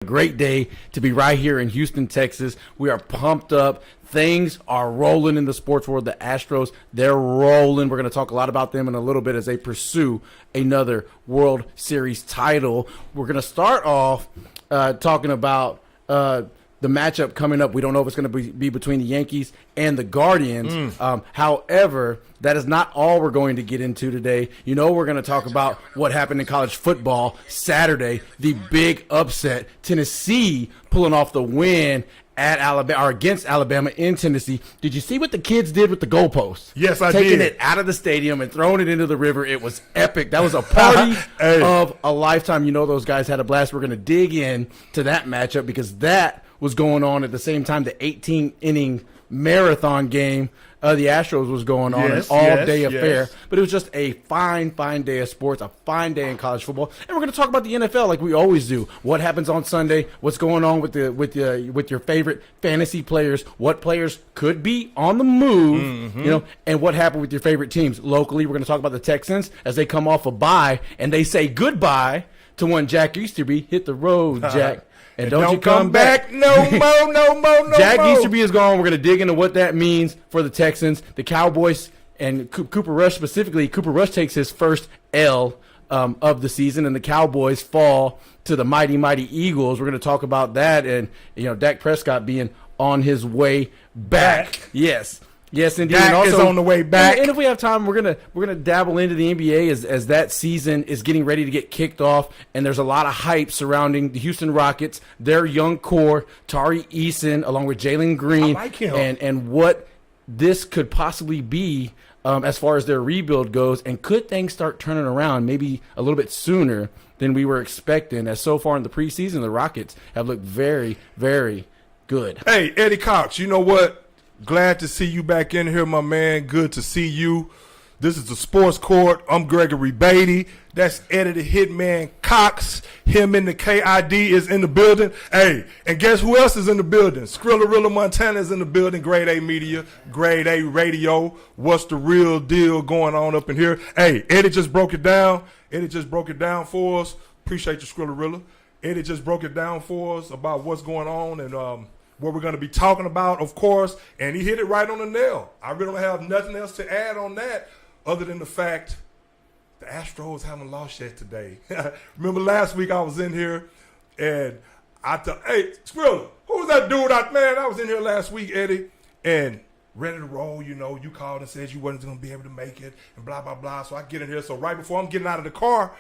Great day to be right here in Houston, Texas. We are pumped up. Things are rolling in the sports world. The Astros, they're rolling. We're going to talk a lot about them in a little bit as they pursue another World Series title. We're going to start off talking about the matchup coming up. We don't know if it's going to be between the Yankees and the Guardians. However, that is not all we're going to get into today. You know, we're going to talk about what happened in college football Saturday, the big upset. Tennessee pulling off the win at Alabama or against Alabama in Tennessee. Did you see what the kids did with the goalposts? Yes, I did. Taking it out of the stadium and throwing it into the river. It was epic. That was a party of a lifetime. You know, those guys had a blast. We're going to dig in to that matchup because that was going on at the same time the 18-inning marathon game the Astros was going on, an all-day affair. But it was just a fine day of sports, a fine day in college football. And we're going to talk about the NFL like we always do. What happens on Sunday? What's going on with your favorite fantasy players? What players could be on the move? You know, and what happened with your favorite teams locally? We're going to talk about the Texans as they come off a bye and they say goodbye to one Jack Easterby. Hit the road, Jack. And don't you come back no more. Jack Easterby is gone. We're going to dig into what that means for the Texans, the Cowboys, and Cooper Rush specifically. Cooper Rush takes his first L of the season, and the Cowboys fall to the mighty Eagles. We're going to talk about that and, you know, Dak Prescott being on his way back. Yes, indeed. Dak and also, is on the way back. And if we have time, we're gonna dabble into the NBA as that season is getting ready to get kicked off, and there's a lot of hype surrounding the Houston Rockets, their young core, Tari Eason, along with Jalen Green, I like him. and what this could possibly be as far as their rebuild goes, and could things start turning around maybe a little bit sooner than we were expecting? As so far in the preseason, the Rockets have looked very, very good. Hey, Eddie Cox, you know what? Glad to see you back in here, my man. Good to see you. This is the Sports Court. I'm Gregory Beatty. That's Eddie the Hitman Cox. Him in the KID is in the building. Hey, and guess who else is in the building? Skrilla Montana is in the building. Grade A Media, Grade A Radio. What's the real deal going on up in here? Hey, Eddie just broke it down. For us. Appreciate you, Skrilla. Eddie just broke it down for us about what's going on and what we're going to be talking about, of course, and he hit it right on the nail. I really don't have nothing else to add on that other than the fact the Astros haven't lost yet today. Remember last week I was in here and I thought, hey, Skrilla, who was that dude out, man? I was in here last week, Eddie, and ready to roll, you know, you called and said you wasn't going to be able to make it and blah, blah, blah. So I get in here. So right before I'm getting out of the car,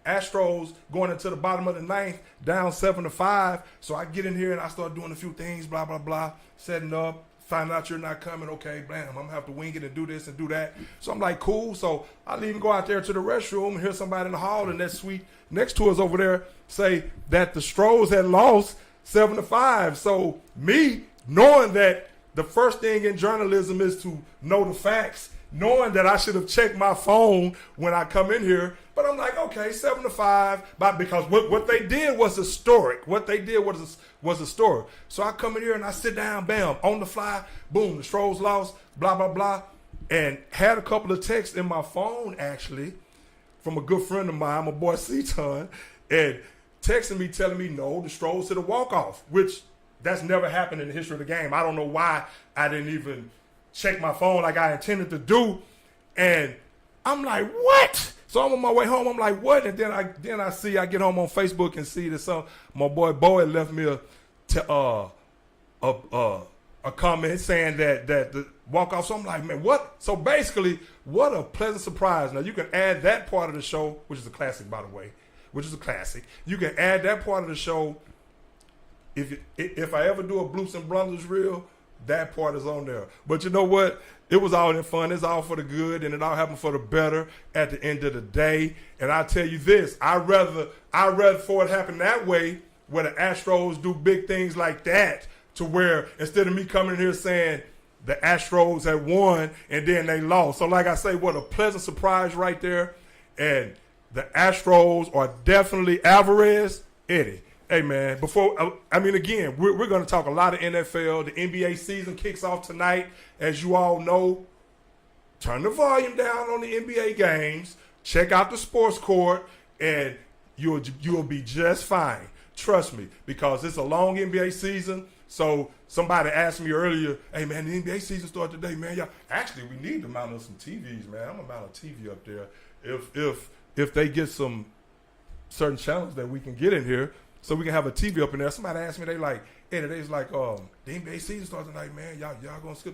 Astros going into the bottom of the ninth, down 7-5. So I get in here and I start doing a few things, blah, blah, blah, setting up, find out you're not coming. Okay, bam, I'm going to have to wing it and do this and do that. So I'm like, cool. So I'll even go out there to the restroom and hear somebody in the hall and that suite next to us over there say that the Astros had lost 7-5. So me, knowing that the first thing in journalism is to know the facts, knowing that I should have checked my phone when I come in here. But I'm like, okay, 7-5, but because what they did was historic. What they did was historic. So I come in here and I sit down, bam, on the fly, boom, the Astros lost, blah, blah, blah. And had a couple of texts in my phone, actually, from a good friend of mine, my boy C-Ton, and texting me, telling me, no, the Astros hit a walk-off, which that's never happened in the history of the game. I don't know why I didn't even check my phone like I intended to do. And I'm like, what? So I'm on my way home. I'm like, what? And then I get home on Facebook and see that my boy Bo had left me a comment saying that the walk off. So I'm like, man, what? So basically, what a pleasant surprise. Now you can add that part of the show, which is a classic, by the way, You can add that part of the show. If I ever do a Bloops and Blunders reel, that part is on there. But you know what? It was all in fun. It's all for the good, and it all happened for the better at the end of the day. And I tell you this, I'd rather for it happen that way, where the Astros do big things like that, to where instead of me coming in here saying the Astros had won and then they lost. So like I say, what a pleasant surprise right there. And the Astros are definitely Alvarez, Eddie. Hey, man, again, we're going to talk a lot of NFL. The NBA season kicks off tonight. As you all know, turn the volume down on the NBA games. Check out the Sports Court. And you'll be just fine. Trust me, because it's a long NBA season. So somebody asked me earlier, hey, man, the NBA season starts today, man. Y'all, actually, we need to mount up some TVs, man. I'm going to mount a TV up there. If they get some certain channels that we can get in here so we can have a TV up in there. Somebody asked me, they like, Eddie, they was like, the NBA season starts tonight, man. Y'all going to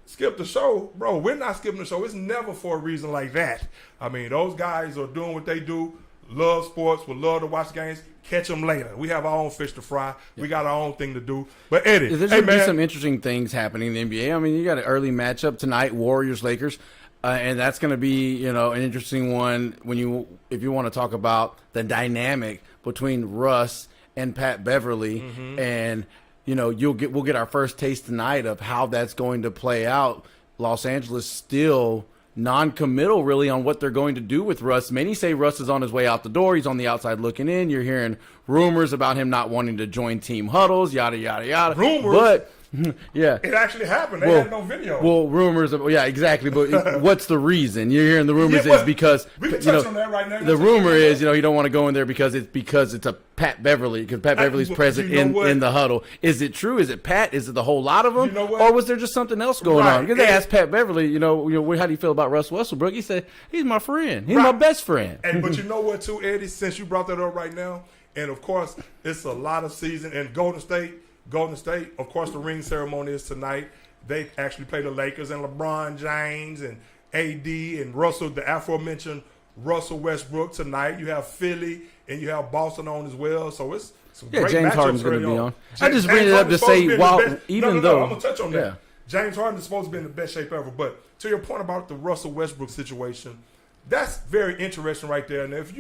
skip the show? Bro, we're not skipping the show. It's never for a reason like that. I mean, those guys are doing what they do. Love sports, would love to watch games. Catch them later. We have our own fish to fry. We got our own thing to do. But Eddie, there's going to be some interesting things happening in the NBA. I mean, you got an early matchup tonight, Warriors-Lakers, and that's going to be an interesting one if you want to talk about the dynamic between Russ and Pat Beverly, and we'll get our first taste tonight of how that's going to play out. Los Angeles still non-committal really on what they're going to do with Russ. Many say Russ is on his way out the door. He's on the outside looking in. You're hearing rumors about him not wanting to join team huddles, yada, yada, yada. Rumors? But, yeah. It actually happened. They had no video. Well, rumors. Yeah, exactly. But what's the reason? You're hearing the rumors is because we can touch on that right now. The rumor is you don't want to go in there because it's a Pat Beverly, because Pat Beverly's present in the huddle. Is it true? Is it Pat? Is it the whole lot of them? Or was there just something else going on? Because they asked Pat Beverly, how do you feel about Russ Westbrook? He said, he's my friend. He's my best friend. But you know what, too, Eddie, since you brought that up right now, and, of course, it's a lot of season. And Golden State, of course, the ring ceremony is tonight. They actually play the Lakers and LeBron James and AD and Russell, the aforementioned Russell Westbrook tonight. You have Philly and you have Boston on as well. So it's some great James matchups Harden's going to be on. I just bring James it up to say, I'm going to touch on that. James Harden is supposed to be in the best shape ever. But to your point about the Russell Westbrook situation, that's very interesting right there. And if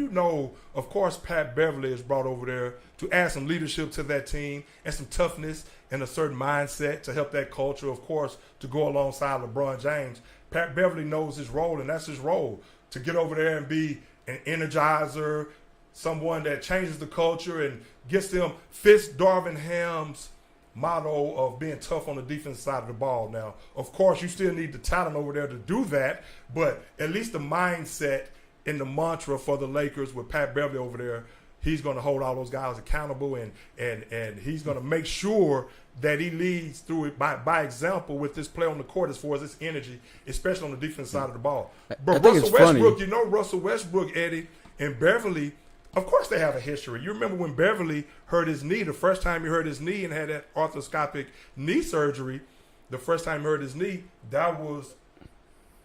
of course, Pat Beverly is brought over there to add some leadership to that team and some toughness and a certain mindset to help that culture, of course, to go alongside LeBron James. Pat Beverly knows his role, and that's his role, to get over there and be an energizer, someone that changes the culture and gets them, fits Darvin Ham's motto of being tough on the defense side of the ball. Now, of course, you still need the talent over there to do that, but at least the mindset and the mantra for the Lakers with Pat Beverly over there, he's going to hold all those guys accountable, and he's going to make sure that he leads through it by example with this play on the court as far as his energy, especially on the defense side of the ball. But Russell Westbrook, Russell Westbrook, Eddie, and Beverly, of course they have a history. You remember when Beverly hurt his knee, the first time he hurt his knee and had that arthroscopic knee surgery, the first time he hurt his knee, that was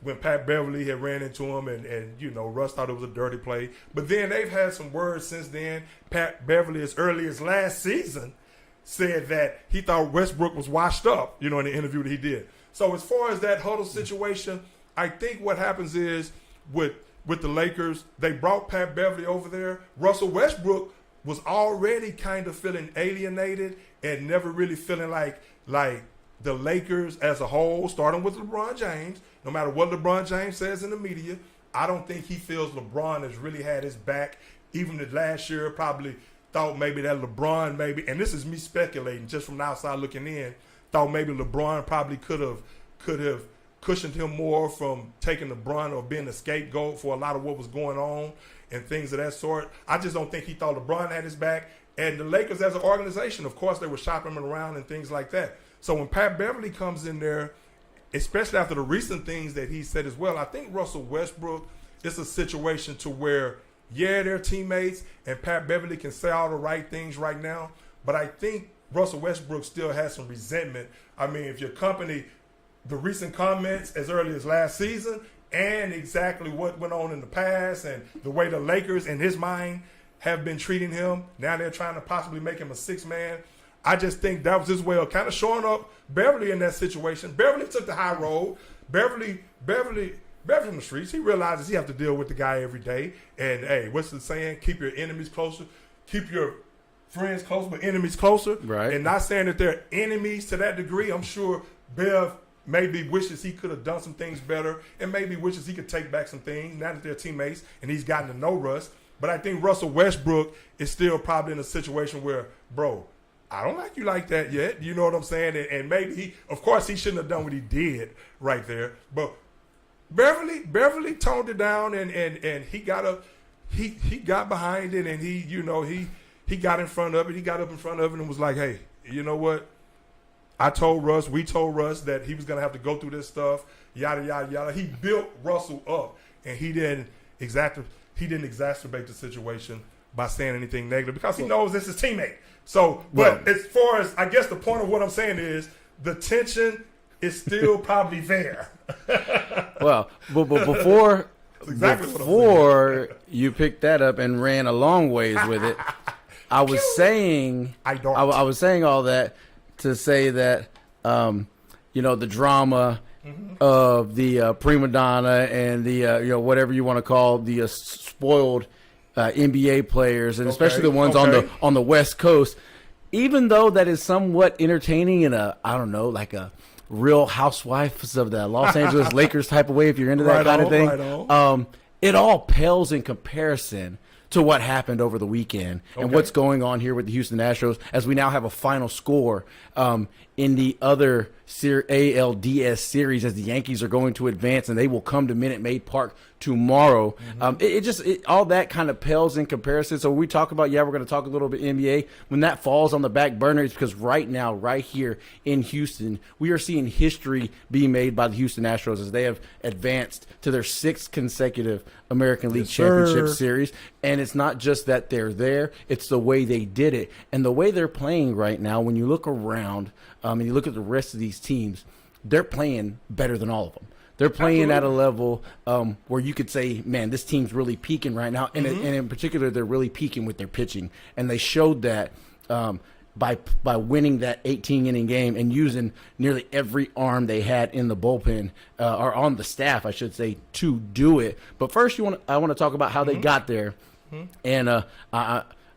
when Pat Beverly had ran into him and Russ thought it was a dirty play. But then they've had some words since then. Pat Beverly, as early as last season, said that he thought Westbrook was washed up, in the interview that he did. So as far as that huddle situation, I think what happens is with the Lakers, they brought Pat Beverly over there. Russell Westbrook was already kind of feeling alienated and never really feeling like the Lakers as a whole, starting with LeBron James, no matter what LeBron James says in the media, I don't think he feels LeBron has really had his back. Even the last year, probably thought maybe that LeBron and this is me speculating just from the outside looking in, thought maybe LeBron probably could have cushioned him more from taking the brunt or being a scapegoat for a lot of what was going on and things of that sort. I just don't think he thought LeBron had his back. And the Lakers as an organization, of course, they were shopping him around and things like that. So when Pat Beverly comes in there, especially after the recent things that he said as well, I think Russell Westbrook is a situation to where, they're teammates and Pat Beverly can say all the right things right now, but I think Russell Westbrook still has some resentment. I mean, if your company, the recent comments as early as last season and exactly what went on in the past and the way the Lakers, in his mind, have been treating him, now they're trying to possibly make him a six-man. I just think that was his way of kind of showing up Beverly in that situation. Beverly took the high road. Beverly from the streets, he realizes he has to deal with the guy every day. And, hey, what's the saying? Keep your enemies closer. Keep your friends closer, but enemies closer. Right. And not saying that they're enemies to that degree. I'm sure Bev maybe wishes he could have done some things better and maybe wishes he could take back some things now that they're teammates and he's gotten to know Russ. But I think Russell Westbrook is still probably in a situation where, bro, I don't like you like that yet. You know what I'm saying? And maybe of course, he shouldn't have done what he did right there. But Beverly toned it down and he got up. he got behind it, and he got in front of it. He got up in front of it and was like, hey, you know what? We told Russ that he was going to have to go through this stuff, yada, yada, yada. He built Russell up, and he didn't exacerbate the situation by saying anything negative because he knows this is his teammate. So, but as far as, I guess the point of what I'm saying is the tension is still probably there. Well, but before you picked that up and ran a long ways with it, I was saying I was saying all that to say that the drama of the prima donna and the whatever you want to call the spoiled NBA players, and especially the ones on the West Coast, even though that is somewhat entertaining in like a Real Housewives of the Los Angeles Lakers type of way, if you're into that kind of thing, it all pales in comparison to what happened over the weekend and what's going on here with the Houston Astros, as we now have a final score in the other ALDS series, as the Yankees are going to advance and they will come to Minute Maid Park tomorrow. All that kind of pales in comparison. So when we talk about, we're going to talk a little bit NBA. When that falls on the back burner, it's because right now, right here in Houston, we are seeing history being made by the Houston Astros as they have advanced to their 6th consecutive American League Championship Series. And it's not just that they're there, it's the way they did it. And the way they're playing right now, when you look around and you look at the rest of these teams, they're playing better than all of them. They're playing at a level where you could say, man, this team's really peaking right now. And in particular, they're really peaking with their pitching. And they showed that by winning that 18-inning game and using nearly every arm they had in the bullpen, or on the staff, I should say, to do it. But first, I want to talk about how they got there. And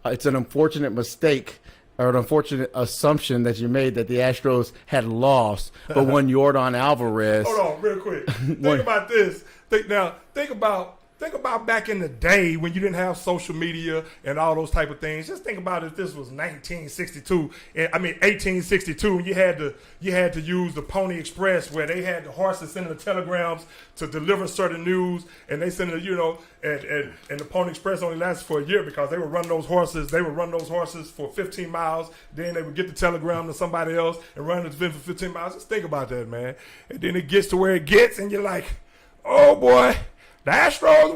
it's an unfortunate mistake or an unfortunate assumption that you made that the Astros had lost, but when Yordan Alvarez. Hold on, real quick. Think about this. Think about back in the day when you didn't have social media and all those type of things. Just think about if this was 1862, and you had to use the Pony Express, where they had the horses sending the telegrams to deliver certain news, and they send and the Pony Express only lasted for a year because they would run those horses. They would run those horses for 15 miles. Then they would get the telegram to somebody else and run it for 15 miles. Just think about that, man. And then it gets to where it gets, and you're like, oh boy. The Astros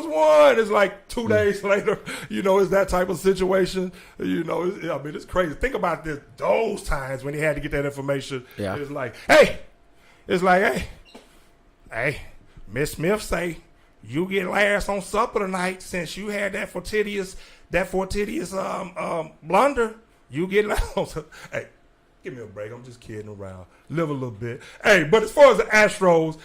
won. It's like 2 days later, it's that type of situation. It's crazy. Think about those times when he had to get that information. Yeah. It's like, hey, Miss Smith say you get last on supper tonight since you had that fortuitous blunder. You get last on supper. Hey. Give me a break. I'm just kidding around. Live a little bit. Hey, but as far as the Astros,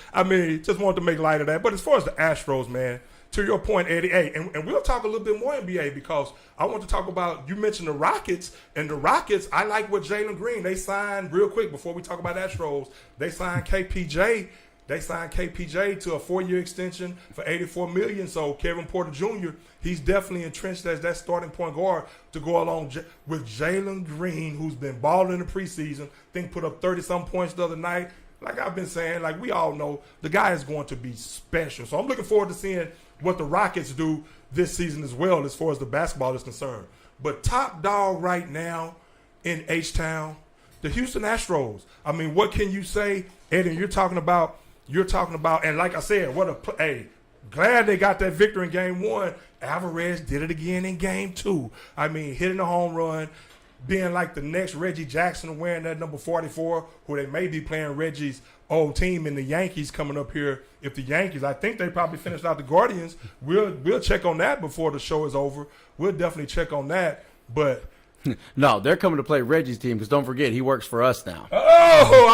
just wanted to make light of that. But as far as the Astros, man, to your point, Eddie, and we'll talk a little bit more NBA because I want to talk about, you mentioned the Rockets, and the Rockets, I like what Jalen Green, they signed real quick before we talk about Astros. They signed KPJ. They signed KPJ to a 4-year extension for $84 million. So Kevin Porter Jr., he's definitely entrenched as that starting point guard to go along with Jalen Green, who's been balling in the preseason. I think put up 30-some points the other night. Like I've been saying, like we all know, the guy is going to be special. So I'm looking forward to seeing what the Rockets do this season as well, as far as the basketball is concerned. But top dog right now in H-Town, the Houston Astros. What can you say, Eddie? You're talking about, and like I said, glad they got that victory in game 1. Alvarez did it again in game 2. Hitting a home run, being like the next Reggie Jackson, wearing that number 44, who they may be playing Reggie's old team in the Yankees coming up here. If the Yankees, I think they probably finished out the Guardians. We'll check on that before the show is over. We'll definitely check on that. But no, they're coming to play Reggie's team because don't forget, he works for us now. Oh,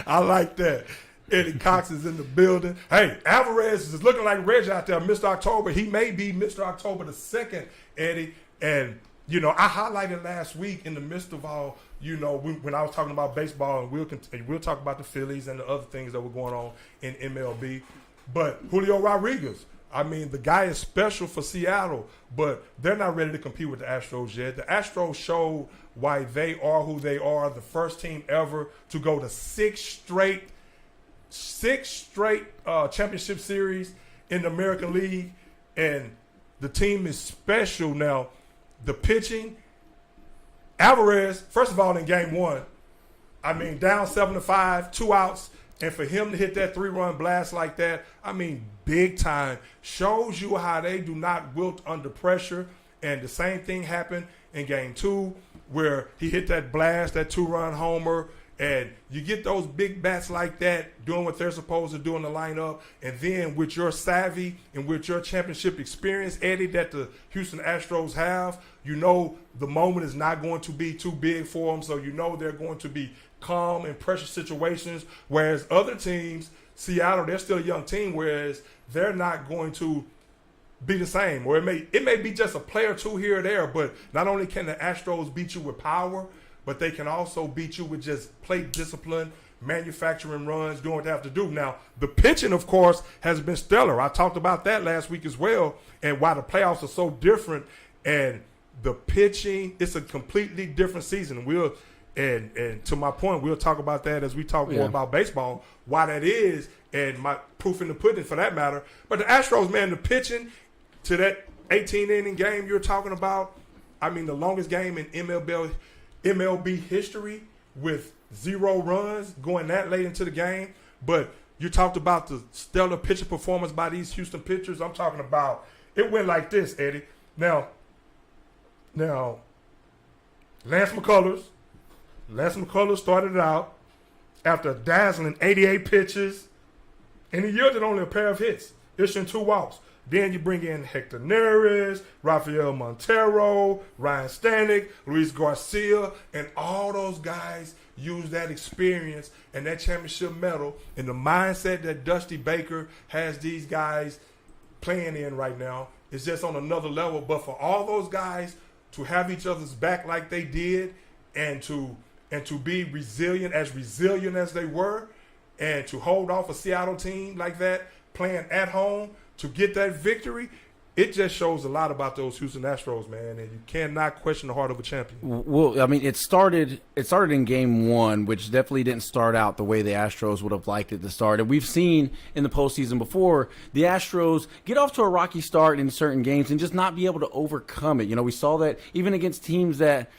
I like that. Eddie Cox is in the building. Hey, Alvarez is looking like Reggie out there, Mr. October. He may be Mr. October the 2nd, Eddie. And, I highlighted last week in the midst of all, when I was talking about baseball, and we'll talk about the Phillies and the other things that were going on in MLB. But Julio Rodriguez, the guy is special for Seattle, but they're not ready to compete with the Astros yet. The Astros showed why they are who they are, the first team ever to go to six straight championship series in the American League. and the team is special now. The pitching, Alvarez, first of all, in game one, I mean, down 7-5, 2 outs, and for him to hit that 3-run blast like that, I mean, big time. Shows you how they do not wilt under pressure. And the same thing happened in game two, where he hit that blast, that 2-run homer, and you get those big bats like that doing what they're supposed to do in the lineup. And then with your savvy and with your championship experience, Eddie, that the Houston Astros have, you know the moment is not going to be too big for them. So you know they're going to be calm in pressure situations. Whereas other teams, Seattle, they're still a young team, whereas they're not going to be the same. Or it may be just a play or two here or there, but not only can the Astros beat you with power, but they can also beat you with just plate discipline, manufacturing runs, doing what they have to do. Now, the pitching, of course, has been stellar. I talked about that last week as well, and why the playoffs are so different. And the pitching, it's a completely different season. And to my point, we'll talk about that as we talk more about baseball, why that is, and my proof in the pudding for that matter. But the Astros, man, the pitching to that 18-inning game you're talking about, I mean, the longest game in MLB history with 0 runs going that late into the game. But you talked about the stellar pitcher performance by these Houston pitchers. I'm talking about it went like this, Eddie. Now, Lance McCullers started out after a dazzling 88 pitches, and he yielded only a pair of hits, issuing 2 walks. Then you bring in Hector Neris, Rafael Montero, Ryan Stanek, Luis Garcia, and all those guys use that experience and that championship medal and the mindset that Dusty Baker has these guys playing in right now is just on another level. But for all those guys to have each other's back like they did and to be resilient as they were and to hold off a Seattle team like that playing at home to get that victory, it just shows a lot about those Houston Astros, man, and you cannot question the heart of a champion. Well, I mean, it started in game one, which definitely didn't start out the way the Astros would have liked it to start. And we've seen in the postseason before the Astros get off to a rocky start in certain games and just not be able to overcome it. You know, we saw that even against teams that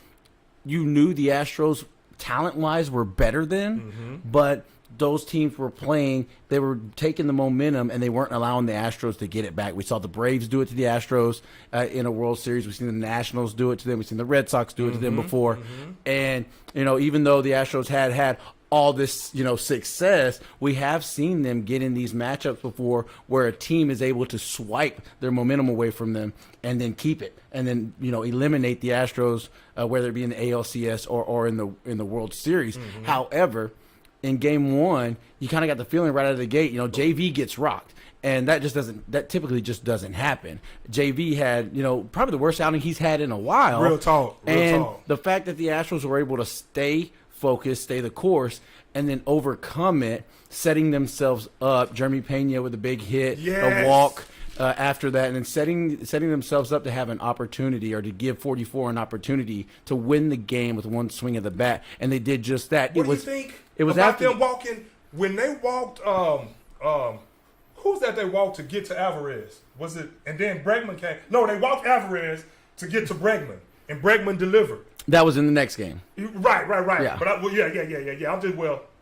you knew the Astros talent-wise were better than, but those teams were playing, they were taking the momentum, and they weren't allowing the Astros to get it back. We saw the Braves do it to the Astros in a World Series. We've seen the Nationals do it to them. We've seen the Red Sox do it to them before. And, you know, even though the Astros had all this, you know, success, we have seen them get in these matchups before where a team is able to swipe their momentum away from them and then keep it and then, you know, eliminate the Astros, whether it be in the ALCS or in the World Series. However, in game one, you kind of got the feeling right out of the gate, you know, JV gets rocked. And that typically just doesn't happen. JV had, you know, probably the worst outing he's had in a while. Real talk. The fact that the Astros were able to stay focused, stay the course, and then overcome it, setting themselves up. Jeremy Pena with a big hit, a walk after that, and then setting themselves up to have an opportunity or to give 44 an opportunity to win the game with one swing of the bat. And they did just that. What do you think about them walking when they walked who's that they walked to get to Alvarez? Was it and then Bregman came? No, they walked Alvarez to get to Bregman, and Bregman delivered. That was in the next game. Right. Yeah. But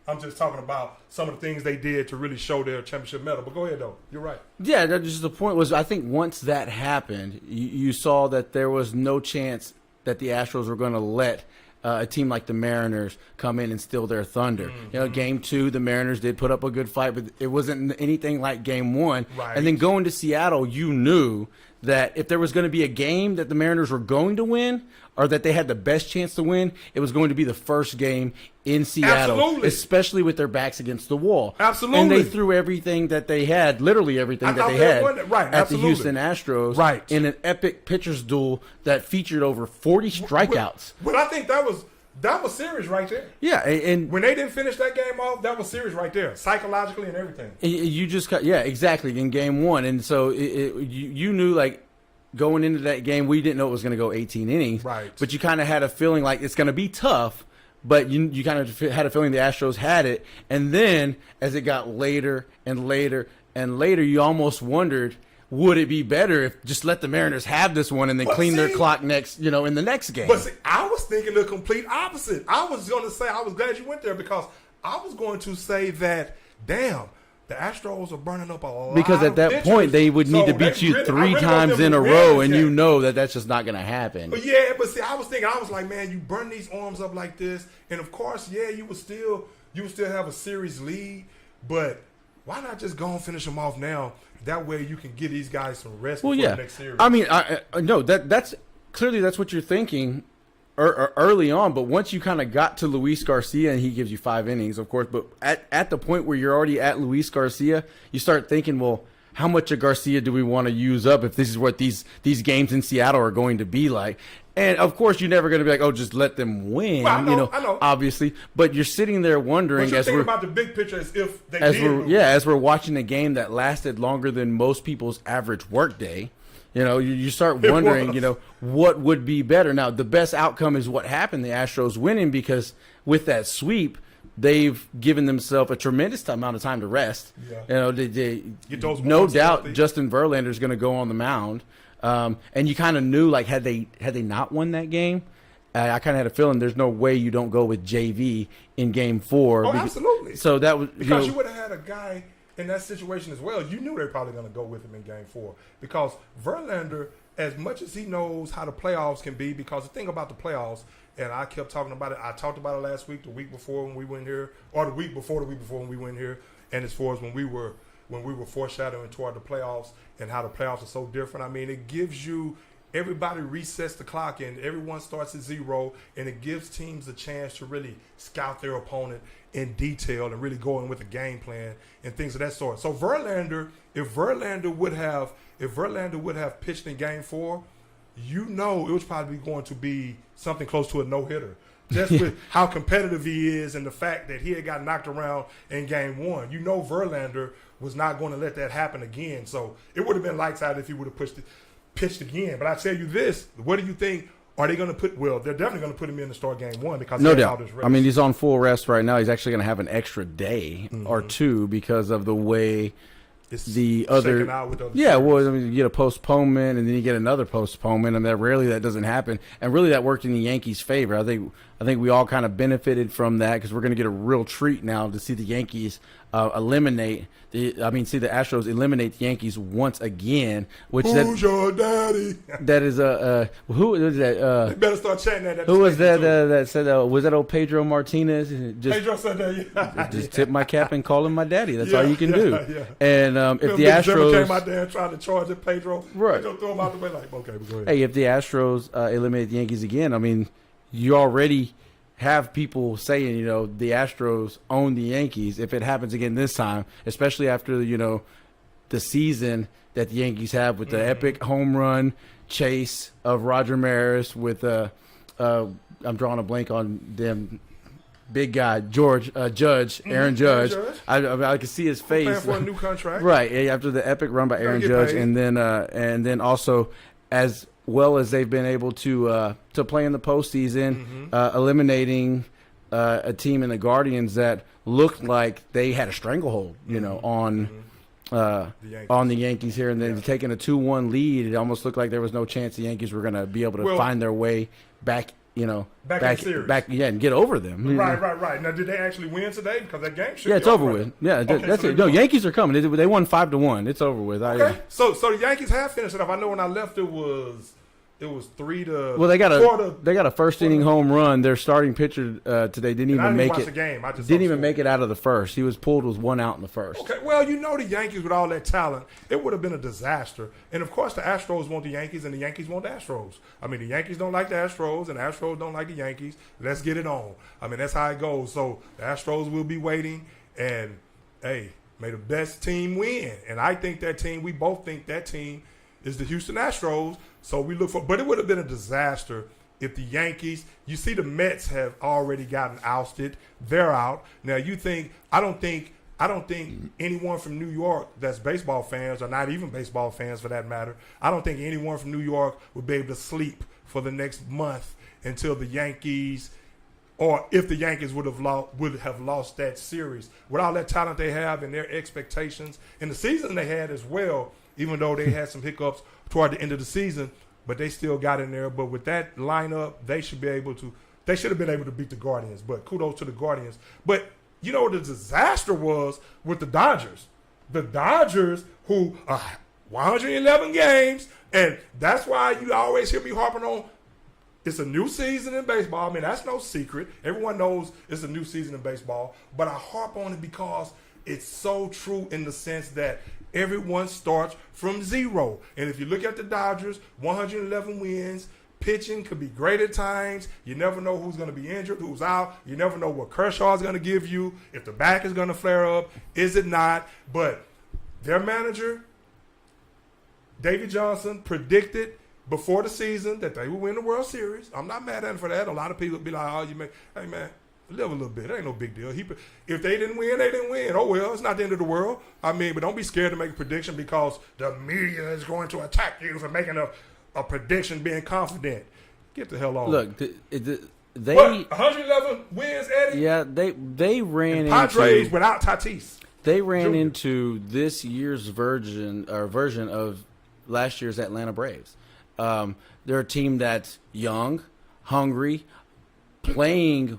I'm just talking about some of the things they did to really show their championship medal. But go ahead, though. You're right. Yeah, that just the point was, I think once that happened, you saw that there was no chance that the Astros were going to let a team like the Mariners come in and steal their thunder. You know, game two, the Mariners did put up a good fight, but it wasn't anything like game one. Right. And then going to Seattle, you knew that if there was going to be a game that the Mariners were going to win or that they had the best chance to win, it was going to be the first game in Seattle. Absolutely. Especially with their backs against the wall. Absolutely. And they threw everything that they had, literally everything that they had at the Houston Astros in an epic pitcher's duel that featured over 40 strikeouts. But I think that was serious right there. Yeah, and when they didn't finish that game off, that was serious right there, psychologically and everything. You just exactly in game one, and so you knew like going into that game, we didn't know it was going to go 18 innings, right? But you kind of had a feeling like it's going to be tough, but you kind of had a feeling the Astros had it, and then as it got later and later and later, you almost wondered, would it be better if just let the Mariners have this one and then clean their clock next, in the next game? But see, I was thinking the complete opposite. I was going to say, I was glad you went there because I was going to say that, damn, the Astros are burning up a lot. Because at that point, they would need to beat you three times in a row, and you know that's just not going to happen. But yeah, but see, I was like, man, you burn these arms up like this, and of course, yeah, you would still have a series lead, but why not just go and finish them off now? That way you can give these guys some rest before the next series. I mean, I no, that's clearly that's what you're thinking early on, but once you kind of got to Luis Garcia and he gives you 5 innings, of course, but at the point where you're already at Luis Garcia, you start thinking, well, how much of Garcia do we want to use up if this is what these games in Seattle are going to be like? And of course, you're never going to be like, oh, just let them win, well, I know. obviously. But you're sitting there wondering, as we're about the big picture, as if they as we're watching a game that lasted longer than most people's average workday. You start wondering, what would be better. Now, the best outcome is what happened, the Astros winning, because with that sweep, they've given themselves a tremendous amount of time to rest. Yeah. They no doubt healthy. Justin Verlander is going to go on the mound. And you kind of knew, like, had they not won that game, I kind of had a feeling there's no way you don't go with JV in Game 4. Oh, absolutely. So that was because you would have had a guy in that situation as well. You knew they were probably going to go with him in Game 4 because Verlander, as much as he knows how the playoffs can be, because the thing about the playoffs, and I kept talking about it. I talked about it last week, the week before when we went here, or the week before when we went here, and as far as when we were foreshadowing toward the playoffs and how the playoffs are so different. I mean, it gives you. Everybody resets the clock and everyone starts at 0, and it gives teams a chance to really scout their opponent in detail and really go in with a game plan and things of that sort. So if Verlander would have pitched in Game 4, it was probably going to be something close to a no-hitter. Just with how competitive he is and the fact that he had got knocked around in Game 1. Verlander was not going to let that happen again. So it would have been lights out if he would have pitched again. But I tell you this, what do you think? Are they going to put? Well, they're definitely going to put him in to start Game 1 because no doubt. I mean, he's on full rest right now. He's actually going to have an extra day or two because of the way the other. Well, I mean, you get a postponement and then you get another postponement. I mean, rarely that doesn't happen, and really that worked in the Yankees' favor. I think we all kind of benefited from that because we're going to get a real treat now to see the Yankees see the Astros eliminate the Yankees once again. Who's your daddy? That is who is that? You better start chanting that. Who was that? That said was that old Pedro Martinez? Pedro said that. Yeah. Just tip my cap and call him my daddy. That's all you can do. Yeah. And if the Astros came out there and tried to charge at Pedro, Pedro threw him out the way like, okay, go ahead. Hey, if the Astros eliminate the Yankees again, I mean, you already have people saying, the Astros own the Yankees. If it happens again this time, especially after, the season that the Yankees have with the epic home run chase of Roger Maris with, I'm drawing a blank on them big guy, Judge, Aaron Judge. I can see his face. Playing for a new contract. Right, after the epic run by Aaron Judge. And then also as well as they've been able to play in the postseason, eliminating a team in the Guardians that looked like they had a stranglehold, on the Yankees here, and then taking a 2-1 lead. It almost looked like there was no chance the Yankees were going to be able to find their way back. Back and get over them. Right. Now, did they actually win today? Because that game should be it's over with. Yeah, that's it. No, Yankees are coming. They won 5-1. It's over with. Okay. So the Yankees have finished it off. I know when I left, it was 3-4. Well, they got a first inning home run. Their starting pitcher today didn't even make it. The game. I just didn't even make it out of the first. He was pulled with 1 out in the first. Okay. Well, the Yankees with all that talent, it would have been a disaster. And of course, the Astros want the Yankees, and the Yankees want the Astros. I mean, the Yankees don't like the Astros, and the Astros don't like the Yankees. Let's get it on. I mean, that's how it goes. So the Astros will be waiting, and hey, may the best team win. And I think we both think that team is the Houston Astros. So we look for, but it would have been a disaster if the Yankees, you see the Mets have already gotten ousted. They're out. Now I don't think anyone from New York that's baseball fans, or not even baseball fans for that matter, I don't think anyone from New York would be able to sleep for the next month until the Yankees, or if the Yankees would have lost that series. With all that talent they have and their expectations and the season they had as well, even though they had some hiccups toward the end of the season, but they still got in there. But with that lineup, they should have been able to beat the Guardians. But kudos to the Guardians. But you know what the disaster was with the Dodgers? The Dodgers, who 111 games, and that's why you always hear me harping on. It's a new season in baseball. I mean, that's no secret. Everyone knows it's a new season in baseball. But I harp on it because it's so true in the sense that everyone starts from zero. And if you look at the Dodgers, 111 wins, pitching could be great at times. You never know who's going to be injured, who's out. You never know what Kershaw is going to give you, if the back is going to flare up, is it not? But their manager, Davey Johnson, predicted before the season that they would win the World Series. I'm not mad at him for that. A lot of people would be like, hey, man, live a little bit. It ain't no big deal. If they didn't win, they didn't win. Oh, well, it's not the end of the world. I mean, but don't be scared to make a prediction because the media is going to attack you for making a prediction being confident. Get the hell on. Look, they 111 wins, Eddie? Yeah, they ran and Padres into without Tatis. They ran Jr. into this year's version of last year's Atlanta Braves. They're a team that's young, hungry, playing,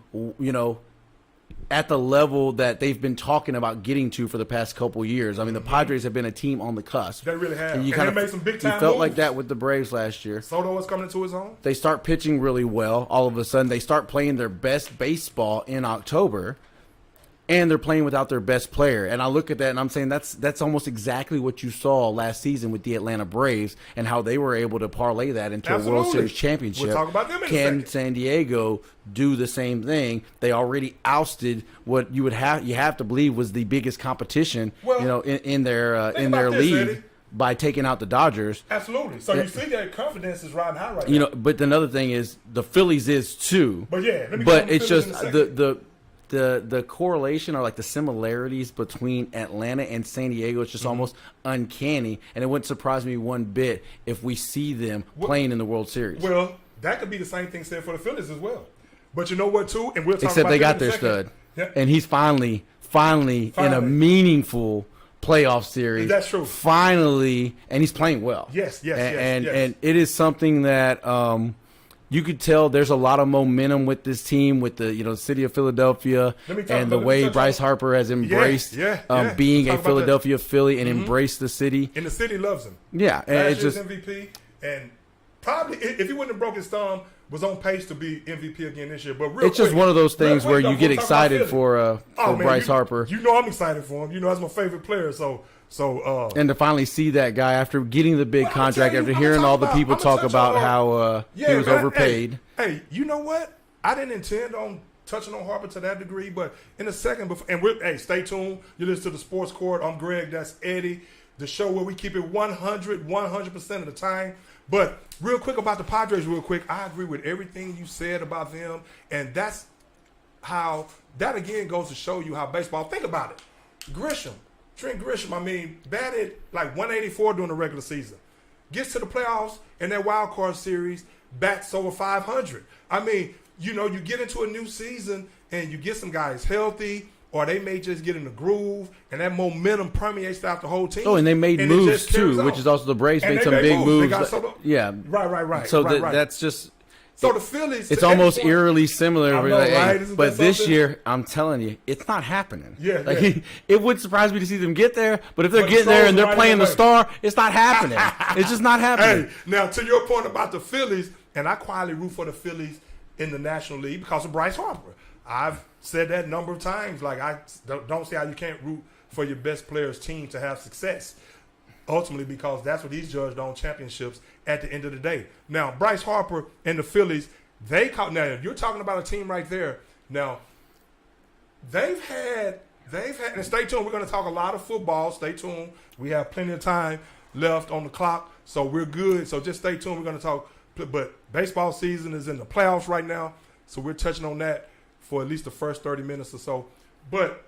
at the level that they've been talking about getting to for the past couple years. I mean, the Padres have been a team on the cusp. They really have. And they made some big time You felt moves. like that with the Braves last year. Soto was coming into his own. They start pitching really well. All of a sudden, they start playing their best baseball in October. And they're playing without their best player. And I look at that and I'm saying that's almost exactly what you saw last season with the Atlanta Braves and how they were able to parlay that into a World Series championship. We'll talk about them in a Can second. San Diego do the same thing? They already ousted what you have to believe was the biggest competition, in their league. Eddie. By taking out the Dodgers. Absolutely. So you see that confidence is riding high right now. But another thing is the Phillies is too. But yeah, let me but go it's Phillies just in a second. the correlation or like the similarities between Atlanta and San Diego is just almost uncanny, and it wouldn't surprise me one bit if we see them playing in the World Series. Well, that could be the same thing said for the Phillies as well. But you know what, too? And we'll talk Except about they that got in a their second. stud, Yeah. and he's finally in a meaningful playoff series. That's true. Finally, and he's playing well. Yes. And it is something that you could tell there's a lot of momentum with this team, with the city of Philadelphia, and the way Bryce Harper has embraced being a Philadelphia Philly and embraced the city. And the city loves him. Yeah, and Last it's year's just MVP, and probably if he wouldn't have broke his thumb, was on pace to be MVP again this year. But it's just one of those things where you get excited for Bryce Harper. You know I'm excited for him. That's my favorite player. So and to finally see that guy after getting the big contract, after hearing all the people talk about how he was overpaid. Hey, you know what? I didn't intend on touching on Harper to that degree, but in a second, stay tuned. You listen to the Sports Court. I'm Greg. That's Eddie. The show where we keep it 100% of the time. But real quick about the Padres, I agree with everything you said about them, and that's how that again goes to show you how baseball. Think about it, Trent Grisham, batted like 184 during the regular season. Gets to the playoffs and that wild card series, bats over 500. You get into a new season and you get some guys healthy, or they may just get in the groove, and that momentum permeates throughout the whole team. Oh, and they made moves too, which is also the Braves made some big moves. Yeah, right. So that's just. So the Phillies, it's almost eerily similar. I know, right? But this year, I'm telling you, it's not happening. Yeah. It would surprise me to see them get there, but if they're getting there and they're playing the star, it's not happening. It's just not happening. Hey, now to your point about the Phillies, and I quietly root for the Phillies in the National League because of Bryce Harper. I've said that a number of times. Like, I don't see how you can't root for your best player's team to have success. Ultimately, because that's what he's judged on, championships at the end of the day. Now, Bryce Harper and the Phillies, now you're talking about a team right there. Now, they've had, and stay tuned, we're going to talk a lot of football. Stay tuned. We have plenty of time left on the clock, so we're good. So just stay tuned. We're going to talk, but baseball season is in the playoffs right now, so we're touching on that for at least the first 30 minutes or so. But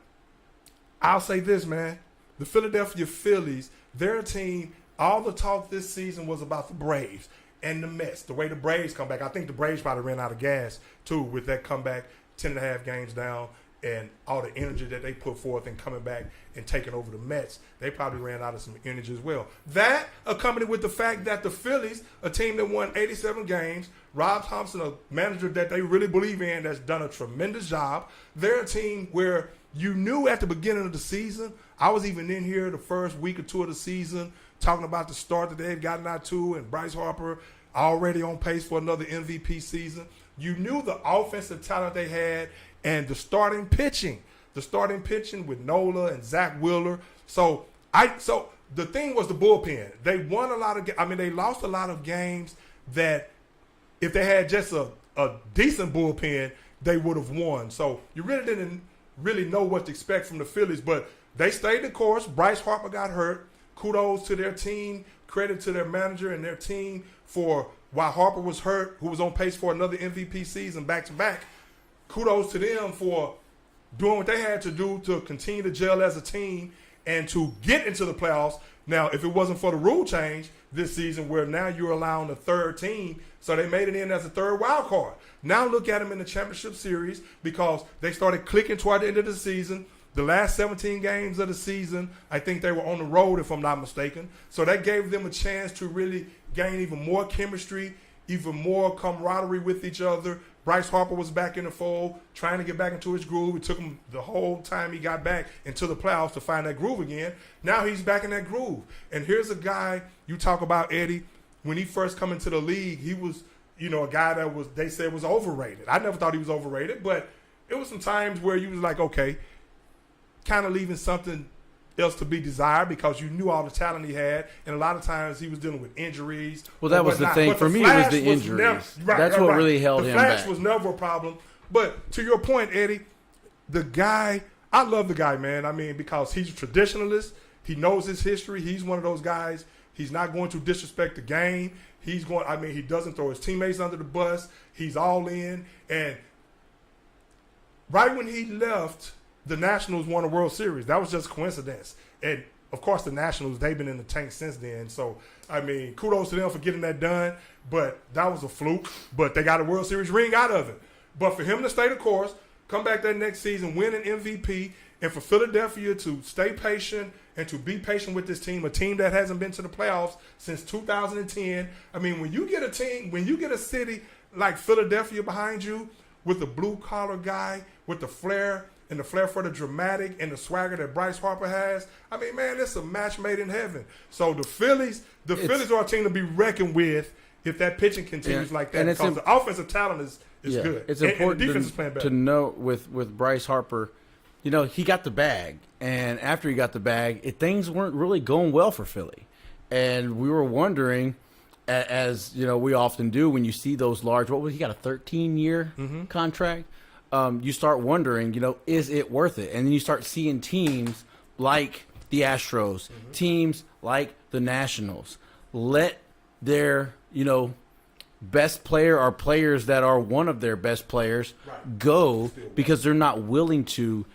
I'll say this, man. The Philadelphia Phillies, their team, all the talk this season was about the Braves and the Mets, the way the Braves come back. I think the Braves probably ran out of gas, too, with that comeback, 10.5 games down. and all the energy that they put forth in coming back and taking over the Mets, they probably ran out of some energy as well. That, accompanied with the fact that the Phillies, a team that won 87 games, Rob Thompson, a manager that they really believe in, that's done a tremendous job. They're a team where you knew at the beginning of the season, I was even in here the first week or two of the season talking about the start that they've gotten out to, and Bryce Harper already on pace for another MVP season. You knew the offensive talent they had and the starting pitching with Nola and Zach Wheeler. So the thing was the bullpen. They won a lot of they lost a lot of games that if they had just a decent bullpen, they would have won. So you really didn't really know what to expect from the Phillies, but they stayed the course. Bryce Harper got hurt. Kudos to their team. Credit to their manager and their team for while Harper was hurt, who was on pace for another MVP season back-to-back. Kudos to them for doing what they had to do to continue to gel as a team and to get into the playoffs. Now, if it wasn't for the rule change this season where now you're allowing a third team, so they made it in as a third wild card. Now look at them in the championship series because they started clicking toward the end of the season. The last 17 games of the season, I think they were on the road, if I'm not mistaken. So that gave them a chance to really gain even more chemistry, even more camaraderie with each other. Bryce Harper was back in the fold, trying to get back into his groove. It took him the whole time he got back into the playoffs to find that groove again. Now he's back in that groove. And here's a guy, you talk about Eddie, when he first come into the league, he was, a guy that they said was overrated. I never thought he was overrated, but it was some times where you was like, okay, kind of leaving something else to be desired because you knew all the talent he had, and a lot of times he was dealing with injuries. Well, that was the thing. But for me, it was the injuries. That's what really held him back. The flash was never a problem. But to your point, Eddie, the guy, I love the guy, man. Because he's a traditionalist. He knows his history. He's one of those guys. He's not going to disrespect the game. He doesn't throw his teammates under the bus. He's all in. And right when he left, the Nationals won a World Series. That was just coincidence. And, of course, the Nationals, they've been in the tank since then. So, kudos to them for getting that done. But that was a fluke. But they got a World Series ring out of it. But for him to stay the course, come back that next season, win an MVP, and for Philadelphia to stay patient and to be patient with this team, a team that hasn't been to the playoffs since 2010. When you get a city like Philadelphia behind you with a blue-collar guy, with the flair, and the flair for the dramatic and the swagger that Bryce Harper has, it's a match made in heaven. So the Phillies are a team to be reckoned with if that pitching continues like that. Because the offensive talent is good. It's and important the defense is playing better. to note with Bryce Harper, he got the bag. And after he got the bag, things weren't really going well for Philly. And we were wondering, as we often do when you see those large, he got a 13-year contract? You start wondering, is it worth it? And then you start seeing teams like the Astros, teams like the Nationals, let their, best player or players that are one of their best players go because they're not willing to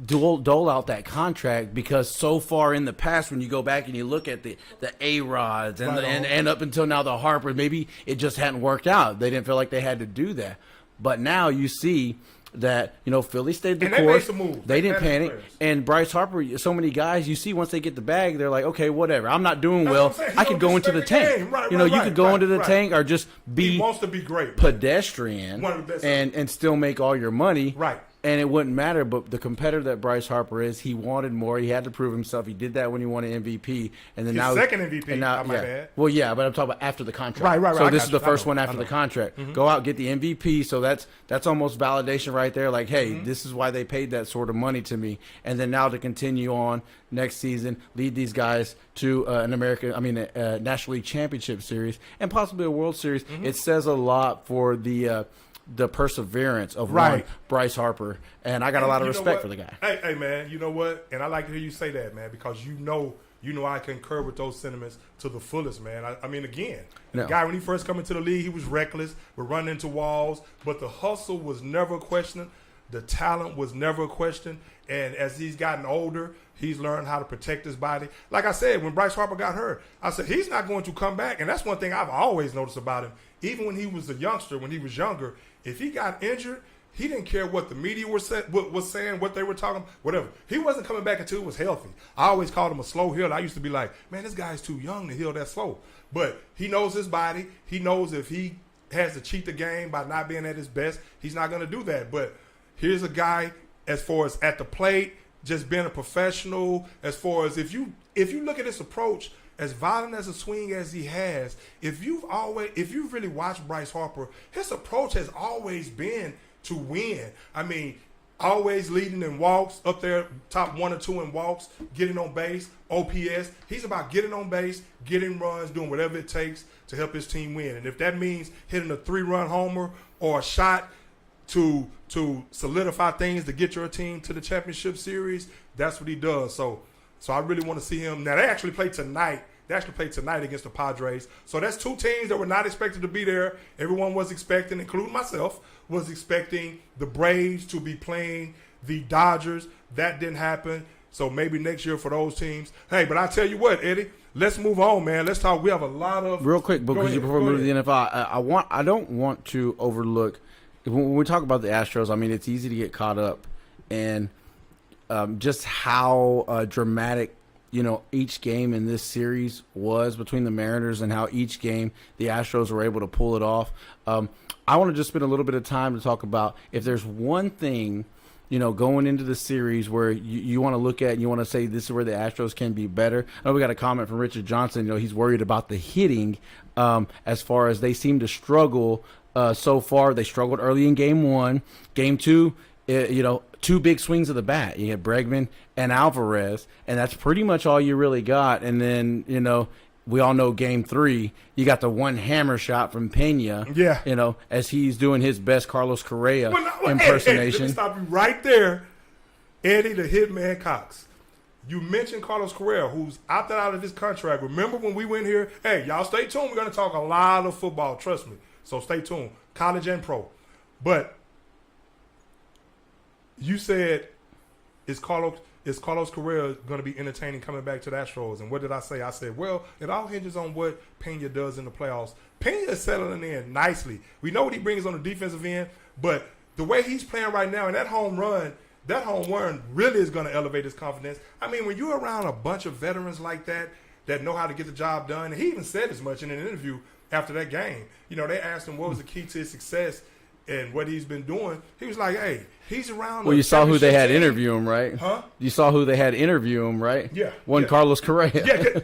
dole out that contract because so far in the past when you go back and you look at the A-Rods and up until now the Harper, maybe it just hadn't worked out. They didn't feel like they had to do that. But now you see that, Philly stayed the course. They didn't panic. And Bryce Harper, so many guys, you see once they get the bag, they're like, okay, whatever. I'm not doing well. I could go into the tank. You could go into the tank or just be he wants to be great, pedestrian and still make all your money. Right. And it wouldn't matter, but the competitor that Bryce Harper is, he wanted more. He had to prove himself. He did that when he won an MVP, and then his second MVP. And now, I might add. Well, yeah, but I'm talking about after the contract. Right. So this is the first one after the contract. Go out, get the MVP. So that's almost validation right there. Like, hey, this is why they paid that sort of money to me. And then now to continue on next season, lead these guys to a National League Championship Series and possibly a World Series. It says a lot for the perseverance of one Bryce Harper, and I got a lot of respect for the guy. Hey, man, you know what? And I like to hear you say that, man, because you know I concur with those sentiments to the fullest, man. The guy, when he first came into the league, he was reckless, would run into walls, but the hustle was never a question. The talent was never a question. And as he's gotten older, he's learned how to protect his body. Like I said, when Bryce Harper got hurt, I said, he's not going to come back. And that's one thing I've always noticed about him. Even when he was a youngster, when he was younger, if he got injured, he didn't care what the media was saying, what they were talking, whatever. He wasn't coming back until he was healthy. I always called him a slow healer. I used to be like, man, this guy's too young to heal that slow. But he knows his body. He knows if he has to cheat the game by not being at his best, he's not going to do that. But here's a guy, as far as at the plate, just being a professional, as far as if you look at his approach, as violent as a swing as he has, if you've really watched Bryce Harper, his approach has always been to win. I mean, always leading in walks, up there, top 1 or 2 in walks, getting on base, OPS. He's about getting on base, getting runs, doing whatever it takes to help his team win. And if that means hitting a 3-run homer or a shot to solidify things to get your team to the championship series, that's what he does. So I really want to see him. Now, they actually play tonight. They actually played tonight against the Padres. So that's 2 teams that were not expected to be there. Everyone was expecting, including myself, was expecting the Braves to be playing the Dodgers. That didn't happen. So maybe next year for those teams. Hey, but I tell you what, Eddie, let's move on, man. Let's talk. We have a lot of real quick because before we move to the NFL, I don't want to overlook when we talk about the Astros. I mean, it's easy to get caught up in just how dramatic, each game in this series was between the Mariners and how each game the Astros were able to pull it off. I want to just spend a little bit of time to talk about if there's one thing, going into the series where you want to look at and you want to say this is where the Astros can be better. I know we got a comment from Richard Johnson. He's worried about the hitting as far as they seem to struggle so far. They struggled early in Game 1. Game 2, 2 big swings of the bat. You had Bregman and Alvarez, and that's pretty much all you really got. And then, we all know Game 3, you got the one hammer shot from Pena, as he's doing his best Carlos Correa impersonation. Let me stop you right there, Eddie the Hitman Cox. You mentioned Carlos Correa, who's opted out of his contract. Remember when we went here? Hey, y'all stay tuned. We're going to talk a lot of football, trust me. So stay tuned, college and pro. But you said, is Carlos Correa going to be entertaining coming back to the Astros? And what did I say? I said, well, it all hinges on what Pena does in the playoffs. Pena is settling in nicely. We know what he brings on the defensive end, but the way he's playing right now, and that home run really is going to elevate his confidence. I mean, when you're around a bunch of veterans like that know how to get the job done, and he even said as much in an interview after that game. They asked him what was the key to his success and what he's been doing. He was like, hey, he's around. Well, you saw who they had interview him, right? Huh? You saw who they had interview him, right? Yeah. Carlos Correa. Yeah.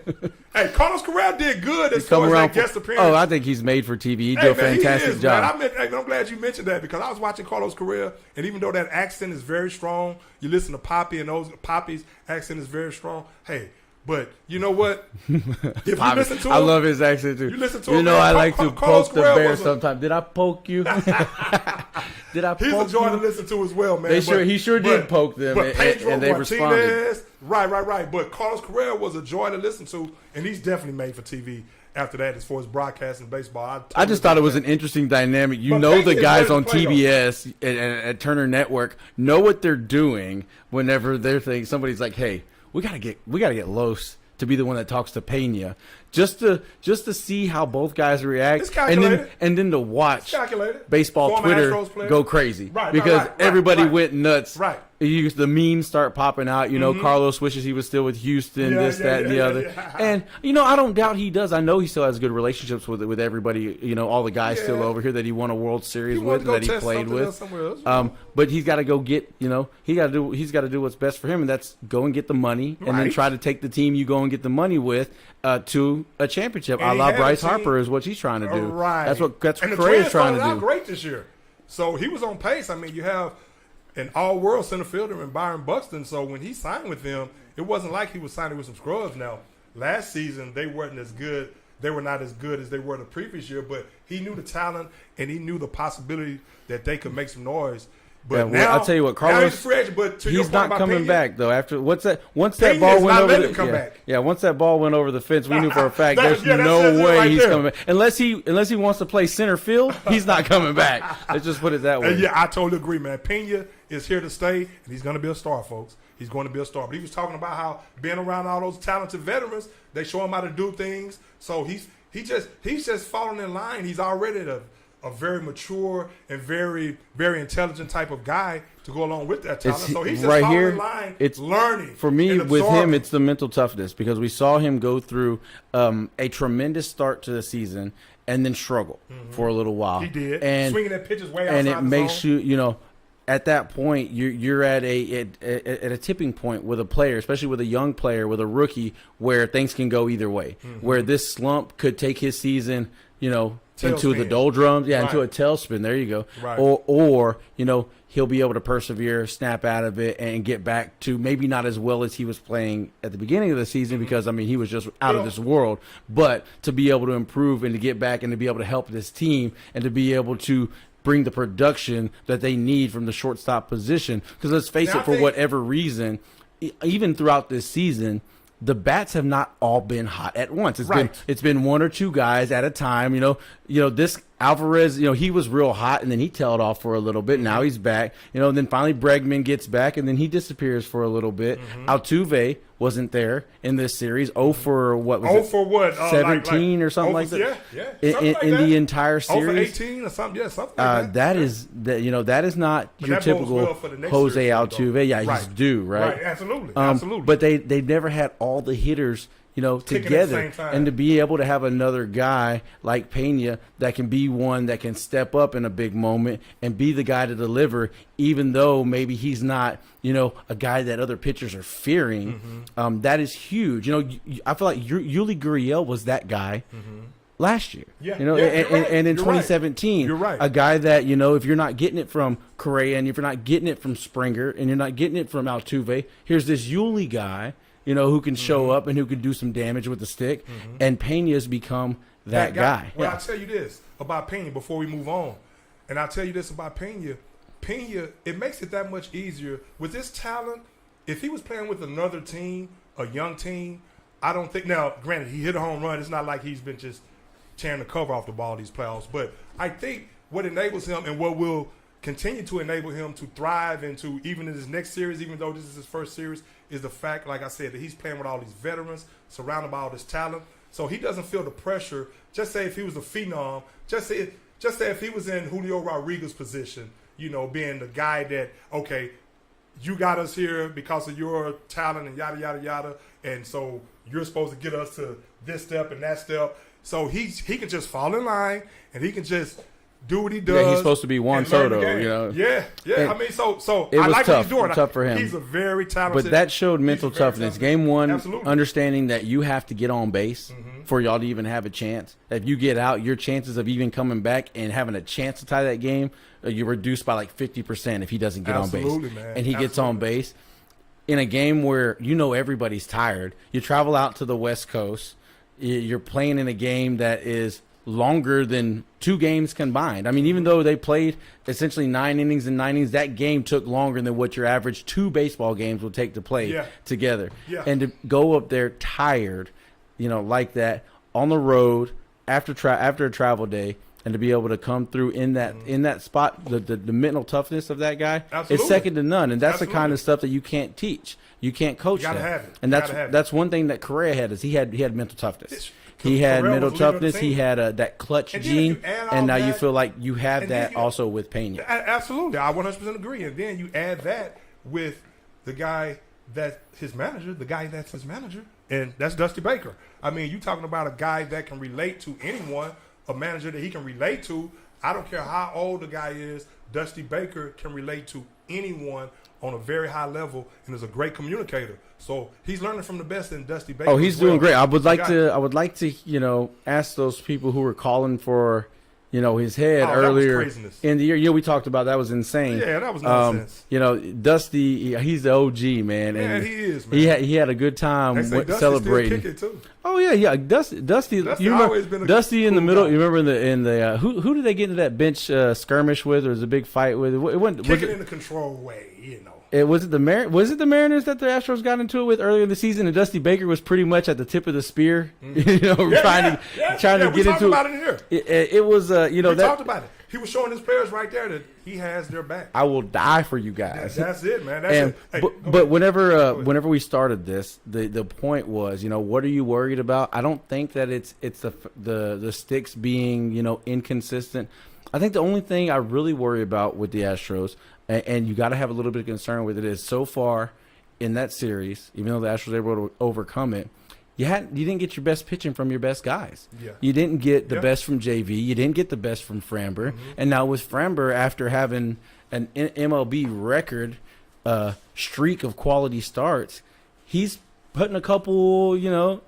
Hey, Carlos Correa did good as far as that guest appearance. Oh, I think he's made for TV. He did a fantastic job. I'm glad you mentioned that because I was watching Carlos Correa, and even though that accent is very strong, you listen to Poppy, and Poppy's accent is very strong. Hey, but you know what? If you listen to him, I love his accent too. You listen to him. I like to poke the bear sometimes. Did I poke you? Did I poke you? He's a joy to listen to as well, man. He sure did poke them, and they responded. Right. But Carlos Correa was a joy to listen to, and he's definitely made for TV after that as far as broadcasting baseball. I just thought it was an interesting dynamic. The guys on TBS and at Turner Network know what they're doing whenever they're thinking somebody's like, hey, we gotta get Los to be the one that talks to Pena, just to see how both guys react, and then to watch baseball Twitter go crazy, because everybody went nuts. Right. The memes start popping out. Carlos wishes he was still with Houston. And the other. And I don't doubt he does. I know he still has good relationships with everybody. All the guys still over here that he won a World Series with, that he played with. But he's got to go get. He's got to do what's best for him, and that's go and get the money, and then try to take the team you go and get the money with to a championship. A la Bryce Harper is what he's trying to do. Right. That's what Correa's trying to do. Out great this year, so he was on pace. I mean, you have an all-world center fielder in Byron Buxton. So when he signed with them, it wasn't like he was signing with some scrubs. Now, last season they weren't as good. They were not as good as they were the previous year. But he knew the talent and he knew the possibility that they could make some noise. But now, I'll tell you what, Carlos, he's not coming back though. After once that ball went over once that ball went over the fence, we knew for a fact there's no way he's coming back unless he wants to play center field. He's not coming back. Let's just put it that way. I totally agree, man. Pena is here to stay, and he's going to be a star, folks. He's going to be a star. But he was talking about how being around all those talented veterans, they show him how to do things. So he's just falling in line. He's already a very mature and very, very intelligent type of guy to go along with that talent. So he's just right following here, the line, it's learning. For me, and with him, absorbing. it's the mental toughness because we saw him go through a tremendous start to the season and then struggle for a little while. He did. And swinging that pitches way outside and it the makes zone. you at that point you're at a tipping point with a player, especially with a young player, with a rookie, where things can go either way. Where this slump could take his season, into the Tailspin. doldrums, Right. into a tailspin. There you go. Right. Or he'll be able to persevere, snap out of it, and get back to maybe not as well as he was playing at the beginning of the season because he was just out of this world. But to be able to improve and to get back and to be able to help this team and to be able to bring the production that they need from the shortstop position. Because let's face it, for whatever reason, even throughout this season, the bats have not all been hot at once. It's been one or two guys at a time. This Alvarez, he was real hot and then he tailed off for a little bit. Now he's back. And then finally Bregman gets back and then he disappears for a little bit. Altuve wasn't there in this series. For what was it? For what? 17 or something like that. Yeah. In the entire series. 18 or something. Yeah, something like that. That is not your that bodes typical well for the next Jose series, Altuve. though. Yeah, Right. he's due, right? Right, absolutely. But they've never had all the hitters, Kicking at the together, same time. and to be able to have another guy like Pena that can be one that can step up in a big moment and be the guy to deliver, even though maybe he's not, a guy that other pitchers are fearing. That is huge. I feel like Yuli Gurriel was that guy. Last year, Yeah, and in 2017, You're right. a guy that if you're not getting it from Correa and if you're not getting it from Springer and you're not getting it from Altuve, here's this Yuli guy, who can show up and who can do some damage with the stick, and Pena's become that guy. Well, I'll tell you this about Pena before we move on, and I'll tell you this about Pena. Pena, it makes it that much easier with this talent. If he was playing with another team, a young team, I don't think. Now, granted, he hit a home run. It's not like he's been just tearing the cover off the ball these playoffs. But I think what enables him and what will continue to enable him to thrive into even in his next series, even though this is his first series, is the fact, like I said, that he's playing with all these veterans, surrounded by all this talent. So he doesn't feel the pressure. Just say if he was a phenom, just say if he was in Julio Rodriguez's position, being the guy that, okay, you got us here because of your talent and yada, yada, yada. And so you're supposed to get us to this step and that step. So he can just fall in line and he can just do what he does. Yeah, he's supposed to be Juan Soto, Yeah. And So it I was like tough. what he's doing. It was tough for him. He's a very talented. But that showed mental he's a very toughness. talented- Game one, Absolutely. understanding that you have to get on base for y'all to even have a chance. If you get out, your chances of even coming back and having a chance to tie that game, you're reduced by like 50% if he doesn't get Absolutely, on base. man. And he gets on base. In a game where everybody's tired, you travel out to the West Coast, you're playing in a game that is longer than 2 games combined. I mean, even though they played essentially 9 innings and 9 innings, that game took longer than what your average 2 baseball games would take to play together. Yeah. And to go up there tired, like that on the road after a travel day, and to be able to come through in that spot, the mental toughness of that guy, Absolutely. it's second to none. And that's the kind Absolutely. of stuff that you can't teach. You can't coach You gotta that. have it. And You gotta have it. that's one thing that Correa had is he had mental toughness. He Correa had was mental leader of the toughness. He team. had that clutch And then if gene, you add all and now you that- feel like you have and then that you- also with Pena. Absolutely. I 100% agree. And then you add that with the guy that's his manager, and that's Dusty Baker. I mean, you talking about a guy that can relate to anyone, a manager that he can relate to. I don't care how old the guy is, Dusty Baker can relate to anyone on a very high level and is a great communicator. So he's learning from the best in Dusty Baker. Oh, he's as well. doing great. I would He's a like guy. to ask those people who were calling for his head Oh, that was earlier craziness. in the year. Yeah, we talked about that. Was insane. Yeah, that was nonsense. Dusty, he's the OG, man. Yeah, And he is, man. he had a good time They say Dusty celebrating. still kick it too. Oh yeah. Dusty. You always been remember a Dusty in the cool middle? guy. You remember in the who did they get into that bench skirmish with? Or was a big fight with? It wasn't. Kick it in a controlled way, Was it the Mariners that the Astros got into it with earlier in the season? And Dusty Baker was pretty much at the tip of the spear, trying to we get talked into about it in here. It was We that talked about it. He was showing his players right there that he has their back. I will die for you guys. That's it, man. That's And it. Hey, but whenever we started this, the point was, what are you worried about? I don't think that it's the sticks being inconsistent. I think the only thing I really worry about with the Astros, and you got to have a little bit of concern with it, is so far in that series, even though the Astros were able to overcome it, you didn't get your best pitching from your best guys. Yeah. You didn't get the best from JV. You didn't get the best from Framber. And now with Framber, after having an MLB record streak of quality starts, he's putting a couple,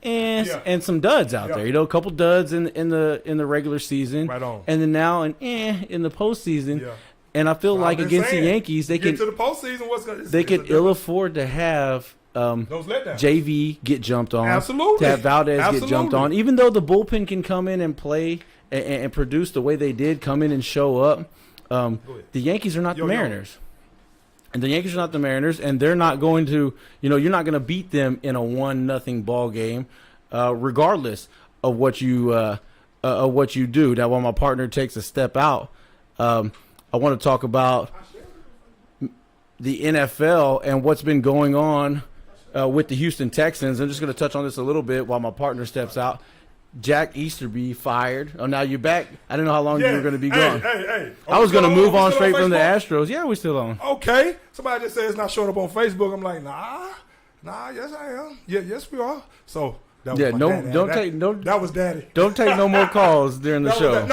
and some duds out there. A couple duds in the regular season, right on, and then now in the postseason. Yeah. And I feel like against the Yankees, they get to the postseason. They could ill afford to have those letdowns. JV get jumped on, absolutely, to have Valdez get jumped on. Even though the bullpen can come in and play and produce the way they did, come in and show up. The Yankees are not the Mariners. And the Yankees are not the Mariners, and they're not going to, you're not going to beat them in a 1-0 ball game, regardless of what you do. Now, while my partner takes a step out, I want to talk about the NFL and what's been going on with the Houston Texans. I'm just going to touch on this a little bit while my partner steps out. Jack Easterby fired. Oh, now you're back. I didn't know how long you were going to be gone. Hey. I was going to move on straight from the Astros. Yeah, we're still on. Okay. Somebody just said it's not showing up on Facebook. I'm like, nah, yes I am. Yeah, yes we are. So that was that was daddy. Don't take no more calls during the show.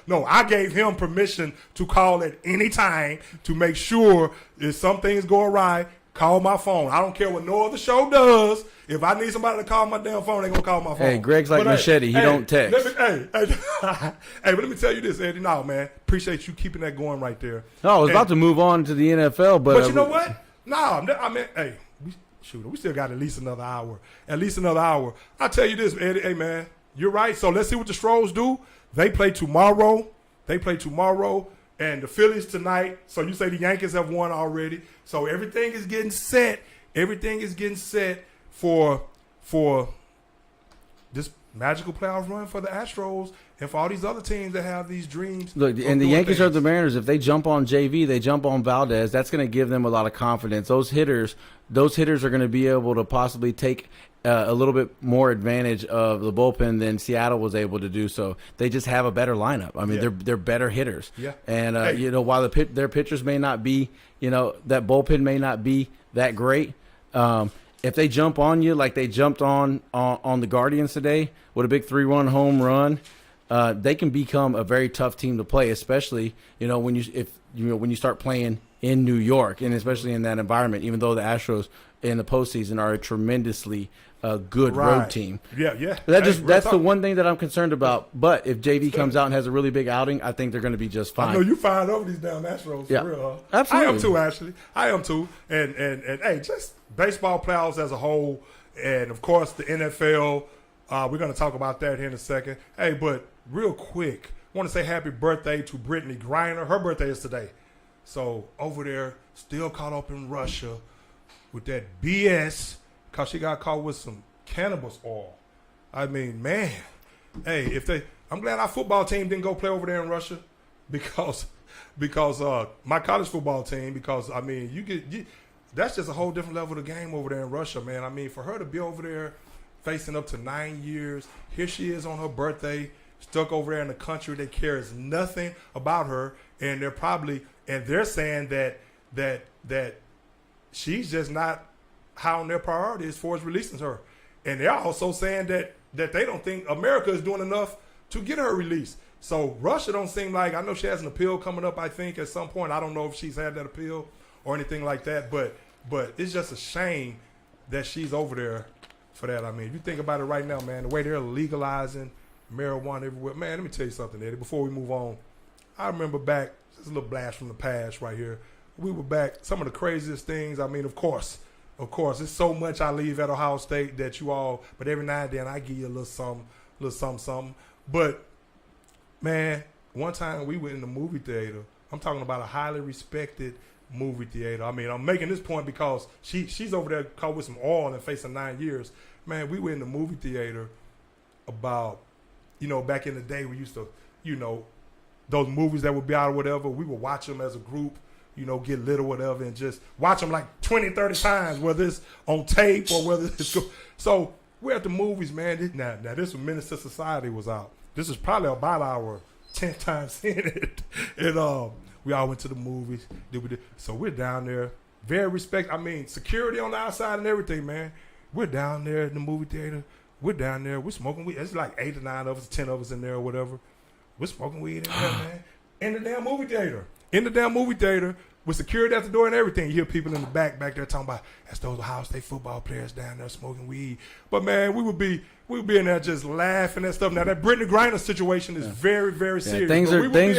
No. I gave him permission to call at any time to make sure if some things go awry. Call my phone. I don't care what no other show does. If I need somebody to call my damn phone, they're going to call my phone. Hey, Greg's like Machete. He don't text. But let me tell you this, Eddie. No, man. Appreciate you keeping that going right there. No, I was about to move on to the NFL, but you know what? No, we still got at least another hour. I'll tell you this, Eddie. Hey, man, you're right. So let's see what the Astros do. They play tomorrow. And the Phillies tonight. So you say the Yankees have won already. So everything is getting set. For this magical playoff run for the Astros and for all these other teams that have these dreams. Look, and the Yankees are the Mariners. If they jump on JV, they jump on Valdez. That's going to give them a lot of confidence. Those hitters are going to be able to possibly take a little bit more advantage of the bullpen than Seattle was able to do. So they just have a better lineup. I mean, they're better hitters. Yeah. And while their pitchers may not be, that bullpen may not be that great. If they jump on you like they jumped on the Guardians today with a big 3-run home run, they can become a very tough team to play, especially when you start playing in New York and especially in that environment. Even though the Astros in the postseason are a tremendously good road team. Yeah. That's the one thing that I'm concerned about. But if JV comes out and has a really big outing, I think they're going to be just fine. I know you fired over these damn Astros for real. Huh? Absolutely. I am too, actually. And hey, just baseball playoffs as a whole, and of course the NFL. We're going to talk about that here in a second. Hey, but real quick, I want to say happy birthday to Brittany Griner. Her birthday is today. So over there, still caught up in Russia with that BS because she got caught with some cannabis oil. I mean, man, hey, I'm glad our football team didn't go play over there in Russia because my college football team, because I mean, that's just a whole different level of the game over there in Russia, man. I mean, for her to be over there facing up to 9 years, here she is on her birthday, stuck over there in a country that cares nothing about her, and they're saying that she's just not high on their priority as far as releasing her. And they're also saying that they don't think America is doing enough to get her released. So Russia don't seem like, I know she has an appeal coming up, I think, at some point. I don't know if she's had that appeal or anything like that, but it's just a shame that she's over there for that. I mean, if you think about it right now, man, the way they're legalizing marijuana everywhere. Man, let me tell you something, Eddie, before we move on. I remember back, just a little blast from the past right here. We were back, some of the craziest things. I mean, of course, it's so much I leave at Ohio State that but every now and then I give you a little something. But, man, one time we were in the movie theater. I'm talking about a highly respected movie theater. I mean, I'm making this point because she's over there caught with some oil and facing 9 years. Man, we were in the movie theater about, back in the day we used to, those movies that would be out or whatever, we would watch them as a group, get lit or whatever, and just watch them like 20, 30 times, whether it's on tape or whether it's so we're at the movies, man. Now this was Menace to Society was out. This is probably about our 10 times in it. And we all went to the movies. So we're down there. Very respect. I mean, security on the outside and everything, man. We're down there in the movie theater. We're down there. We're smoking weed. It's like 8 or 9 of us, 10 of us in there or whatever. We're smoking weed in there, man. In the damn movie theater. In the damn movie theater with security at the door and everything. You hear people in the back there talking about, that's those Ohio State football players down there smoking weed. But, man, we would be in there just laughing and stuff. Now, that Brittany Griner situation is very, very serious. Things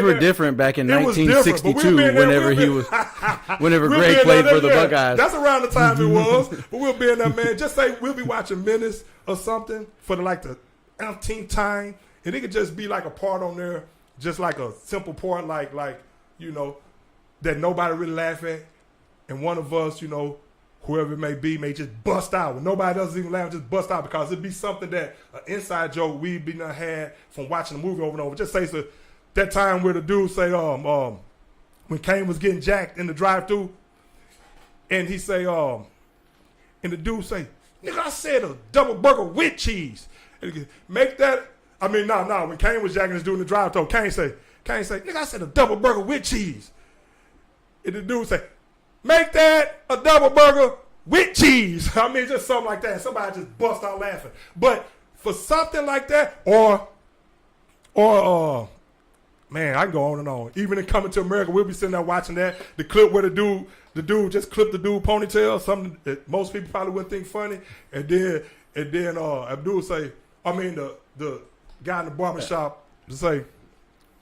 were different back in 1962 whenever we'll Greg played for the Buckeyes. That's around the time it was. But we'll be in there, man. Just say we'll be watching Menace or something for the umpteenth time. And it could just be like a part on there, just like a simple part, like that nobody really laugh at. And one of us, whoever it may be, may just bust out. When nobody else even laugh, just bust out because it'd be something that an inside joke we'd be not had from watching the movie over and over. Just say so that time where the dude say, when Kane was getting jacked in the drive-thru, and he say, and the dude say, nigga, I said a double burger with cheese. And he make that. I mean, no. When Kane was jacking this dude in the drive-thru, Kane say, nigga, I said a double burger with cheese. And the dude say, make that a double burger with cheese. I mean, just something like that. Somebody just bust out laughing. But for something like that, or man, I can go on and on. Even in Coming to America, we'll be sitting there watching that. The clip where the dude just clipped the dude ponytail, something that most people probably wouldn't think funny. And then Abdul say, I mean, the guy in the barbershop say,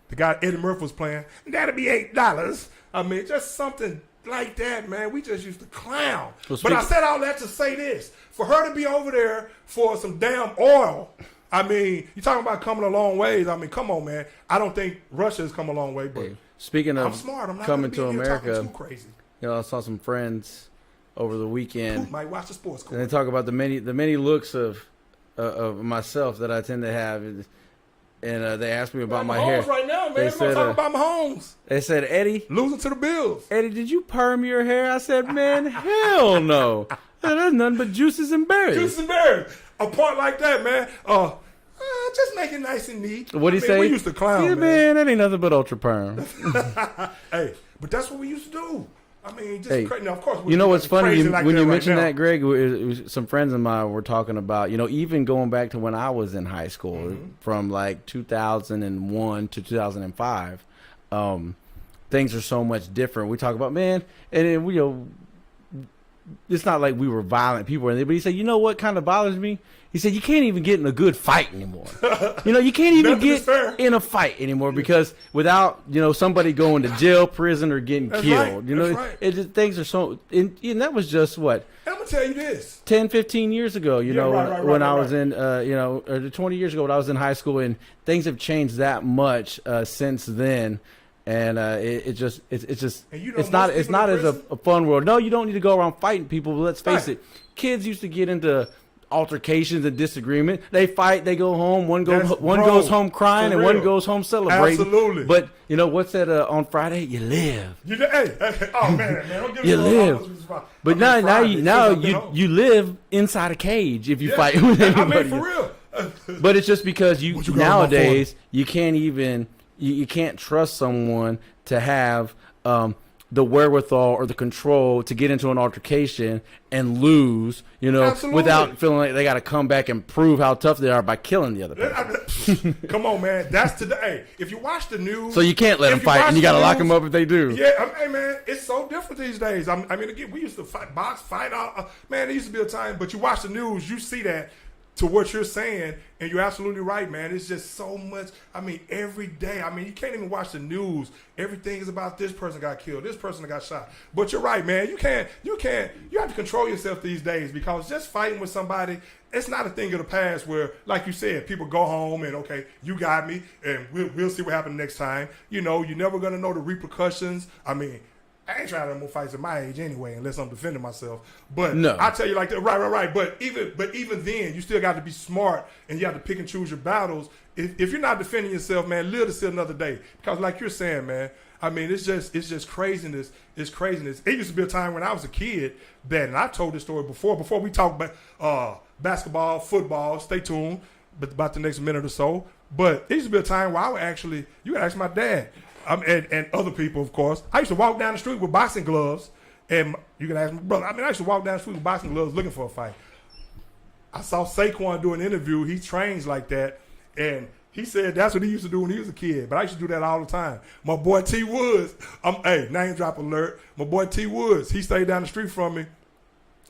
the guy Eddie Murphy was playing, that'll be $8. I mean, just something like that, man. We just used to clown. But I said all that to say this. For her to be over there for some damn oil, I mean, you're talking about coming a long ways. I mean, come on, man. I don't think Russia has come a long way, but speaking of I'm smart. I'm not coming to America, too crazy. I saw some friends over the weekend. Who might watch the sports court. And they talk about the many looks of myself that I tend to have. And they asked me about my hair. Right now, man. We're talking about Mahomes. They said, Eddie. Losing to the Bills. Eddie, did you perm your hair? I said, man, hell no. There's nothing but juices and berries. Juices and berries. A part like that, man. Just make it nice and neat. What'd he say? We used to clown, yeah, man. That ain't nothing but ultra perm. Hey, but that's what we used to do. I mean, just crazy. Now, of course, you know what's funny? When you mentioned right that, Greg, some friends of mine were talking about, even going back to when I was in high school, from like 2001 to 2005, things are so much different. We talk about, man, and we, it's not like we were violent people, but he said, you know what kind of bothers me? He said, you can't even get in a good fight anymore. You can't even get in a fight anymore because without, somebody going to jail, prison, or getting killed. Right. It just, things are so, and that was just what? I'm going to tell you this. 10, 15 years ago, when I was in, or 20 years ago when I was in high school, and things have changed that much since then. And it's not as a fun world. No, you don't need to go around fighting people. But let's face it, kids used to get into altercations and disagreement. They fight, they go home. One goes home crying, and one goes home celebrating. Absolutely. But what's that on Friday? You live. Hey, oh man, don't give me you live. But now you live inside a cage if you fight with anybody. I mean, for real. But it's just because nowadays you can't even. You can't trust someone to have the wherewithal or the control to get into an altercation and lose, without feeling like they got to come back and prove how tough they are by killing the other person. Come on, man. That's today. If you watch the news. So you can't let them fight, and you got to lock them up if they do. Yeah, hey, man, it's so different these days. I mean, again, we used to fight. Man, there used to be a time, but you watch the news, you see that. To what you're saying, and you're absolutely right, man. It's just so much. I mean, every day. I mean, you can't even watch the news. Everything is about this person got killed, this person got shot. But you're right, man. You have to control yourself these days because just fighting with somebody, it's not a thing of the past where, like you said, people go home and, okay, you got me, and we'll see what happens next time. You're never going to know the repercussions. I mean, I ain't trying to have more fights at my age anyway, unless I'm defending myself. But no. I tell you like that, right. But even then, you still got to be smart and you have to pick and choose your battles. If you're not defending yourself, man, live to see another day. Because like you're saying, man, I mean, it's just craziness. It's craziness. It used to be a time when I was a kid that, and I told this story before we talked about basketball, football. Stay tuned. about the next minute or so. But there used to be a time where I would actually, you could ask my dad, and other people, of course. I used to walk down the street with boxing gloves, and you can ask my brother. I used to walk down the street with boxing gloves looking for a fight. I saw Saquon do an interview. He trains like that, and he said that's what he used to do when he was a kid. But I used to do that all the time. My boy T Woods, hey, name drop alert. My boy T Woods, he stayed down the street from me,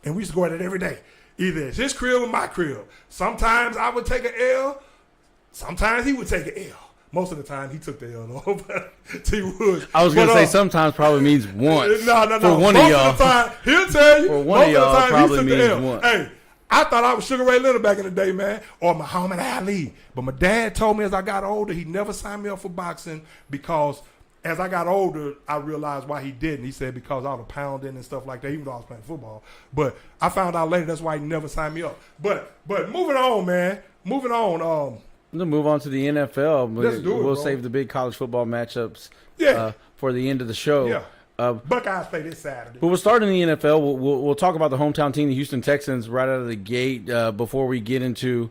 and we used to go at it every day. Either it's his crib or my crib. Sometimes I would take an L. Sometimes he would take an L. Most of the time he took the L though. But T Woods. I was gonna say sometimes probably means once. No. For one of y'all. Most of the time, he'll tell you. For one of y'all, probably means once. Hey, I thought I was Sugar Ray Leonard back in the day, man, or Muhammad Ali. But my dad told me as I got older, he never signed me up for boxing because as I got older, I realized why he didn't. He said because all the pounding and stuff like that, even though I was playing football. But I found out later that's why he never signed me up. But moving on, man. Moving on. We'll move on to the NFL. Let's do it, we'll bro. save the big college football matchups Yeah. For the end of the show. Yeah. Buckeyes play this Saturday. But we'll start in the NFL. We'll talk about the hometown team, the Houston Texans, right out of the gate before we get into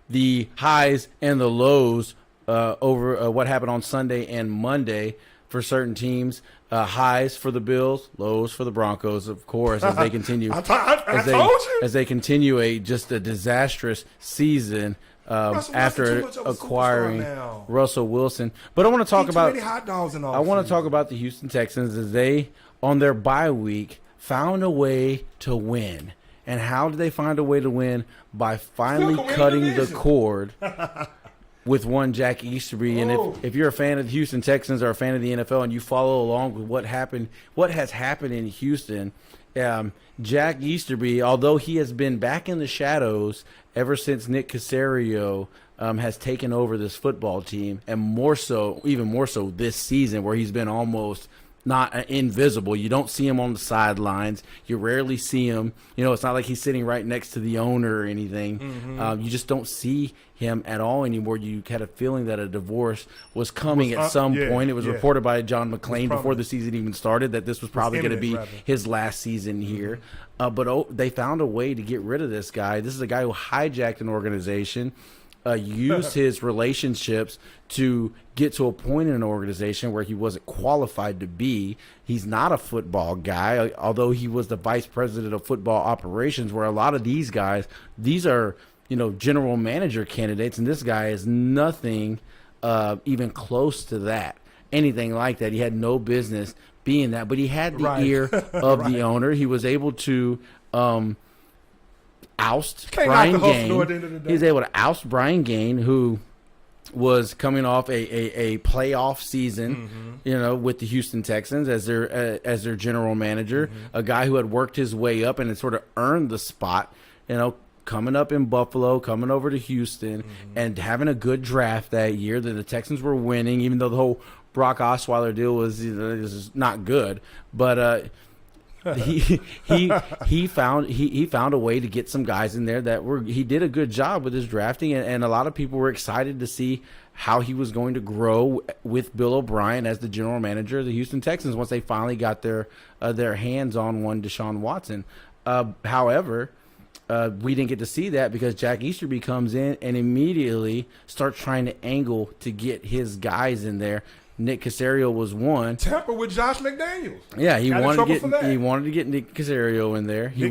the highs and the lows over what happened on Sunday and Monday for certain teams. Highs for the Bills, lows for the Broncos, of course, as they continue. I told you. As they continue just a disastrous season. After acquiring Russell Wilson. But I want to talk about hot dogs and all. I want to talk about the Houston Texans as they, on their bye week, found a way to win. And how did they find a way to win? By finally cutting the cord with one Jack Easterby. And if you're a fan of the Houston Texans or a fan of the NFL and you follow along with what has happened in Houston, Jack Easterby, although he has been back in the shadows ever since Nick Caserio has taken over this football team, and even more so this season where he's been almost not invisible. You don't see him on the sidelines. You rarely see him. It's not like he's sitting right next to the owner or anything. Mm-hmm. You just don't see him at all anymore. You had a feeling that a divorce was coming at some point. It was reported by John McClain before the season even started that this was probably going to be his last season here. But they found a way to get rid of this guy. This is a guy who hijacked an organization, used his relationships to get to a point in an organization where he wasn't qualified to be. He's not a football guy, although he was the vice president of football operations, where a lot of these guys, these are general manager candidates, and this guy is nothing even close to that, anything like that. He had no business being that, but he had the ear of the owner. He was able to oust Brian Gaine. He was able to oust Brian Gaine, who was coming off a playoff season, with the Houston Texans as their general manager, a guy who had worked his way up and had sort of earned the spot, coming up in Buffalo, coming over to Houston, and having a good draft that year. That the Texans were winning, even though the whole Brock Osweiler deal was not good, but he found a way to get some guys in there he did a good job with his drafting, and a lot of people were excited to see how he was going to grow with Bill O'Brien as the general manager of the Houston Texans once they finally got their hands on one Deshaun Watson. However, we didn't get to see that because Jack Easterby comes in and immediately starts trying to angle to get his guys in there. Nick Caserio was one. Tamper with Josh McDaniels. Yeah, he wanted to get Nick Caserio in there. He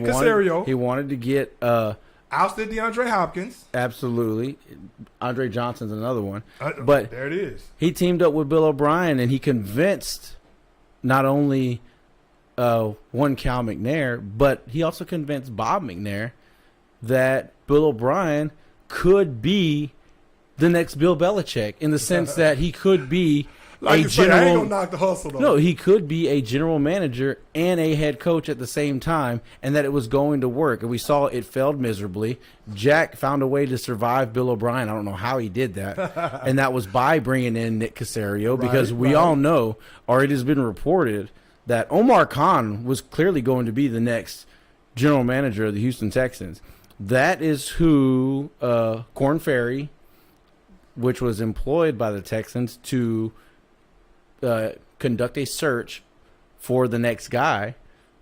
wanted to get ousted DeAndre Hopkins. Absolutely. Andre Johnson's another one. But there it is. He teamed up with Bill O'Brien, and he convinced not only one Cal McNair, but he also convinced Bob McNair that Bill O'Brien could be the next Bill Belichick in the sense that he could be I ain't gonna knock the hustle though. No, he could be a general manager and a head coach at the same time, and that it was going to work. And we saw it failed miserably. Jack found a way to survive Bill O'Brien. I don't know how he did that, and that was by bringing in Nick Caserio, because we all know, or it has been reported, that Omar Khan was clearly going to be the next general manager of the Houston Texans. That is who Korn Ferry, which was employed by the Texans to conduct a search for the next guy.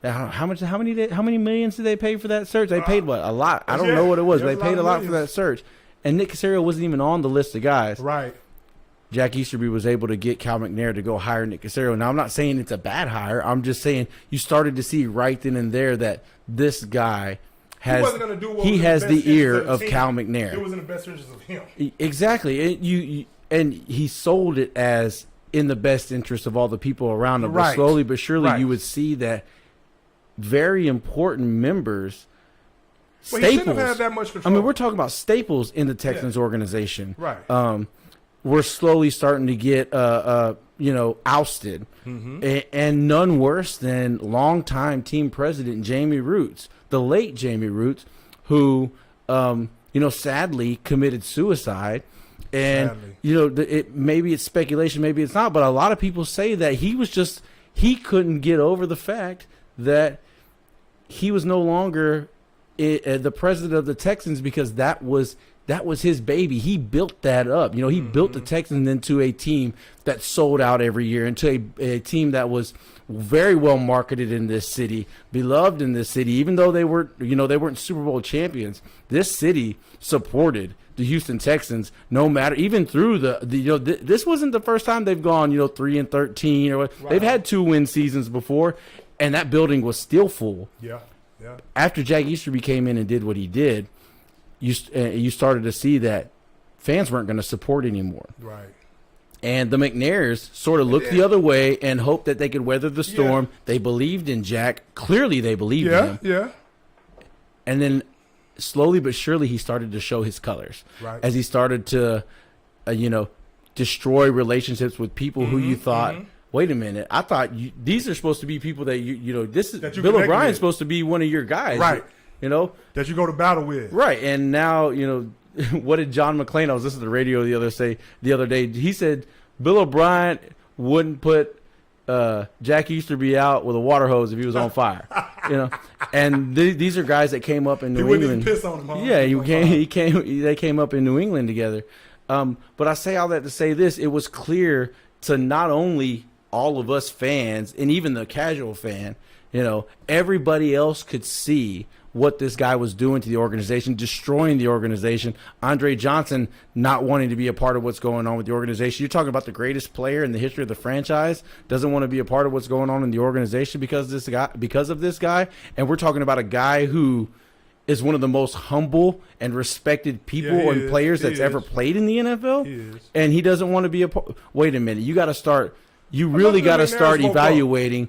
How many millions did they pay for that search? They paid what? A lot. I don't know what it was. But they paid a lot for that search. and Nick Caserio wasn't even on the list of guys. Right. Jack Easterby was able to get Cal McNair to go hire Nick Caserio. Now, I'm not saying it's a bad hire. I'm just saying you started to see right then and there that this guy has he has the ear of Cal McNair. It was in the best interest of him. Exactly. And he sold it as in the best interest of all the people around him. But slowly but surely you would see that very important members, Well, staples. he shouldn't have had that much control. I mean, we're talking about staples in the Texans organization. Right. We're slowly starting to get, ousted. Mm-hmm. And none worse than longtime team president Jamie Roots, the late Jamie Roots, who, sadly committed suicide. And, maybe it's speculation, maybe it's not, but a lot of people say that he couldn't get over the fact that he was no longer the president of the Texans because that was his baby. He built that up. He built the Texans into a team that sold out every year, into a team that was very well marketed in this city, beloved in this city. Even though they weren't Super Bowl champions, this city supported the Houston Texans no matter, even through this wasn't the first time they've gone 3-13 or what. Right. They've had 2-win seasons before, and that building was still full. Yeah. After Jack Easterby came in and did what he did, you started to see that fans weren't going to support anymore. Right. And the McNairs sort of looked the other way and hoped that they could weather the storm. Yeah. They believed in Jack. Clearly they believed in him. Yeah. And then slowly but surely he started to show his colors. Right. As he started to, destroy relationships with people who you thought, wait a minute, I thought these are supposed to be people that this is Bill O'Brien's supposed to be one of your guys. Right. That you go to battle with. Right. And now, what did John McClain, I was listening to the radio the other day, he said Bill O'Brien wouldn't put Jack Easterby out with a water hose if he was on fire. And these are guys that came up in New England. He wouldn't even piss on him. Huh? Yeah, they came up in New England together. But I say all that to say this, it was clear to not only all of us fans and even the casual fan, everybody else could see what this guy was doing to the organization, destroying the organization. Andre Johnson not wanting to be a part of what's going on with the organization. You're talking about the greatest player in the history of the franchise, doesn't want to be a part of what's going on in the organization because of this guy. And we're talking about a guy who is one of the most humble and respected people and players that's ever played in the NFL. He is. And he doesn't want to be a part. Wait a minute. You really got to start evaluating,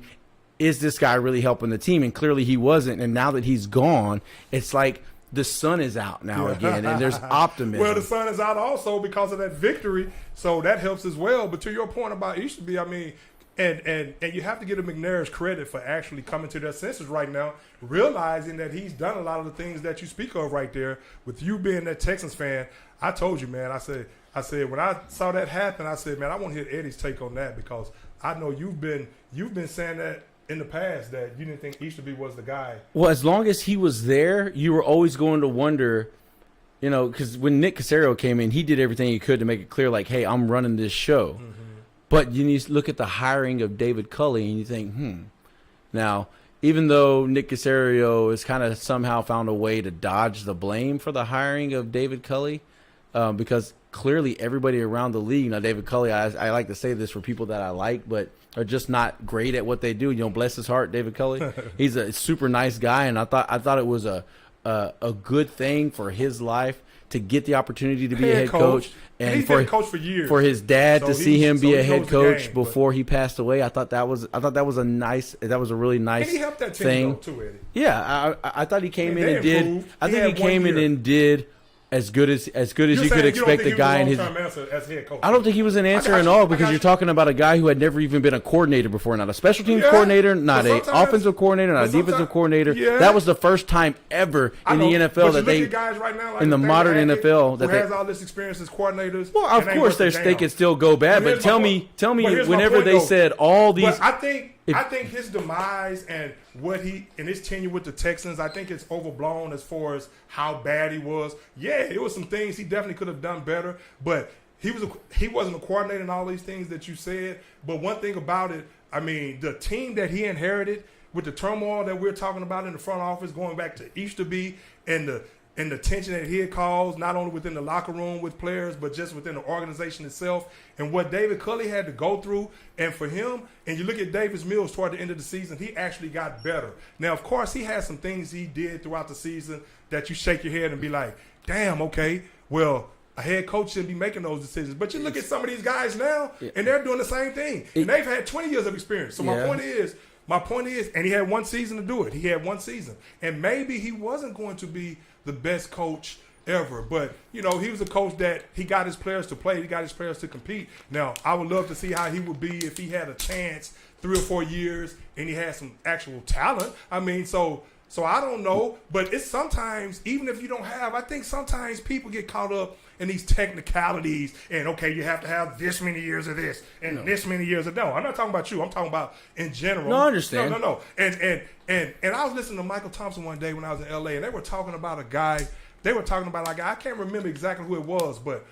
is this guy really helping the team? And clearly he wasn't. And now that he's gone, it's like the sun is out now again, and there's optimism. Well, the sun is out also because of that victory, so that helps as well. But to your point about Easterby, I mean, and you have to give the McNairs credit for actually coming to their senses right now, realizing that he's done a lot of the things that you speak of right there. With you being that Texans fan, I told you, man, I said when I saw that happen, I said, man, I want to hear Eddie's take on that because I know you've been saying that in the past that you didn't think Easterby was the guy. Well, as long as he was there, you were always going to wonder, because when Nick Caserio came in, he did everything he could to make it clear, like, hey, I'm running this show. Mm-hmm. But you need to look at the hiring of David Culley, and you think, Now, even though Nick Caserio has kind of somehow found a way to dodge the blame for the hiring of David Culley, because clearly everybody around the league, now David Culley, I like to say this for people that I like, but are just not great at what they do. Bless his heart, David Culley. He's a super nice guy, and I thought it was a good thing for his life to get the opportunity to be a head coach. And he's been a coach for years. For his dad to see him be a head coach before he passed away, I thought that was a really nice thing. And he helped that team though, too, Eddie. Yeah, I thought he came in and did. I think he came in and did as good as you could expect a guy in his. As head coach. I don't think he was an answer at all because you're talking about a guy who had never even been a coordinator before, not a special teams coordinator, not an offensive coordinator, not a defensive coordinator. Yeah. That was the first time ever in the NFL that they guys right now, like in the modern NFL that who has all this experience as coordinators. Well, of course they could still go bad, but tell me whenever they said all these. But I think his demise and what in his tenure with the Texans, I think it's overblown as far as how bad he was. Yeah, it was some things he definitely could have done better, but he wasn't a coordinator and all these things that you said. But one thing about it, I mean, the team that he inherited with the turmoil that we're talking about in the front office, going back to Easterby and and the tension that he had caused, not only within the locker room with players, but just within the organization itself, and what David Culley had to go through. And for him, and you look at Davis Mills toward the end of the season, he actually got better. Now, of course, he had some things he did throughout the season that you shake your head and be like, damn, okay, well, a head coach shouldn't be making those decisions. But you look at some of these guys now, and they're doing the same thing. And they've had 20 years of experience. So my point is, and he had one season to do it. He had one season. And maybe he wasn't going to be the best coach ever. But, he was a coach that he got his players to play. He got his players to compete. Now, I would love to see how he would be if he had a chance 3 or 4 years and he had some actual talent. I mean, so I don't know. But it's sometimes, even if you don't have, I think sometimes people get caught up in these technicalities and, okay, you have to have this many years of this and this many years of no. I'm not talking about you. I'm talking about in general. No, I understand. No. And I was listening to Michael Thompson one day when I was in L.A., and they were talking about a guy. They were talking about like, I can't remember exactly who it was, but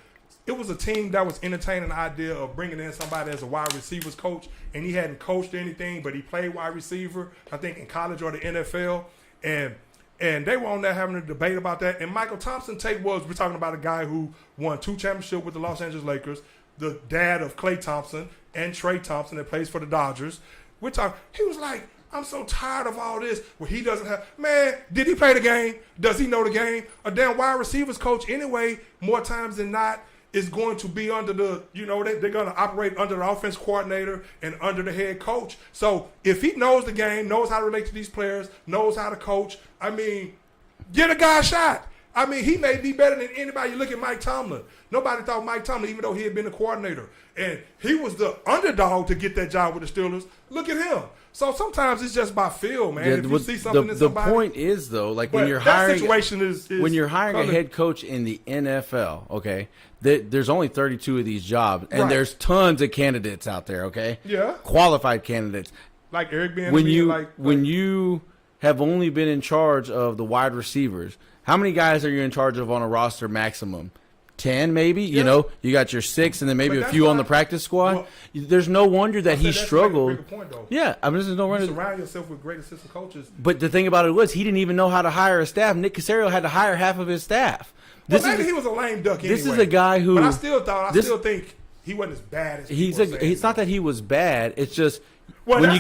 it was a team that was entertaining the idea of bringing in somebody as a wide receivers coach, and he hadn't coached anything, but he played wide receiver, I think in college or the NFL, and they were on there having a debate about that. And Michael Thompson's take was, we're talking about a guy who won 2 championships with the Los Angeles Lakers, the dad of Klay Thompson and Trey Thompson that plays for the Dodgers. He was like, I'm so tired of all this where he doesn't have, man, did he play the game? Does he know the game? A damn wide receivers coach anyway, more times than not, is going to be under the, they're going to operate under the offense coordinator and under the head coach. So if he knows the game, knows how to relate to these players, knows how to coach, I mean, get a guy a shot. I mean, he may be better than anybody. You look at Mike Tomlin. Nobody thought Mike Tomlin, even though he had been the coordinator. And he was the underdog to get that job with the Steelers. Look at him. So sometimes it's just by feel, man. If you see something in somebody. The point is, though, like when you're hiring, when you're hiring coming. a head coach in the NFL, okay, there's only 32 of these jobs, and there's tons of candidates out there, okay? Yeah. Qualified candidates. Like Eric Bieniemy. When you have only been in charge of the wide receivers, how many guys are you in charge of on a roster maximum? 10 maybe, you got your 6 and then maybe a few on the practice squad. Well, there's no wonder that he struggled. Yeah, I mean, there's no wonder. You surround yourself with great assistant coaches. But the thing about it was he didn't even know how to hire a staff. Nick Caserio had to hire half of his staff. Maybe he was a lame duck anyway. This is a guy who. But I still think he wasn't as bad as it's not that he was bad. It's just. Well, when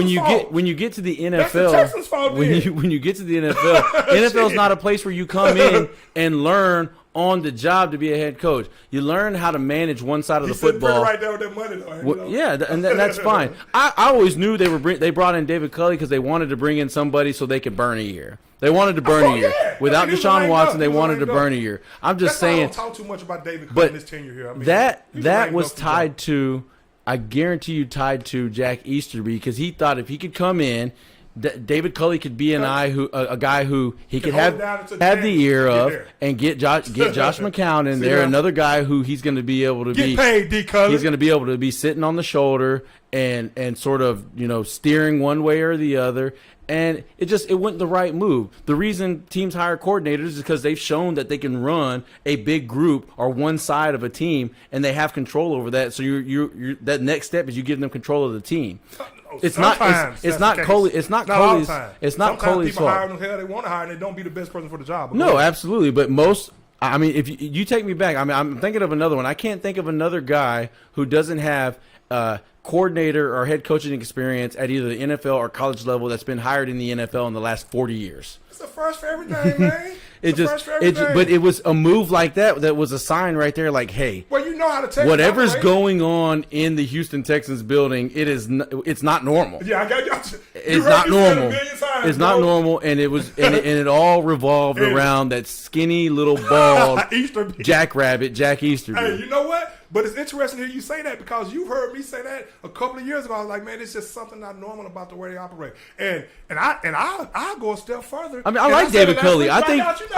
you get to the NFL, when you get to the NFL, NFL is not a place where you come in and learn on the job to be a head coach. You learn how to manage one side of the football. Right there with that money, though. Well, yeah, and that's fine. I always knew they brought in David Culley because they wanted to bring in somebody so they could burn a year. They wanted to burn a year. Without Deshaun Watson, they wanted to burn a year. I'm just saying. I don't talk too much about David Culley in his tenure here. I mean, that was tied to. I guarantee you tied to Jack Easterby because he thought if he could come in, David Culley could be a guy who he could have the ear of and get Josh McCown in there, another guy who he's going to be able to be paid. D. Culley. He's going to be able to be sitting on the shoulder and sort of steering one way or the other. And it wasn't the right move. The reason teams hire coordinators is because they've shown that they can run a big group or one side of a team, and they have control over that. So you that next step is you give them control of the team. It's not Coley. It's not Coley's. It's not Coley's fault. People hire them the hell they want to hire, and they don't be the best person for the job. No, absolutely. But most. I mean, if you take me back, I mean, I'm thinking of another one. I can't think of another guy who doesn't have coordinator or head coaching experience at either the NFL or college level that's been hired in the NFL in the last 40 years. It's the first for everything, man. But it was a move like that was a sign right there, like, hey, well, you know how to take whatever's going on in the Houston Texans building, it's not normal. Yeah, I got you. It's not normal. It's not normal, and it all revolved around that skinny little bald Jack Easterby. Hey, you know what? But it's interesting to hear you say that because you heard me say that a couple of years ago. I was like, man, it's just something not normal about the way they operate. And I'll go a step further. I mean, I like David Culley. I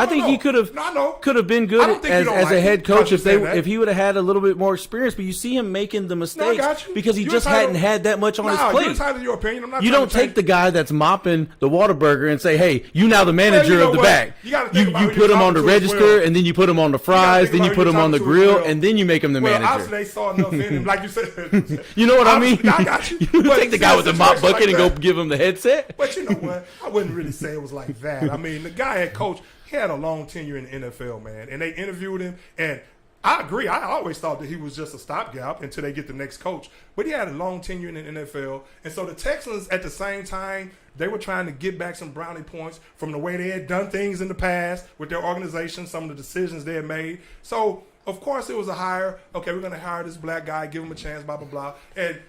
think he could have been good as a head coach if he would have had a little bit more experience. But you see him making the mistakes because he just hadn't had that much on his plate. You're entitled to your opinion. You don't take the guy that's mopping the Whataburger and say, hey, you now the manager of the back. You put him on the register, and then you put him on the fries, then you put him on the grill, and then you make him the manager. manager. They saw enough in him, like you said. You know what I mean? I got you. You take the guy with the mop bucket and go give him the headset. But you know what? I wouldn't really say it was like that. I mean, the guy had coached. He had a long tenure in the NFL, man. And they interviewed him. And I agree. I always thought that he was just a stopgap until they get the next coach. But he had a long tenure in the NFL. And so the Texans, at the same time, they were trying to get back some brownie points from the way they had done things in the past with their organization, some of the decisions they had made. So, of course, it was a hire. Okay, we're going to hire this black guy, give him a chance, blah, blah, blah. And,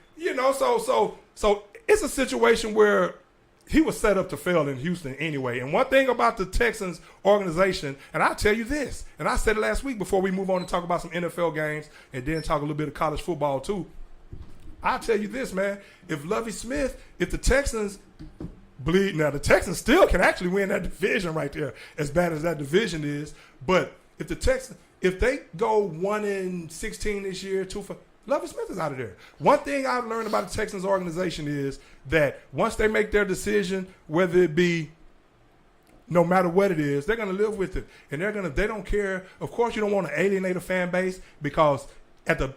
so it's a situation where he was set up to fail in Houston anyway. And one thing about the Texans organization, and I'll tell you this, and I said it last week before we move on to talk about some NFL games and then talk a little bit of college football too. I'll tell you this, man. If the Texans bleed, now the Texans still can actually win that division right there, as bad as that division is. But if they go 1-16 this year, Lovie Smith is out of there. One thing I've learned about the Texans organization is that once they make their decision, whether it be no matter what it is, they're going to live with it. And they don't care. Of course, you don't want to alienate a fan base because the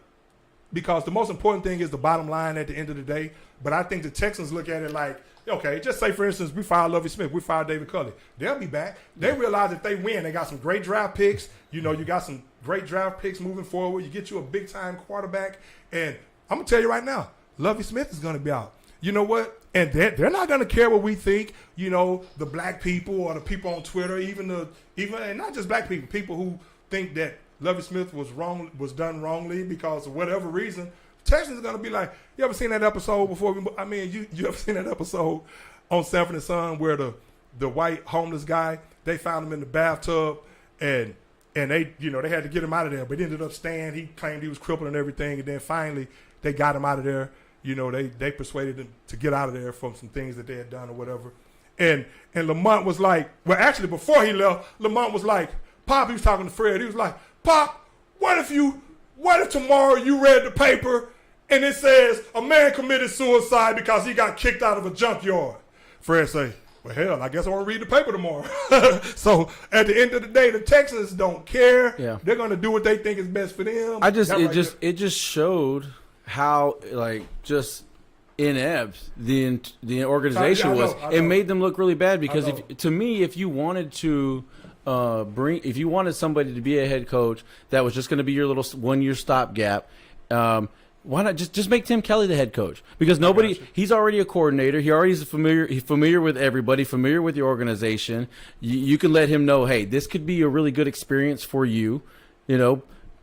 most important thing is the bottom line at the end of the day. But I think the Texans look at it like, okay, just say, for instance, we fired Lovie Smith, we fired David Culley. They'll be back. They realize if they win, they got some great draft picks. You got some great draft picks moving forward. You get you a big-time quarterback. And I'm going to tell you right now, Lovie Smith is going to be out. You know what? And they're not going to care what we think, the black people or the people on Twitter, even and not just black people who think that Lovie Smith was done wrongly because of whatever reason. Texans are going to be like, you ever seen that episode before? You ever seen that episode on Sanford and Son where the white homeless guy, they found him in the bathtub and they, they had to get him out of there, but he ended up staying. He claimed he was crippled and everything, and then finally they got him out of there. They persuaded him to get out of there from some things that they had done or whatever. And Lamont was like, well, actually before he left, Lamont was like, Pop, he was talking to Fred. He was like, Pop, what if tomorrow you read the paper and it says a man committed suicide because he got kicked out of a junkyard? Fred say, well, hell, I guess I want to read the paper tomorrow. So at the end of the day, the Texans don't care. Yeah. They're going to do what they think is best for them. It just showed how just inept the organization was. I know. It made them look really bad because if you wanted to if you wanted somebody to be a head coach that was just going to be your little 1 year stopgap, why not just make Tim Kelly the head coach? Because he's already a coordinator. He's familiar with everybody, familiar with the organization. You can let him know, hey, this could be a really good experience for you,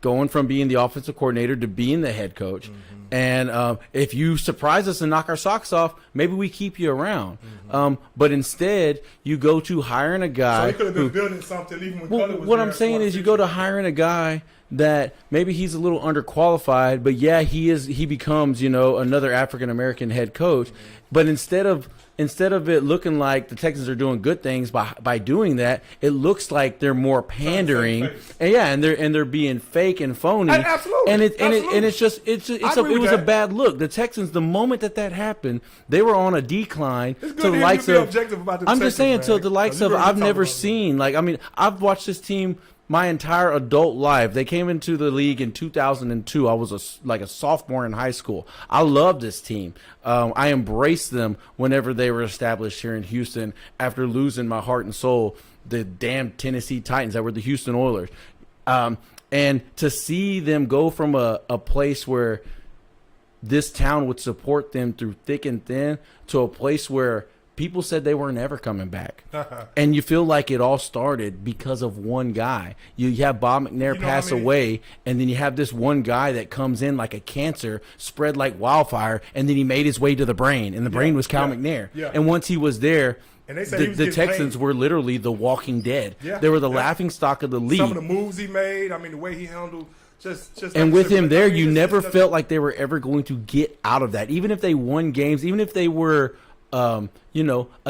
going from being the offensive coordinator to being the head coach. Mm-hmm. And if you surprise us and knock our socks off, maybe we keep you around. Mm-hmm. But instead, you go to hiring a guy. So he could have been building something even when Cully was what there. I'm saying is you go to hiring a guy that maybe he's a little underqualified, but yeah, he becomes, another African-American head coach. Mm-hmm. But instead of it looking like the Texans are doing good things by doing that, it looks like they're more pandering, and they're being fake and phony. Absolutely, it was a bad look. The Texans, the moment that happened, they were on a decline to the likes of. I'm just saying, to the likes of I've never seen. I've watched this team my entire adult life. They came into the league in 2002. I was a sophomore in high school. I love this team. I embraced them whenever they were established here in Houston after losing my heart and soul, the damn Tennessee Titans that were the Houston Oilers. And to see them go from a place where this town would support them through thick and thin to a place where people said they were never coming back. And you feel like it all started because of one guy. You have Bob McNair pass away, and then you have this one guy that comes in like a cancer, spread like wildfire, and then he made his way to the brain, and the brain was Cal McNair. Yeah. And once he was there, and they said the Texans were literally the walking dead. Yeah. They were the laughing stock of the league. Some of the moves he made, the way he handled and with him there, you never felt like they were ever going to get out of that. Even if they won games, even if they were a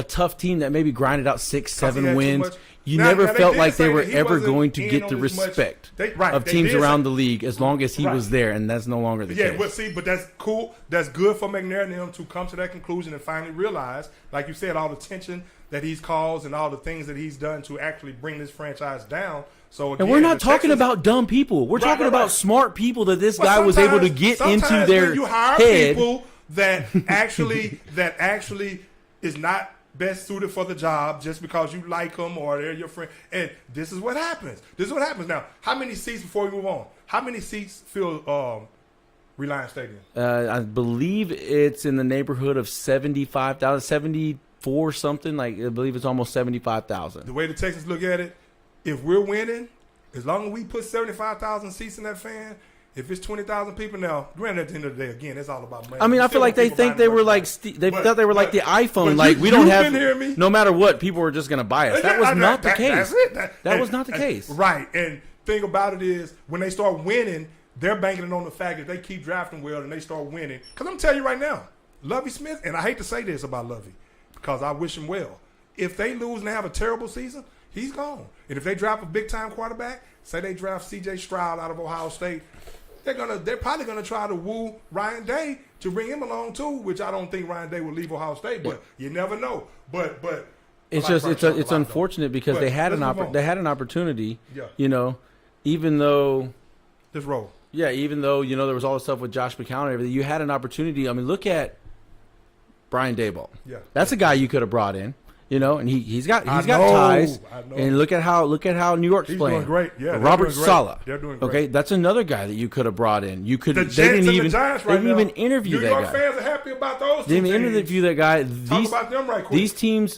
tough team that maybe grinded out 6, 7 wins. You Now, never they felt did like they say were that he ever wasn't going to in get on the as much. respect They of teams did around say- the league as long as he was there, and that's no longer the case. But see, but that's cool. That's good for McNair and them to come to that conclusion and finally realize, like you said, all the tension that he's caused and all the things that he's done to actually bring this franchise down. So again, And we're not the talking Texans- about dumb people. We're talking about smart people that this Well, guy was able to sometimes- get into sometimes their when you hire head. people that actually is not best suited for the job just because you like them or they're your friend. And this is what happens. Now. How many seats, before we move on, how many seats fill Reliance Stadium? I believe it's in the neighborhood of 75,000, 74 something. Like I believe it's almost 75,000. The way the Texans look at it, if we're winning, as long as we put 75,000 seats in that fan, if it's 20,000 people now, granted at the end of the day, again, it's all about money. I mean, I feel like they think they were like thought they were like the iPhone. Like we don't have, no matter what, people were just going to buy us. That was not the case. That was not the case. Right. And thing about it is, when they start winning, they're banking it on the fact that they keep drafting well and they start winning. Because I'm telling you right now, Lovie Smith, and I hate to say this about Lovie, because I wish him well. If they lose and they have a terrible season, he's gone. And if they draft a big-time quarterback, say they draft C.J. Stroud out of Ohio State, they're probably gonna try to woo Ryan Day to bring him along too, which I don't think Ryan Day will leave Ohio State, but you never know. But it's just it's unfortunate because they had an opportunity. Yeah. Even though this roll. Yeah, even though there was all this stuff with Josh McCown and everything, you had an opportunity. I mean, look at Brian Daboll. Yeah, that's a guy you could have brought in. And he's got ties. And look at how New York's playing. Doing great. Yeah, Robert Saleh. They're doing great. Okay, that's another guy that you could have brought in. You could. The They didn't even. the Giants they didn't even interview that guy. New York fans are happy about those. They didn't even teams. interview that guy. Talk about them right quick.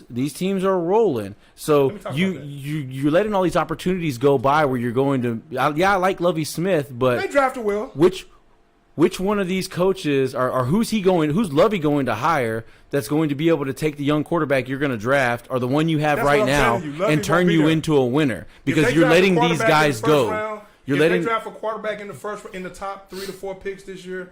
These teams are rolling. So you're letting all these opportunities go by where you're going to. I like Lovie Smith, but they drafted well. Which one of these coaches or who's Lovie going to hire that's going to be able to take the young quarterback you're going to draft or the one you have right now and turn you into a winner? Because you're letting these guys go. If they draft a quarterback in the top 3 to 4 picks this year,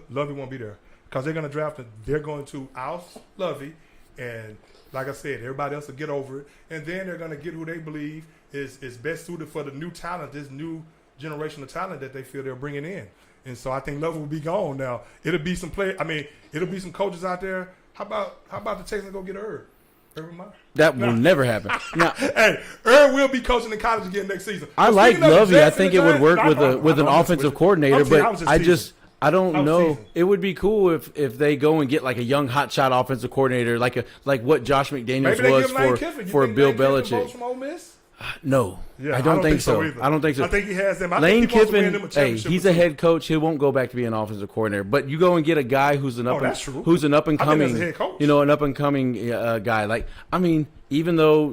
Lovie won't be there because they're going to draft it. They're going to oust Lovie, and like I said, everybody else will get over it, and then they're going to get who they believe is best suited for the new talent, this new generation of talent that they feel they're bringing in. And so I think Lovie will be gone now. It'll be some it'll be some coaches out there. How about the Texans go get Urban Meyer? That will never happen. Now, hey, Urban will be coaching in college again next season. I like Lovie. I think it would work with an offensive coordinator, but I don't know. It would be cool if they go and get like a young hotshot offensive coordinator, like what Josh McDaniels was for Bill Belichick. From Ole Miss? No, I don't think so. I don't think so. I think he has them. Lane Kiffin, he's a head coach. He won't go back to being an offensive coordinator. But you go and get a guy who's an up and coming, an up and coming guy. Like even though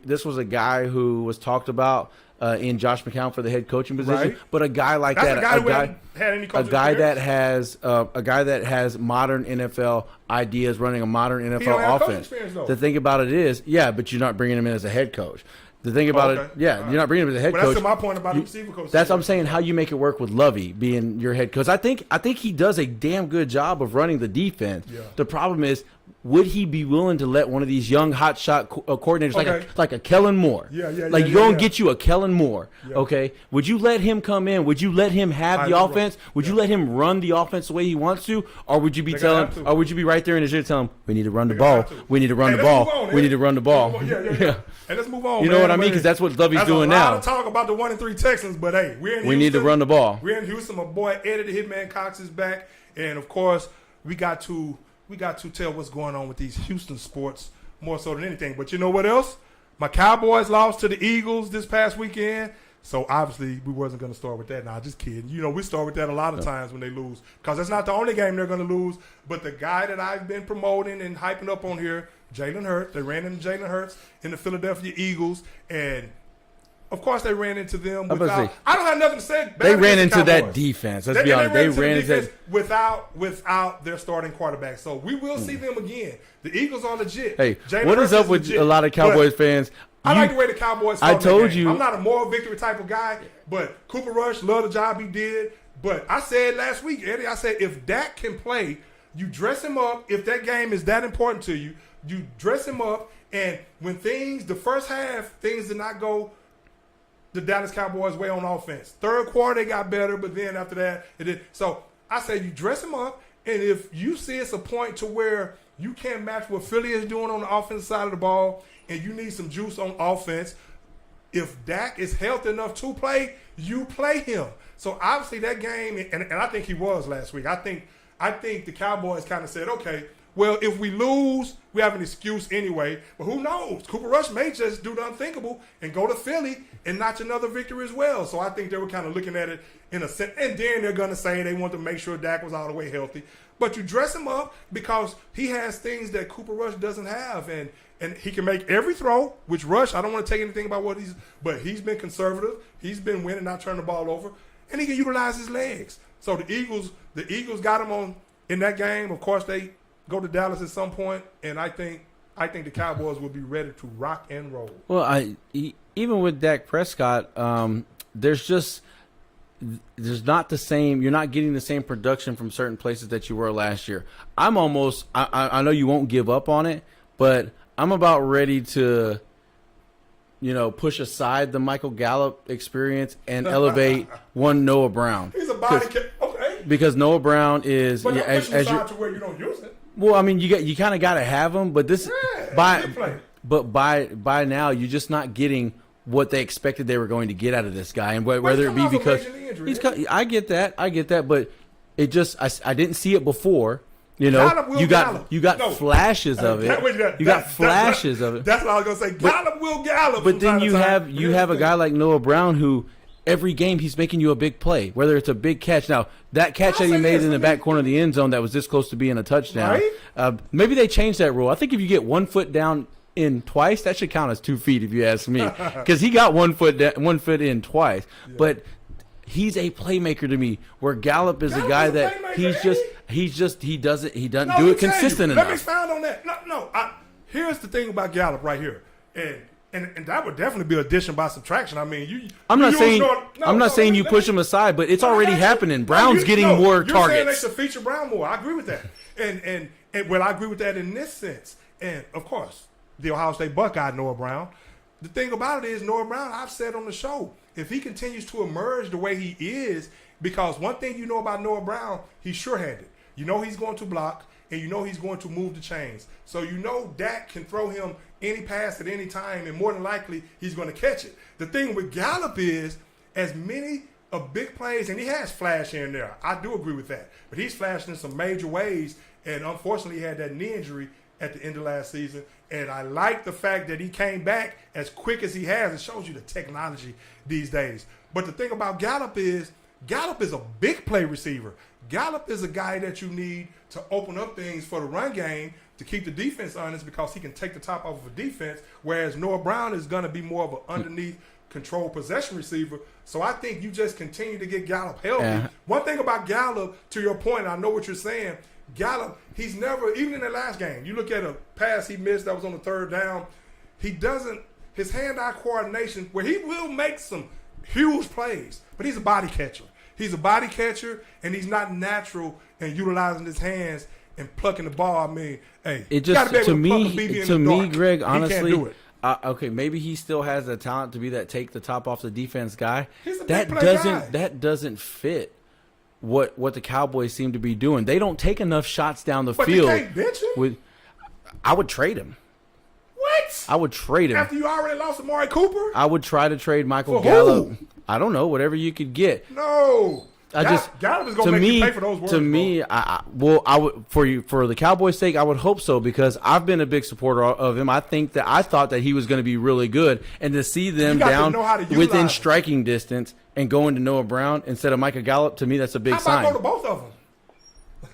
this was a guy who was talked about in Josh McCown for the head coaching position, but a guy like that, a guy that has modern NFL ideas, running a modern NFL offense. The thing about it is, but you're not bringing him in as a head coach. The thing about you're not bringing him as a head coach. That's my point about the receiver coach. That's what I'm saying. How you make it work with Lovie being your head coach? I think he does a damn good job of running the defense. Yeah. The problem is, would he be willing to let one of these young hotshot coordinators like a Kellen Moore? Get you a Kellen Moore. Yeah. Okay, would you let him come in? Would you let him have the offense? Would you let him run the offense the way he wants to, or would you be or would you be right there in his ear telling him, we need to run the ball, we need to run the ball, we need to run the ball? Yeah. And let's move on. You know what I mean? Because that's what Lovie's doing now. There's a lot of talk about the 1-3 Texans, but hey, we're in Houston. We need to run the ball. We're in Houston. My boy Eddie the Hitman Cox is back, and of course we got to tell what's going on with these Houston sports more so than anything. But you know what else? My Cowboys lost to the Eagles this past weekend. So obviously we wasn't going to start with that. Nah, just kidding. We start with that a lot of times when they lose, because that's not the only game they're going to lose. But the guy that I've been promoting and hyping up on here, Jalen Hurts. They ran into Jalen Hurts in the Philadelphia Eagles, and of course they ran into them without. I don't have nothing to say. They ran into that defense. Let's be honest. They ran into that without their starting quarterback. So we will see them again. The Eagles are legit. Hey, what is up with a lot of Cowboys fans? I like the way the Cowboys. I told you. I'm not a moral victory type of guy, but Cooper Rush, love the job he did. But I said last week, Eddie, I said if Dak can play, You dress him up. If that game is that important to you, you dress him up. And when the first half, things did not go the Dallas Cowboys way on offense. Third quarter, they got better, but then after that, it did. So I say you dress him up, and if you see it's a point to where you can't match what Philly is doing on the offensive side of the ball, and you need some juice on offense, if Dak is healthy enough to play, you play him. So obviously that game, and I think he was last week. I think the Cowboys kind of said, okay, well, if we lose, we have an excuse anyway. But who knows? Cooper Rush may just do the unthinkable and go to Philly and notch another victory as well. So I think they were kind of looking at it in a sense. And then they're going to say they want to make sure Dak was all the way healthy. But you dress him up because he has things that Cooper Rush doesn't have. And he can make every throw, which Rush, I don't want to take anything about but he's been conservative. He's been winning, not turning the ball over. And he can utilize his legs. So the Eagles got him in that game. Of course, they go to Dallas at some point, and I think the Cowboys will be ready to rock and roll. Well, even with Dak Prescott, there's not the same. You're not getting the same production from certain places that you were last year. I know you won't give up on it, but I'm about ready to, push aside the Michael Gallup experience and elevate one Noah Brown. He's a body okay. Because Noah Brown is, but as to where you don't use it. Well, I mean, you kind of got to have him, but by now you're just not getting what they expected they were going to get out of this guy, and whether it be because I get that, but it just I didn't see it before. You got flashes of it. You got flashes of it. That's what I was gonna say. Gallup will Gallup. But then you have a guy like Noah Brown who every game he's making you a big play, whether it's a big catch. Now that catch that he made in the back corner of the end zone that was this close to being a touchdown. Right? Maybe they changed that rule. I think if you get 1 foot down in twice, that should count as 2 feet if you ask me, because he got 1 foot in twice. Yeah. But he's a playmaker to me. Where Gallup is a guy that he doesn't do it consistent enough. Let me expound on that. No. Here's the thing about Gallup right here, and that would definitely be addition by subtraction. I mean, I'm not saying you push him aside, but it's already happening. Brown's getting more targets. You're saying they should feature Brown more. I agree with that, and I agree with that in this sense. And of course, the Ohio State Buckeye, Noah Brown. The thing about it is, Noah Brown, I've said on the show, if he continues to emerge the way he is, because one thing you know about Noah Brown, he's sure-handed. You know he's going to block, and you know he's going to move the chains. So you know Dak can throw him any pass at any time, and more than likely, he's going to catch it. The thing with Gallup is, as many of big plays, and he has flash here and there. I do agree with that. But he's flashed in some major ways, and unfortunately he had that knee injury at the end of last season. And I like the fact that he came back as quick as he has. It shows you the technology these days. But the thing about Gallup is a big play receiver. Gallup is a guy that you need to open up things for the run game to keep the defense honest, because he can take the top off of a defense, whereas Noah Brown is going to be more of an underneath control possession receiver. So I think you just continue to get Gallup healthy. Yeah. One thing about Gallup, to your point, I know what you're saying, Gallup, he's never, even in the last game, you look at a pass he missed that was on the third down, his hand-eye coordination, where he will make some huge plays, but he's a body catcher. He's a body catcher, and he's not natural in utilizing his hands and plucking the ball. I mean, hey, it just, to me, Greg, honestly, he can't do it. Okay, maybe he still has the talent to be that take the top off the defense guy. He's a big play guy. That doesn't fit what the Cowboys seem to be doing. They don't take enough shots down the field. They can't bench him? I would trade him. What? I would trade him. After you already lost Amari Cooper? I would try to trade Michael For Gallup. who? I don't know, whatever you could get. No. Gallup is going to make you pay for those words. To me, I would, for the Cowboys' sake, I would hope so, because I've been a big supporter of him. I thought that he was going to be really good, and to see them down within striking distance and going to Noah Brown instead of Michael Gallup, to me, that's a big sign. How about go to both of them?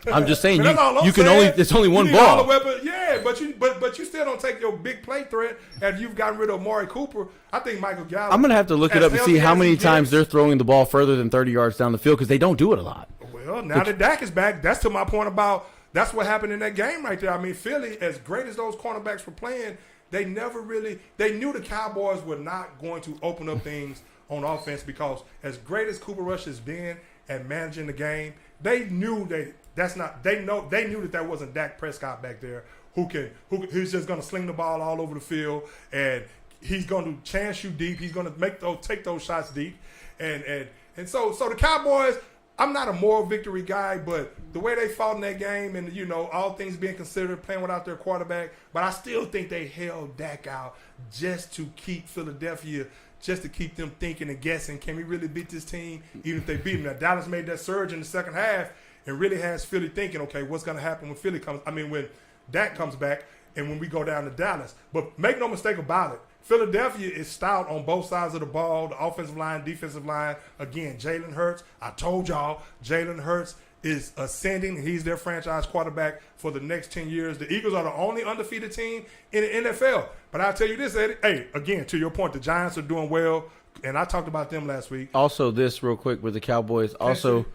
I'm just saying, it's only one ball. Yeah, but you still don't take your big play threat after you've gotten rid of Amari Cooper. I think Michael Gallup. I'm gonna have to look it up and see how many times they're throwing the ball further than 30 yards down the field, because they don't do it a lot. Well, now that Dak is back, that's to my point about that's what happened in that game right there. I mean, Philly, as great as those cornerbacks were playing, they knew the Cowboys were not going to open up things on offense, because as great as Cooper Rush has been, and managing the game. They knew they knew that wasn't Dak Prescott back there who's just going to sling the ball all over the field, and he's going to chance you deep. He's going to take those shots deep, and so the Cowboys. I'm not a moral victory guy, but the way they fought in that game, and all things being considered, playing without their quarterback, but I still think they held Dak out just to keep Philadelphia, just to keep them thinking and guessing. Can we really beat this team? Even if they beat them. Now Dallas made that surge in the second half and really has Philly thinking, okay, what's going to happen when Dak comes back and when we go down to Dallas? But make no mistake about it. Philadelphia is stout on both sides of the ball, the offensive line, defensive line. Again, Jalen Hurts, I told y'all, Jalen Hurts is ascending. He's their franchise quarterback for the next 10 years. The Eagles are the only undefeated team in the NFL. But I'll tell you this, Eddie. Hey, again, to your point, the Giants are doing well, and I talked about them last week. Also, this real quick with the Cowboys. Also,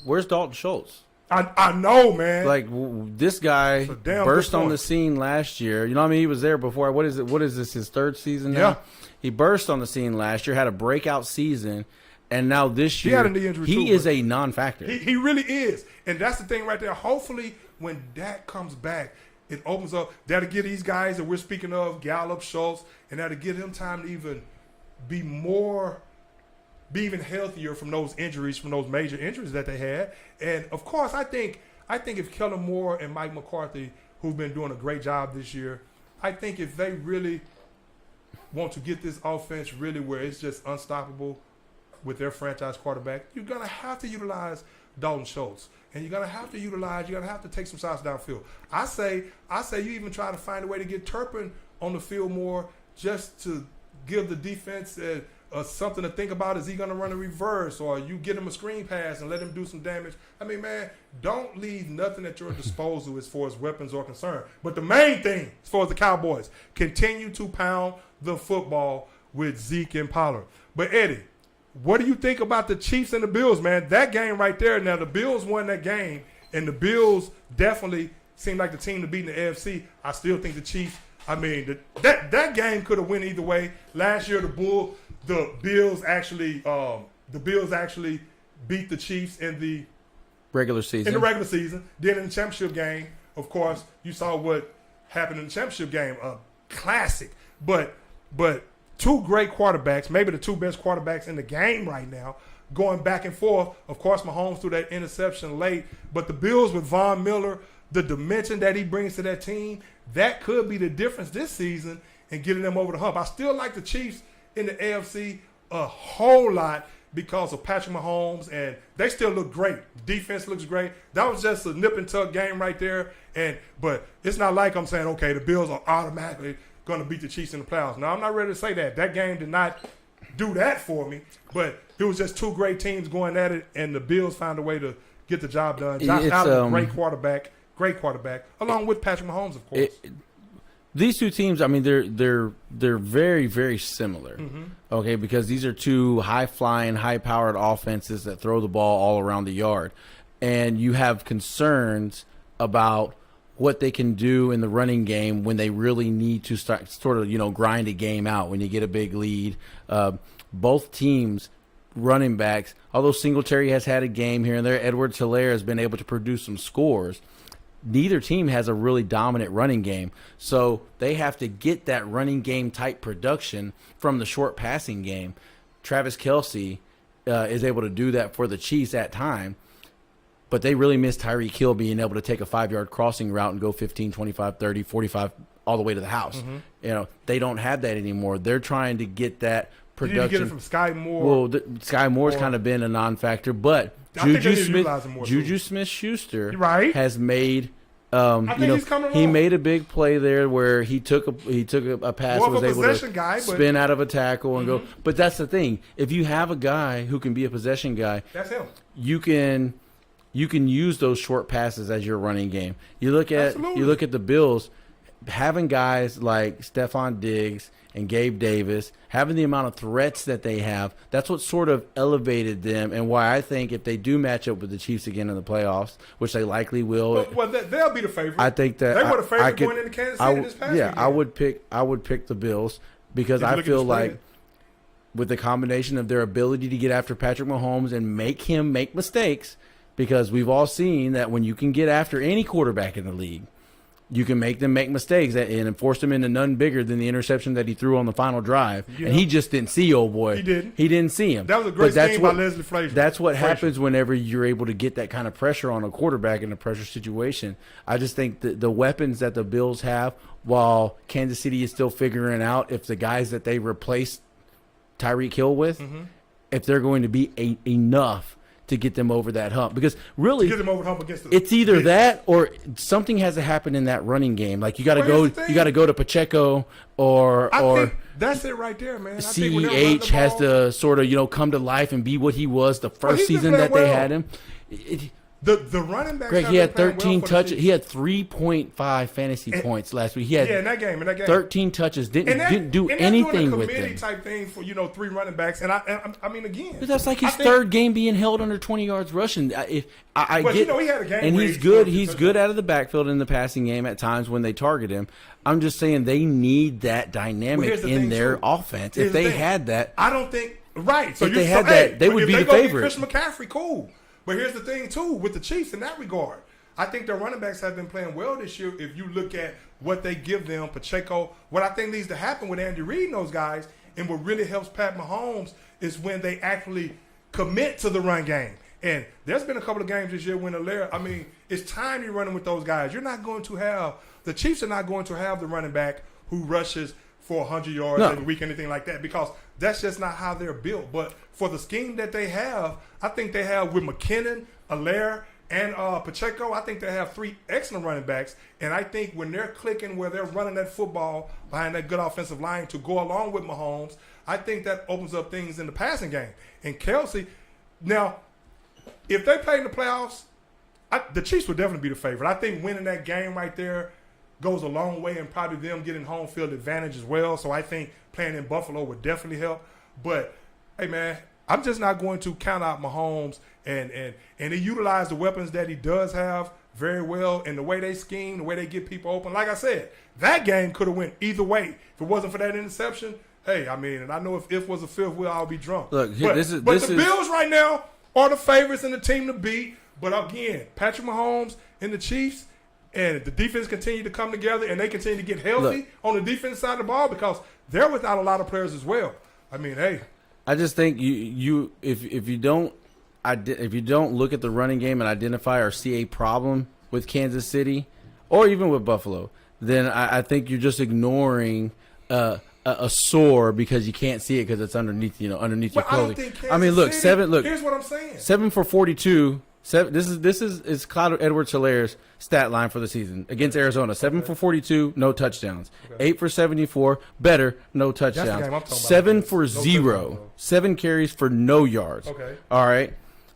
where's Dalton Schultz? I know, man. Like this guy burst on the scene last year. You know what I mean? He was there before. What is it? What is this? His third season now? Yeah. He burst on the scene last year, had a breakout season, and now this year he had a knee injury he too, is a non-factor. He really is. And that's the thing right there. Hopefully when Dak comes back, it opens up. That'll give these guys that we're speaking of, Gallup, Schultz, and that'll give them time to even be even healthier from those injuries, from those major injuries that they had. And of course, I think if Kellen Moore and Mike McCarthy, who've been doing a great job this year, I think if they really want to get this offense really where it's just unstoppable with their franchise quarterback, you're gonna have to utilize Dalton Schultz, and you're gonna have to take some shots downfield. I say you even try to find a way to get Turpin on the field more, just to give the defense something to think about. Is he going to run a reverse, or you get him a screen pass and let him do some damage? I mean, man, don't leave nothing at your disposal as far as weapons are concerned. But the main thing, as far as the Cowboys, continue to pound the football with Zeke and Pollard. But, Eddie, what do you think about the Chiefs and the Bills, man? That game right there, now the Bills won that game, and the Bills definitely seemed like the team to beat in the AFC. I still think the Chiefs, I mean, that game could have went either way. Last year, the Bills actually beat the Chiefs in the regular season. Then in the championship game, of course, you saw what happened in the championship game. A classic. But two great quarterbacks, maybe the two best quarterbacks in the game right now, going back and forth. Of course, Mahomes threw that interception late. But the Bills with Von Miller, the dimension that he brings to that team, that could be the difference this season in getting them over the hump. I still like the Chiefs in the AFC a whole lot because of Patrick Mahomes, and they still look great. The defense looks great. That was just a nip and tuck game right there. But it's not like I'm saying, okay, the Bills are automatically going to beat the Chiefs in the playoffs. No, I'm not ready to say that. That game did not do that for me, but it was just two great teams going at it, and the Bills found a way to get the job done. Josh Allen, great quarterback, along with Patrick Mahomes, of course. These two teams, I mean, they're very, very similar. Mm-hmm. Okay, because these are two high-flying, high-powered offenses that throw the ball all around the yard, and you have concerns about what they can do in the running game when they really need to start sort of grind a game out when you get a big lead. Both teams, running backs, although Singletary has had a game here and there, Edwards-Helaire has been able to produce some scores. Neither team has a really dominant running game, so they have to get that running game type production from the short passing game. Travis Kelce is able to do that for the Chiefs at time, but they really miss Tyreek Hill being able to take a 5-yard crossing route and go 15, 25, 30, 45 all the way to the house. Mm-hmm. They don't have that anymore. They're trying to get that production. You need to get it from Sky Moore. Well, Sky Moore's kind of been a non-factor, but Juju Smith-Schuster has made. He's coming he along. made a big play there where he took a pass and was able to spin out of a tackle and go. But that's the thing. If you have a guy who can be a possession guy, that's him. You can use those short passes as your running game. You look at the Bills having guys like Stephon Diggs and Gabe Davis, having the amount of threats that they have, that's what sort of elevated them, and why I think if they do match up with the Chiefs again in the playoffs, which they likely will. Well, they'll be the favorite. I think that they were the favorite going into Kansas City this past weekend. I would pick the Bills because I feel like with the combination of their ability to get after Patrick Mahomes and make him make mistakes, because we've all seen that when you can get after any quarterback in the league, you can make them make mistakes and force them into none bigger than the interception that he threw on the final drive. Yeah. And he just didn't see old boy. He didn't. He didn't see him. That was a great game by Leslie Frazier. That's what happens whenever you're able to get that kind of pressure on a quarterback in a pressure situation. I just think the weapons that the Bills have, while Kansas City is still figuring out if the guys that they replaced Tyreek Hill with, if they're going to be enough to get them over that hump, because really to get them over the hump against it's either that or something has to happen in that running game. Like you got to go to Pacheco or think that's it right there, man. CEH has to sort of come to life and be what he was the first season that they had him. The running back, Greg, he had 13 touches. He had 3.5 fantasy points last week. He had in that game. 13 touches. Didn't do anything with them. Committee type thing for 3 running backs. And I mean again, but that's like his third game being held under 20 yards rushing. He had a game, and he's good. He's good out of the backfield in the passing game at times when they target him. I'm just saying they need that dynamic in their offense. If they had that, I don't think right. So if they had that, they would be the favorite. Chris McCaffrey, cool. But here's the thing, too, with the Chiefs in that regard. I think their running backs have been playing well this year if you look at what they give them, Pacheco. What I think needs to happen with Andy Reid and those guys, and what really helps Pat Mahomes, is when they actually commit to the run game. And there's been a couple of games this year when it's time you're running with those guys. You're not going to have – the Chiefs are not going to have the running back who rushes for 100 yards every week, anything like that, because that's just not how they're built. But for the scheme that they have, I think they have with McKinnon, Allaire, and Pacheco, I think they have 3 excellent running backs. And I think when they're clicking, where they're running that football behind that good offensive line to go along with Mahomes, I think that opens up things in the passing game. And Kelsey, now, if they play in the playoffs, the Chiefs would definitely be the favorite. I think winning that game right there goes a long way, and probably them getting home field advantage as well. So I think playing in Buffalo would definitely help. But, hey, man, I'm just not going to count out Mahomes. And he utilized the weapons that he does have very well, and the way they scheme, the way they get people open. Like I said, that game could have went either way. If it wasn't for that interception, and I know if was a fifth, we'll all be drunk. Look, but the Bills right now are the favorites and the team to beat. But, again, Patrick Mahomes and the Chiefs, and the defense continue to come together, and they continue to get healthy on the defense side of the ball, because they're without a lot of players as well. I just think if you don't look at the running game and identify or see a problem with Kansas City or even with Buffalo, then I think you're just ignoring a sore because you can't see it because it's underneath your clothing. I don't think Kansas City, here's what I'm saying. 7 for 42. This is Clyde Edwards-Hilaire's stat line for the season against Arizona. 7 for 42, no touchdowns. 8 for 74, better, no touchdowns. 7 for 0, 7 carries for no yards. Okay. All right.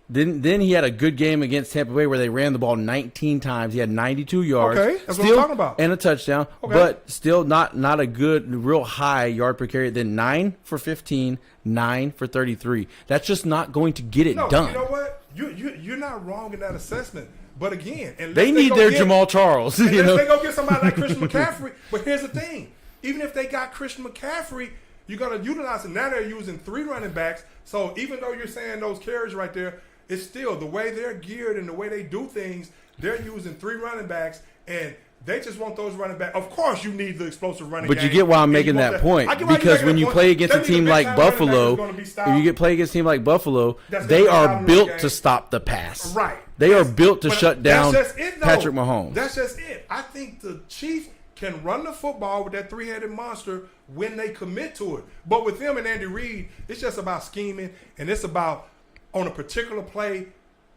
Then he had a good game against Tampa Bay where they ran the ball 19 times. He had 92 yards. Okay, that's what I'm talking about. And a touchdown, but still not a good, real high yard per carry. Then 9 for 15, 9 for 33. That's just not going to get it done. You know what? You're not wrong in that assessment. But again, they need their Jamal Charles. Unless they go get somebody like Christian McCaffrey. But here's the thing: even if they got Christian McCaffrey, you got to utilize him. Now they're using 3 running backs. So even though you're saying those carries right there, it's still the way they're geared and the way they do things. They're using 3 running backs, and they just want those running backs. Of course, you need the explosive running game. But you get why I'm making that point. Because when you play against a team like Buffalo, they are built to stop the pass. Right. They are built to shut down Patrick Mahomes. That's just it. I think the Chiefs can run the football with that 3-headed monster when they commit to it. But with them and Andy Reid, it's just about scheming, and it's about on a particular play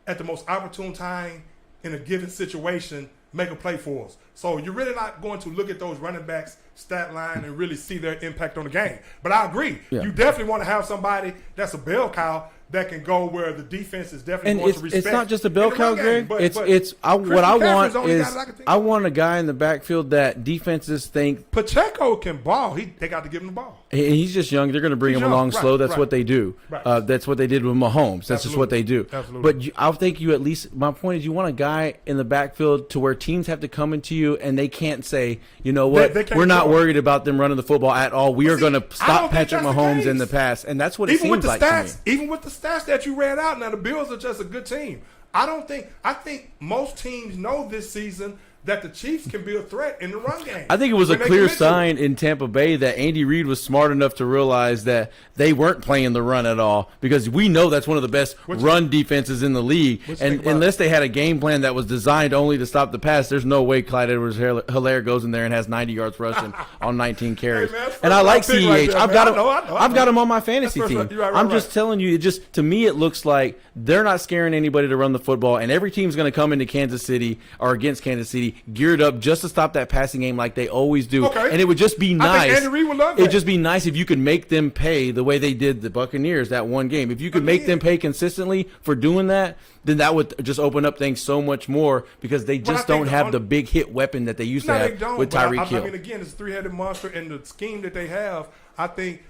at the most opportune time in a given situation, make a play for us. So you're really not going to look at those running backs' stat line and really see their impact on the game. But I agree. Yeah. You definitely want to have somebody that's a bell cow that can go where the defense is definitely And going to respect. it's not just a bell in the cow, run game, Greg. but- What Christian I McCaffrey's want the only is guy that I can think I of. want a guy in the backfield that defenses think Pacheco can ball. They got to give him the ball. he's just young. They're going to bring He's him young. along Right, slow. That's right. what they do. Right. That's what they did with Mahomes. That's just what they do. Absolutely. But I think you at least. My point is, you want a guy in the backfield to where teams have to come into you and they can't say, you know what, They can't we're not score. worried about them running the football at all. We are see, going to I stop don't think Patrick that's the Mahomes in case. the pass, and that's what it Even with seems the like to stats, me. even with the stats that you read out, now the Bills are just a good team. I think most teams know this season that the Chiefs can be a threat in the run game. I think it was a when they clear commit to it. sign in Tampa Bay that Andy Reid was smart enough to realize that they weren't playing the run at all, because we know that's one of the best run defenses in the league. What you And think about- unless they had a game plan that was designed only to stop the pass, there's no way Clyde Edwards-Helaire goes in there and has 90 yards rushing on 19 carries. Hey, man, that's And I first like round pick right CEH. there, I've man. got I him. know. I've got him on my fantasy That's team. first round. You're right, I'm right, just right. telling you. It just, to me, it looks like they're not scaring anybody to run the football, and every team's going to come into Kansas City or against Kansas City geared up just to stop that passing game like they always do. Okay. And it would just be I think nice. Andy Reid would love It'd that. just be nice if you could make them pay the way they did the Buccaneers that one game. If you could make them pay consistently for doing that, then that would just open up things so much more, because they But I just think don't have the big hit weapon that they used to No, they have don't. with but I Tyreek Hill. mean, again, it's a three-headed monster, and the scheme that they have, I think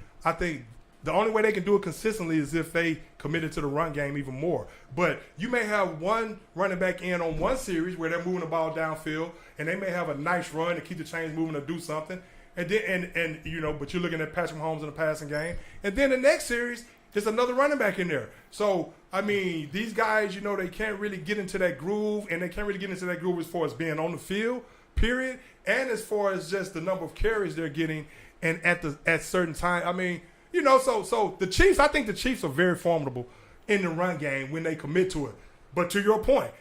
the only way they can do it consistently is if they committed to the run game even more. But you may have one running back in on one series where they're moving the ball downfield, and they may have a nice run to keep the chains moving or do something. And then, and you know, but you're looking at Patrick Mahomes in the passing game, and then the next series, there's another running back in there. So, I mean, these guys, you know, they can't really get into that groove, and they can't really get into that groove as far as being on the field, period, and as far as just the number of carries they're getting, and at certain time. I mean, you know, so the Chiefs, I think the Chiefs are very formidable in the run game when they commit to it. But to your point,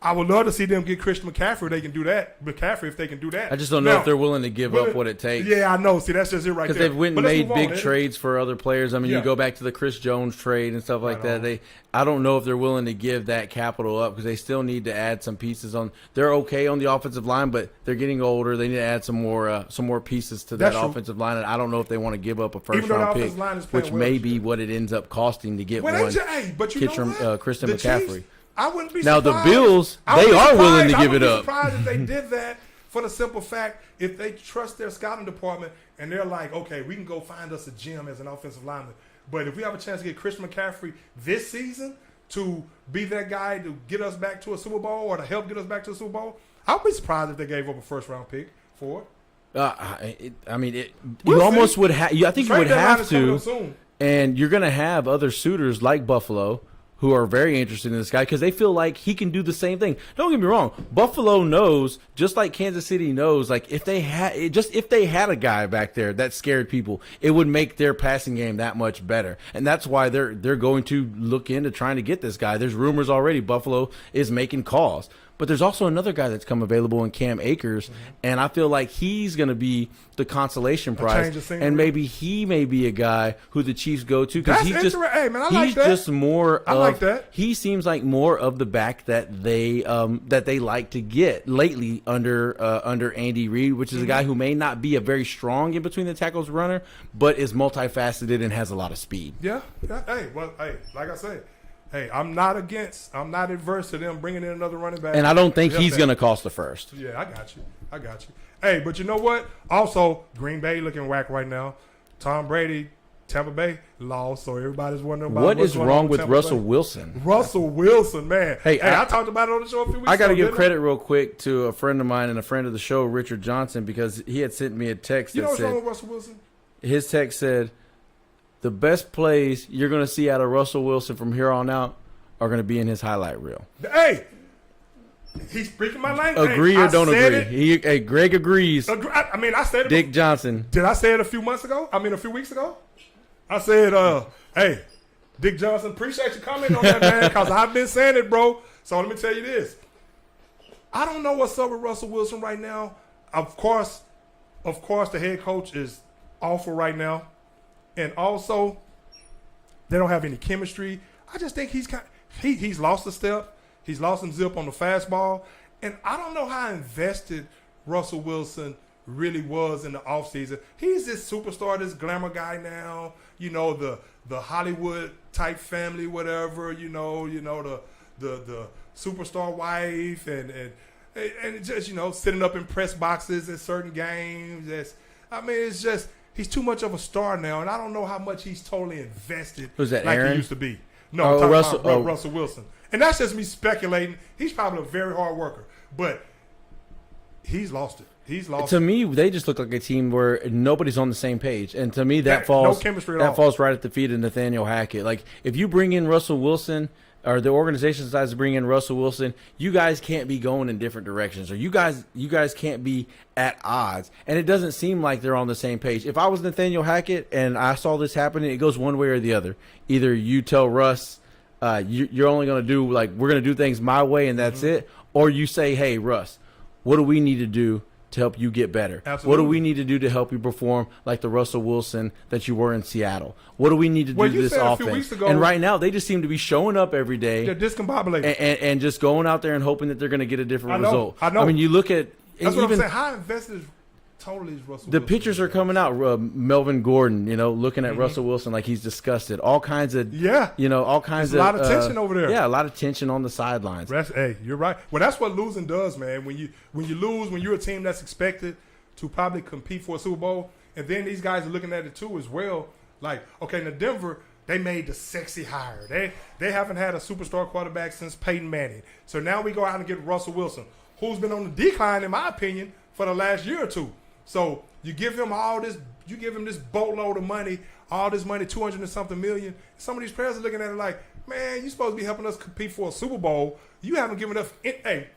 I would love to see them get Christian McCaffrey. They can do that. McCaffrey, if they can do that. I just don't know Now, if they're willing to give up what it takes. Yeah, I know. See, that's just it right there. Because they've went and But let's made move on, big Ed. trades for other players. I mean, Yeah. you go back to the Chris Jones trade and stuff like Right that. on. I don't know if they're willing to give that capital up, because they still need to add some pieces on. They're okay on the offensive line, but they're getting older. They need to add some more pieces to that That's true. offensive line. And I don't know if they want to give up a Even first though the round pick, offensive line is playing which well may this be year. what it ends up costing to get Well, one. but you Kitchen, know what? Christian The McCaffrey. Chiefs, I wouldn't be Now, the surprised. Bills, I would they be are willing to surprised. give it I up. would be surprised if they did that, for the simple fact, if they trust their scouting department and they're like, okay, we can go find us a gem as an offensive lineman. But if we have a chance to get Christian McCaffrey this season to be that guy to get us back to a Super Bowl or to help get us back to a Super Bowl, I would be surprised if they gave up a first-round pick for it. You almost would have. I think you Trade would deadline have is coming to. up soon. And you're going to have other suitors like Buffalo who are very interested in this guy, because they feel like he can do the same thing. Don't get me wrong. Buffalo knows, just like Kansas City knows, like if they had a guy back there that scared people, it would make their passing game that much better. And that's why they're going to look into trying to get this guy. There's rumors already Buffalo is making calls. But there's also another guy that's come available in Cam Akers, and I feel like he's going to be the consolation prize. change of scenery. And maybe he may be a guy who the Chiefs go to, because That's he's just interesting. Hey, man, I like he's that. just more. I like that. He seems like more of the back that they like to get lately under Andy Reid, which is a guy who may not be a very strong in between the tackles runner, but is multifaceted and has a lot of speed. Yeah. Hey, like I said, I'm not adverse to them bringing in another running back. And I don't think Help he's that. going to cost the first. Yeah, I got you. Hey, but you know what? Also, Green Bay looking whack right now. Tom Brady, Tampa Bay lost, so everybody's wondering about What what's is going wrong on with Tampa Russell Bay. Wilson? Russell Wilson, man. Hey, I talked about it on the show a few weeks ago. I got to give didn't credit real quick to a friend of mine and a friend of the show, Richard Johnson, because he had sent me a text You know that what's wrong said, with Russell Wilson? his text said, the best plays you're going to see out of Russell Wilson from here on out are going to be in his highlight reel. Hey, he's speaking my language. Agree Hey, or I don't said agree? Greg agrees. I mean, I said it. Dick Johnson. Did I say it a few months ago? I mean, a few weeks ago? I said, hey, Dick Johnson, appreciate your comment on that, man, because I've been saying it, bro. So let me tell you this. I don't know what's up with Russell Wilson right now. Of course, the head coach is awful right now. And also, they don't have any chemistry. I just think he's lost a step. He's lost some zip on the fastball. And I don't know how invested Russell Wilson really was in the offseason. He's this superstar, this glamour guy now. You know, the Hollywood type family, whatever. You know the superstar wife and just, you know, sitting up in press boxes at certain games. It's just he's too much of a star now, and I don't know how much he's totally invested Who's that, like Aaron? he used to be. No, I'm talking about Russell Wilson. And that's just me speculating. He's probably a very hard worker, but he's lost it. To me, they just look like a team where nobody's on the same page, and to me, that falls no chemistry at all. That falls right at the feet of Nathaniel Hackett. Like, if you bring in Russell Wilson, or the organization decides to bring in Russell Wilson, you guys can't be going in different directions, or you guys can't be at odds. And it doesn't seem like they're on the same page. If I was Nathaniel Hackett and I saw this happening, it goes one way or the other. Either you tell Russ, you're only going to do, like, we're going to do things my way and that's it, or you say, hey, Russ, what do we need to do to help you get better? Absolutely. What do we need to do to help you perform like the Russell Wilson that you were in Seattle? What do we need to do to this offense? And right now, they just seem to be showing up every day. They're discombobulated. And just going out there and hoping that they're going to get a different result. I know. I mean, you look at – that's what I'm saying. How invested is totally is Russell the Wilson? pictures are coming out. Melvin Gordon, you know, looking at Russell Wilson like he's disgusted. All kinds of all kinds There's a lot of tension over there. Yeah, a lot of tension on the sidelines. Hey, you're right. Well, that's what losing does, man. When you lose, when you're a team that's expected to probably compete for a Super Bowl, and then these guys are looking at it too as well. Like, okay, now Denver, they made the sexy hire. They haven't had a superstar quarterback since Peyton Manning. So now we go out and get Russell Wilson, who's been on the decline, in my opinion, for the last year or two. So you give him this boatload of money, all this money, 200 and something million. Some of these players are looking at it like, man, you're supposed to be helping us compete for a Super Bowl. You haven't given us. Hey,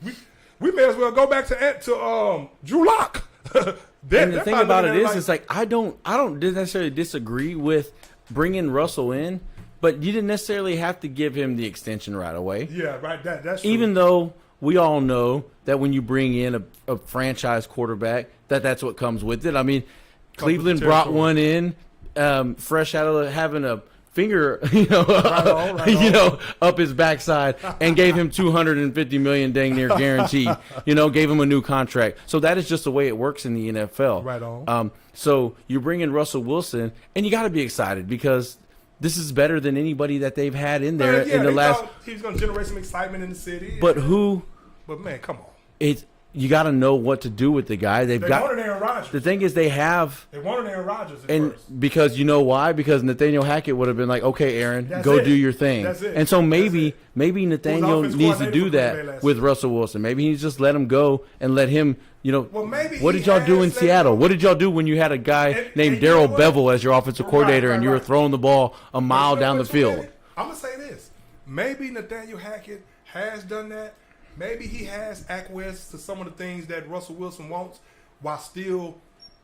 we may as well go back to Drew Lock. And the thing about it is, it's like I don't necessarily disagree with bringing Russell in, but you didn't necessarily have to give him the extension right away. Yeah, right. That's true. Even though we all know that when you bring in a franchise quarterback, that's what comes with it. I mean, Cleveland brought one in fresh out of having a finger, up his backside, and gave him $250 million, dang near guaranteed. Gave him a new contract. So that is just the way it works in the NFL. Right on. So you bring in Russell Wilson, and you got to be excited because this is better than anybody that they've had in there in the last. He's going to generate some excitement in the city. But man, come on. You got to know what to do with the guy. They wanted Aaron Rodgers. The thing is, they wanted Aaron Rodgers at first. Because you know why? Because Nathaniel Hackett would have been like, okay, Aaron, go do your thing. That's it. And so maybe Nathaniel needs to do that with Russell Wilson. Maybe he needs to just let him go and let him, Well, maybe what did y'all do in Seattle? What did y'all do when you had a guy named Darrell Bevel as your offensive coordinator and you were throwing the ball a mile down the field? I'm going to say this. Maybe Nathaniel Hackett has done that. Maybe he has acquiesced to some of the things that Russell Wilson wants while still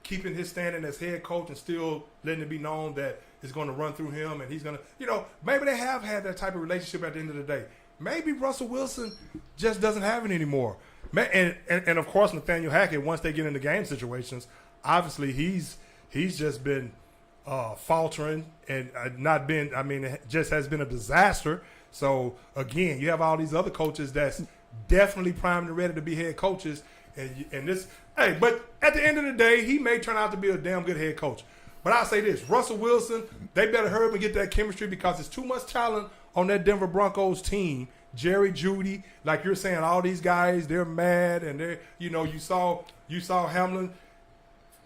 keeping his standing as head coach and still letting it be known that it's going to run through him and he's going to, maybe they have had that type of relationship at the end of the day. Maybe Russell Wilson just doesn't have it anymore. And of course, Nathaniel Hackett, once they get into game situations, obviously he's just been faltering and it just has been a disaster. So, again, you have all these other coaches that's definitely primed and ready to be head coaches. But at the end of the day, he may turn out to be a damn good head coach. But I'll say this, Russell Wilson, they better hurry up and get that chemistry because there's too much talent on that Denver Broncos team. Jerry Jeudy, like you're saying, all these guys, they're mad and they're, you saw Hamlin,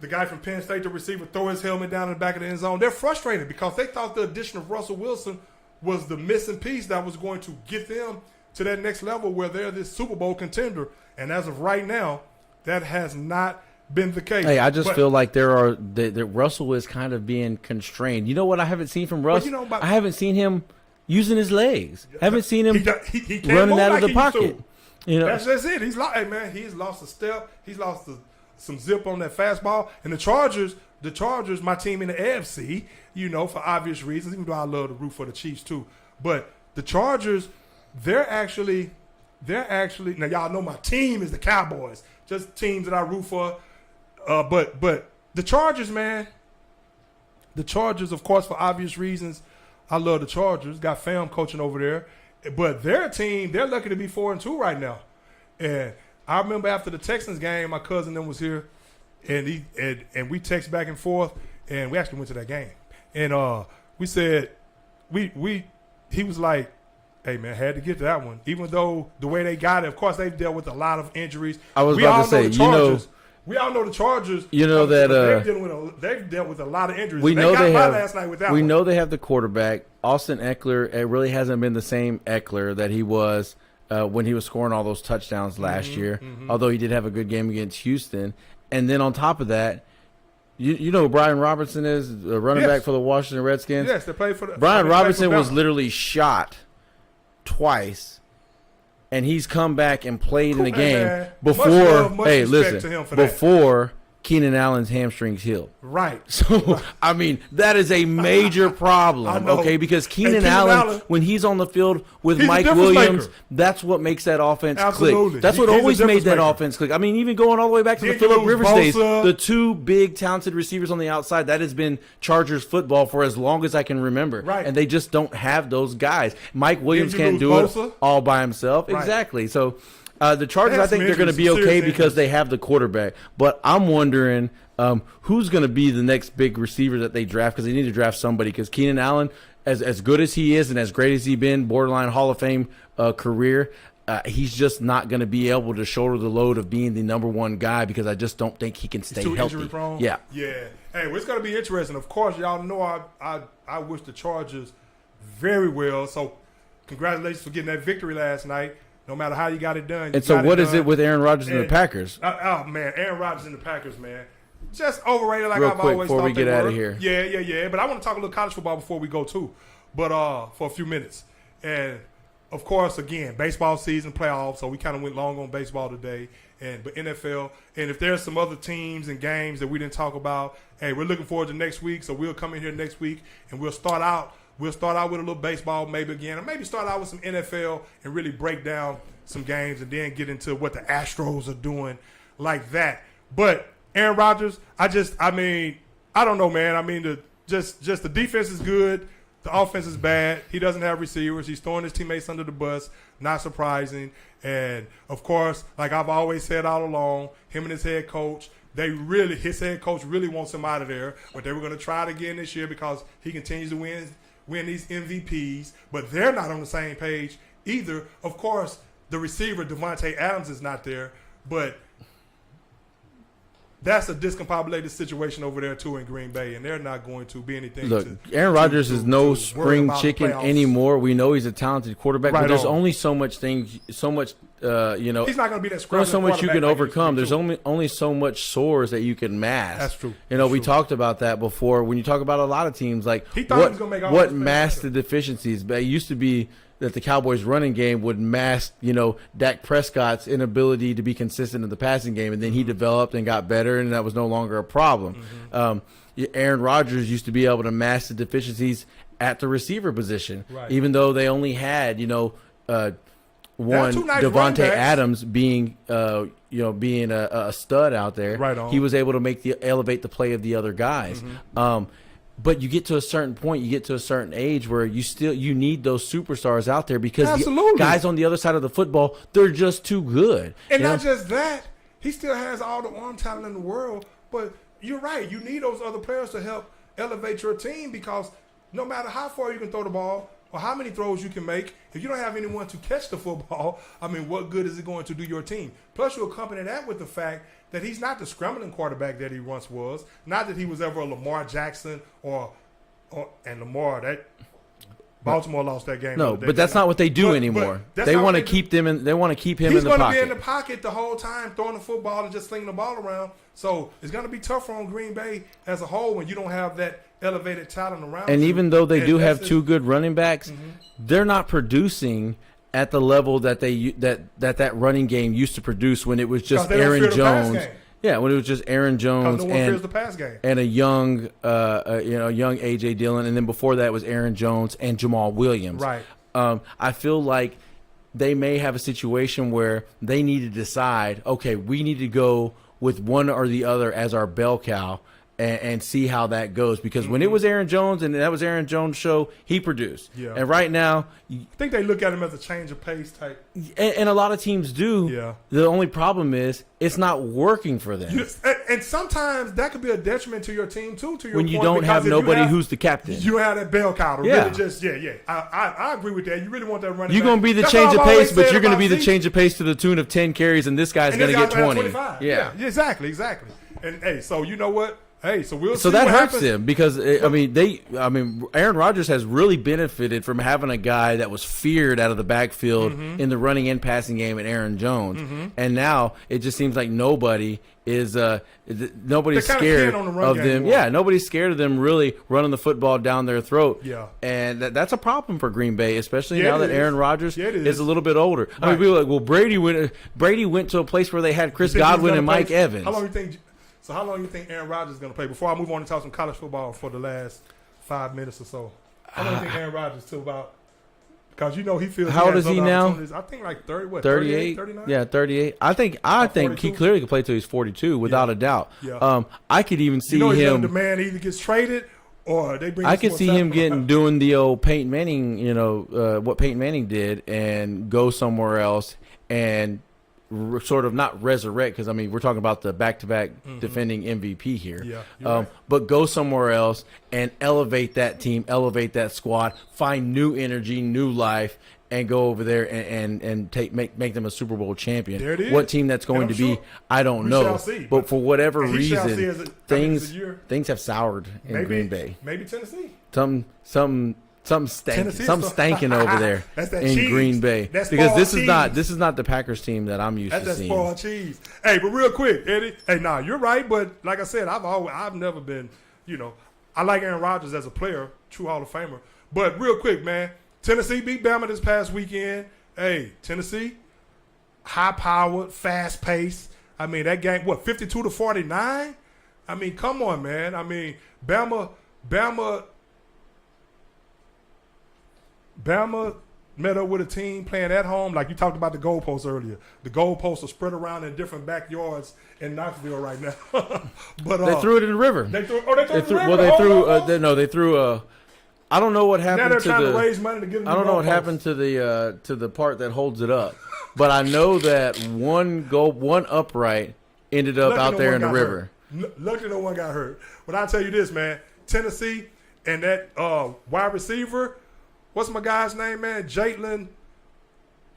the guy from Penn State, the receiver, throw his helmet down in the back of the end zone. They're frustrated because they thought the addition of Russell Wilson was the missing piece that was going to get them to that next level where they're this Super Bowl contender. And as of right now, that has not been the case. Hey, I just feel like that Russell is kind of being constrained. You know what I haven't seen from Russ? I haven't seen him using his legs. Haven't seen him he running out of the pocket. That's it. He's lost a step. He's lost some zip on that fastball. And the Chargers, my team in the AFC, for obvious reasons, even though I love to root for the Chiefs too. But the Chargers, they're actually now y'all know my team is the Cowboys, just teams that I root for. But the Chargers, man, of course, for obvious reasons, I love the Chargers. Got fam coaching over there, but their team, they're lucky to be 4-2 right now. And I remember after the Texans game, my cousin then was here. and we text back and forth, and we actually went to that game, and we said he was like, hey man, had to get to that one, even though the way they got it. Of course, they've dealt with a lot of injuries. I was about to say, we all know the Chargers. You know that they've dealt with a lot of injuries. We know they have. Last night with that we one. know they have the quarterback, Austin Eckler. It really hasn't been the same Eckler that he was when he was scoring all those touchdowns last year. Although he did have a good game against Houston, and then on top of that, you know who Brian Robertson is, a running back for the Washington Redskins. Yes, they played for the. Brian Robertson was literally shot twice. And he's come back and played in the game man. before. Much Hey, respect to him listen, for that. before Keenan Allen's hamstrings healed. Right. So, I mean, that is a major problem, okay? Because Keenan Allen, when he's on the field with Mike Williams, that's what makes that offense click. That's what always made that offense click. I mean, even going all the way back to the Phillip Rivers days, the two big, talented receivers on the outside, that has been Chargers football for as long as I can remember. Right. And they just don't have those guys. Mike Williams can't do it all by himself. Right. Exactly. So, the Chargers, I think they're going to be okay because they have the quarterback. But I'm wondering who's going to be the next big receiver that they draft, because they need to draft somebody, because Keenan Allen, as good as he is and as great as he's been, borderline Hall of Fame career, he's just not going to be able to shoulder the load of being the number one guy, because I just don't think he can stay healthy. Injury prone? Yeah. Yeah. Hey, well, it's going to be interesting. Of course, y'all know I wish the Chargers very well. So congratulations for getting that victory last night. No matter how you got it done. And so what is it with Aaron Rodgers and the Packers? Oh, man. Aaron Rodgers and the Packers, man. Just overrated like Real I've quick always before thought we get out of were. here. Yeah. But I want to talk a little college football before we go, too. But for a few minutes. And, of course, again, baseball season, playoffs. So we kind of went long on baseball today. But NFL. And if there's some other teams and games that we didn't talk about, hey, we're looking forward to next week. So we'll come in here next week and we'll start out. We'll start out with a little baseball maybe again, or maybe start out with some NFL and really break down some games and then get into what the Astros are doing like that. But Aaron Rodgers, I don't know, man. I mean, just the defense is good. The offense is bad. He doesn't have receivers. He's throwing his teammates under the bus. Not surprising. And, of course, like I've always said all along, him and his head coach, his head coach really wants him out of there. But they were going to try it again this year because he continues to win these MVPs, but they're not on the same page either. Of course, the receiver, Devontae Adams, is not there, but that's a discombobulated situation over there, too, in Green Bay, and they're not going to be anything. Look, Aaron Rodgers is no spring chicken anymore. We know he's a talented quarterback, but there's only so much he's not going to be that there's so much you can overcome. There's only so much sores that you can mask. That's true. We talked about that before. When you talk about a lot of teams, like what masked the deficiencies? But it used to be that the Cowboys' running game would mask, Dak Prescott's inability to be consistent in the passing game, and then he developed and got better, and that was no longer a problem. Aaron Rodgers used to be able to mask the deficiencies at the receiver position, even though they only had, one Devontae Adams being a stud out there. Right on. He was able to elevate the play of the other guys. But you get to a certain point, you get to a certain age where you need those superstars out there, because the guys on the other side of the football, they're just too good. And not just that, he still has all the arm talent in the world. But you're right, you need those other players to help elevate your team, because no matter how far you can throw the ball or how many throws you can make, if you don't have anyone to catch the football, I mean, what good is it going to do your team? Plus, you accompany that with the fact that he's not the scrambling quarterback that he once was. Not that he was ever a Lamar Jackson and Lamar. That Baltimore lost that game. No, but that's not what they do anymore. They want to keep them in. They want to keep him in the pocket. He's going to be in the pocket the whole time, throwing the football and just slinging the ball around. So it's going to be tougher on Green Bay as a whole when you don't have that elevated talent around. And even though they do have two good running backs, they're not producing at the level that that running game used to produce when it was just Aaron Jones. Yeah, when it was just Aaron Jones and a young AJ Dillon, and then before that was Aaron Jones and Jamal Williams. Right. I feel like they may have a situation where they need to decide, okay, we need to go with one or the other as our bell cow, and see how that goes. Because when it was Aaron Jones and that was Aaron Jones' show, he produced. Yeah. And right now, I think they look at him as a change of pace type. and a lot of teams do. Yeah. The only problem is it's not working for them. And sometimes that could be a detriment to your team too. To your When you point, don't because have if nobody who's the captain. You have that bell cow to Yeah. really just I agree with that. You really want that running. You're back. going to be the That's change what of I've always pace, but said you're going to about be the Zeke. change of pace to the tune of 10 carries, and this guy's And going to this get guy's gonna 20. have 25. Yeah. Exactly. And hey, so you know what? Hey, so we'll So see that what hurts happens. them because Aaron Rodgers has really benefited from having a guy that was feared out of the backfield in the running and passing game at Aaron Jones, and now it just seems like nobody's They're nobody's kinda scared keen on the run of game them. more. Yeah, nobody's scared of them really running the football down their throat. Yeah. and that's a problem for Green Bay, especially Yeah, now it that is. Aaron Rodgers Yeah, it is is. a little bit older. I mean, Right. we were like, well, Brady went to a place where they had Chris You think he's Godwin gonna and play- Mike Evans. How long you think Aaron Rodgers is going to play? Before I move on and talk some college football for the last 5 minutes or so, how long do you think Aaron Rodgers till about? Because you know he feels. How old has is he other now? opportunities. I think like 30, what? 38, 39? yeah, 38. I think he 42? clearly could play till he's 42 without a doubt. Yeah. I could even see You know he's him. the man either gets traded or they bring. I some could more see talent him around. doing the old Peyton Manning, what Peyton Manning did, and go somewhere else and sort of not resurrect, because I mean we're talking about the back-to-back defending MVP here. Yeah, you're right. But go somewhere else and elevate that team, elevate that squad, find new energy, new life, and go over there and make them a Super Bowl champion. There it is. What team that's going And to I'm be, sure I don't we know. shall see, But for whatever and he shall see reason, as I think it's a year. things have soured in Green Bay. Maybe Tennessee. Something Tennessee stinking over there That's that in cheese. Green Bay. That's because spoiled this is not the Packers team that I'm used That's to that seeing. spoiled cheese. Hey, but real quick, Eddie. Hey, nah, you're right. But like I said, I've never been, I like Aaron Rodgers as a player, true Hall of Famer. But real quick, man, Tennessee beat Bama this past weekend. Hey, Tennessee, high-powered, fast-paced. I mean, that game, 52-49? I mean, come on, man. I mean, Bama met up with a team playing at home, like you talked about the goalposts earlier. The goalposts are spread around in different backyards in Knoxville right now. But they threw it in the river. They threw it in the river? Well, they threw. I don't know what Now happened they're to trying the. to raise money to get a new I don't know what goalpost. happened to the part that holds it up, but I know that one upright ended up Lucky out no there one in the got river. hurt. Luckily, no one got hurt. But I'll tell you this, man. Tennessee and that wide receiver, what's my guy's name, man? Jalen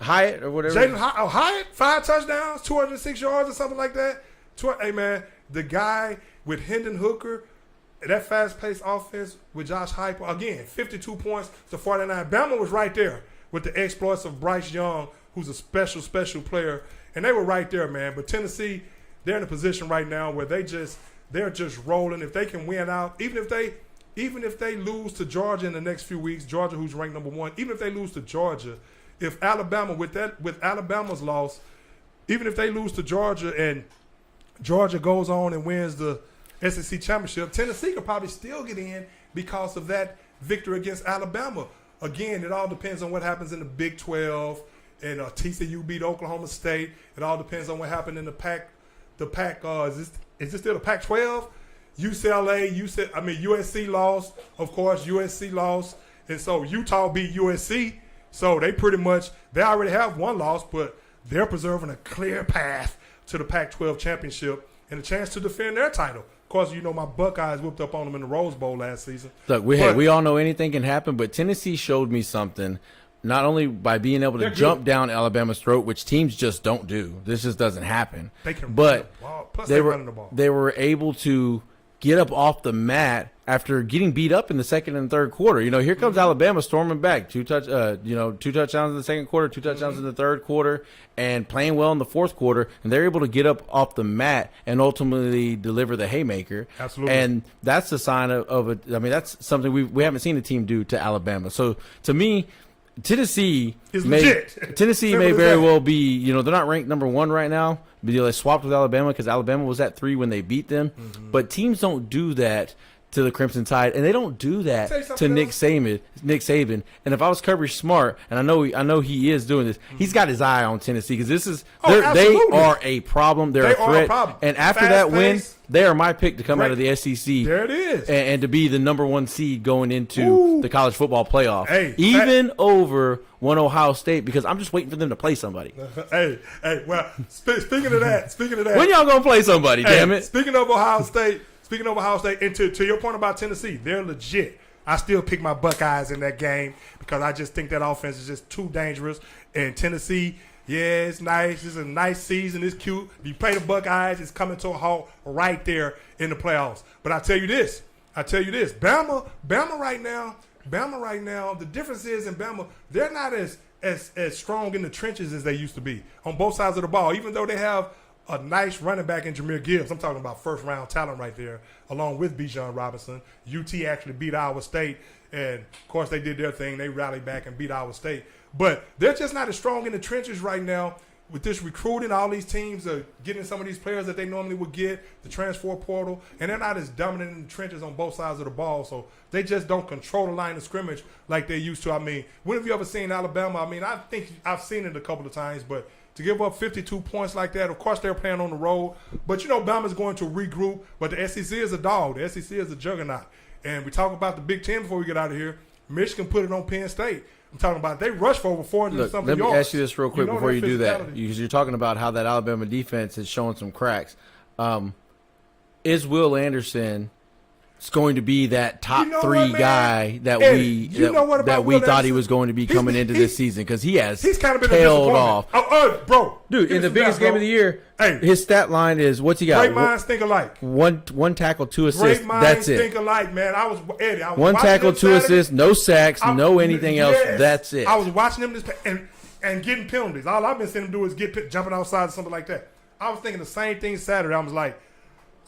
Hyatt or whatever. Hyatt, 5 touchdowns, 206 yards or something like that. Hey, man, the guy with Hendon Hooker, that fast-paced offense with Josh Hyper, again, 52 points to 49. Bama was right there with the exploits of Bryce Young, who's a special, special player. And they were right there, man. But Tennessee, they're in a position right now where they're just rolling. If they can win out, even if they lose to Georgia in the next few weeks, Georgia who's ranked number 1, even if they lose to Georgia, if Alabama with Alabama's loss, even if they lose to Georgia and Georgia goes on and wins the SEC championship, Tennessee could probably still get in because of that victory against Alabama. Again, it all depends on what happens in the Big 12, and TCU beat Oklahoma State. It all depends on what happened in the Pac. Is this still the Pac-12? USC lost. Of course, USC lost, and so Utah beat USC. So they already have one loss, but they're preserving a clear path to the Pac-12 championship and a chance to defend their title. Of course, my Buckeyes whipped up on them in the Rose Bowl last season. Look, we all know anything can happen, but Tennessee showed me something, not only by being able to jump down Alabama's throat, which teams just don't do. This just doesn't happen. They can but run the ball. Plus they running the ball. they were able to get up off the mat after getting beat up in the second and third quarter. Here comes Alabama storming back. Two touchdowns in the second quarter, 2 touchdowns in the third quarter, and playing well in the fourth quarter. And they're able to get up off the mat and ultimately deliver the haymaker. Absolutely. And that's a sign of it. I mean, that's something we haven't seen a team do to Alabama. So to me, Tennessee legit. Tennessee Simple may as very that. well be, they're not ranked number 1 right now. But they swapped with Alabama because Alabama was at 3 when they beat them. But teams don't do that to the Crimson Tide, and they don't do that Say to something Nick else. Saban. Nick Saban, and if I was Kirby Smart, and I know he is doing this, he's got his eye on Tennessee because this is they absolutely. are a problem. They're They a threat. are a problem. And after that win, Fast-paced. they are my pick to come out of Great. the SEC. There it is. And to be the number 1 seed going into Ooh. the college football playoff, Hey, even over one Ohio State, because I'm just waiting for them to play somebody. Hey, well, speaking of that, When y'all gonna play somebody? hey, Damn it! Speaking of Ohio State, and to your point about Tennessee, they're legit. I still pick my Buckeyes in that game because I just think that offense is just too dangerous. And Tennessee, yeah, it's nice. It's a nice season. It's cute. If you play the Buckeyes, it's coming to a halt right there in the playoffs. But I tell you this, Bama right now, the difference is in Bama, they're not as strong in the trenches as they used to be on both sides of the ball, even though they have a nice running back in Jahmyr Gibbs. I'm talking about first-round talent right there, along with Bijan Robinson. UT actually beat Iowa State, and, of course, they did their thing. They rallied back and beat Iowa State. But they're just not as strong in the trenches right now. With this recruiting, all these teams are getting some of these players that they normally would get, the transfer portal, and they're not as dominant in the trenches on both sides of the ball. So they just don't control the line of scrimmage like they used to. I mean, when have you ever seen Alabama? I mean, I think I've seen it a couple of times, but to give up 52 points like that, of course they're playing on the road. But, Bama's going to regroup. But the SEC is a dog. The SEC is a juggernaut. And we talk about the Big Ten before we get out of here. Michigan put it on Penn State. I'm talking about they rushed for over 400 Look, something let me yards. ask you this real quick before you do that, because you're talking about how that Alabama defense is showing some cracks. Is Will Anderson going to be that top You know 3 what, man? guy that Eddie, we you know what about we Will thought he Anderson? was going to be coming into this season? Because he has He's kind of been a tailed disappointment. off. Bro. Dude, in the biggest game of the year, Hey. his stat line is, what's he got? Great minds think alike. One tackle, 2 assists. Great minds That's think it. alike, man. I was One watching tackle, them 2 Saturday. assists, no sacks, no anything else. Yes. That's it. I was watching them and getting penalties. All I've been seeing him do is jumping outside or something like that. I was thinking the same thing Saturday. I was like,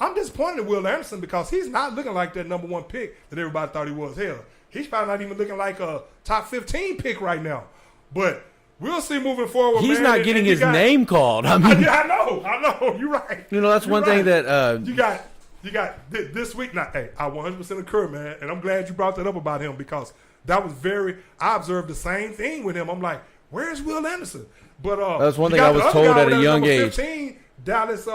I'm disappointed in Will Anderson because he's not looking like that number 1 pick that everybody thought he was. Hell, he's probably not even looking like a top 15 pick right now. But we'll see moving forward. He's man. not And getting you his got- name called. I mean, I know. You're right. that's You're one thing right. that You got this week. Now, hey, I 100% occur, man, and I'm glad you brought that up about him because that was I observed the same thing with him. I'm like, where's Will Anderson? But That's one you thing got I was the other told guy at a over there, young number age. 15, Dallas.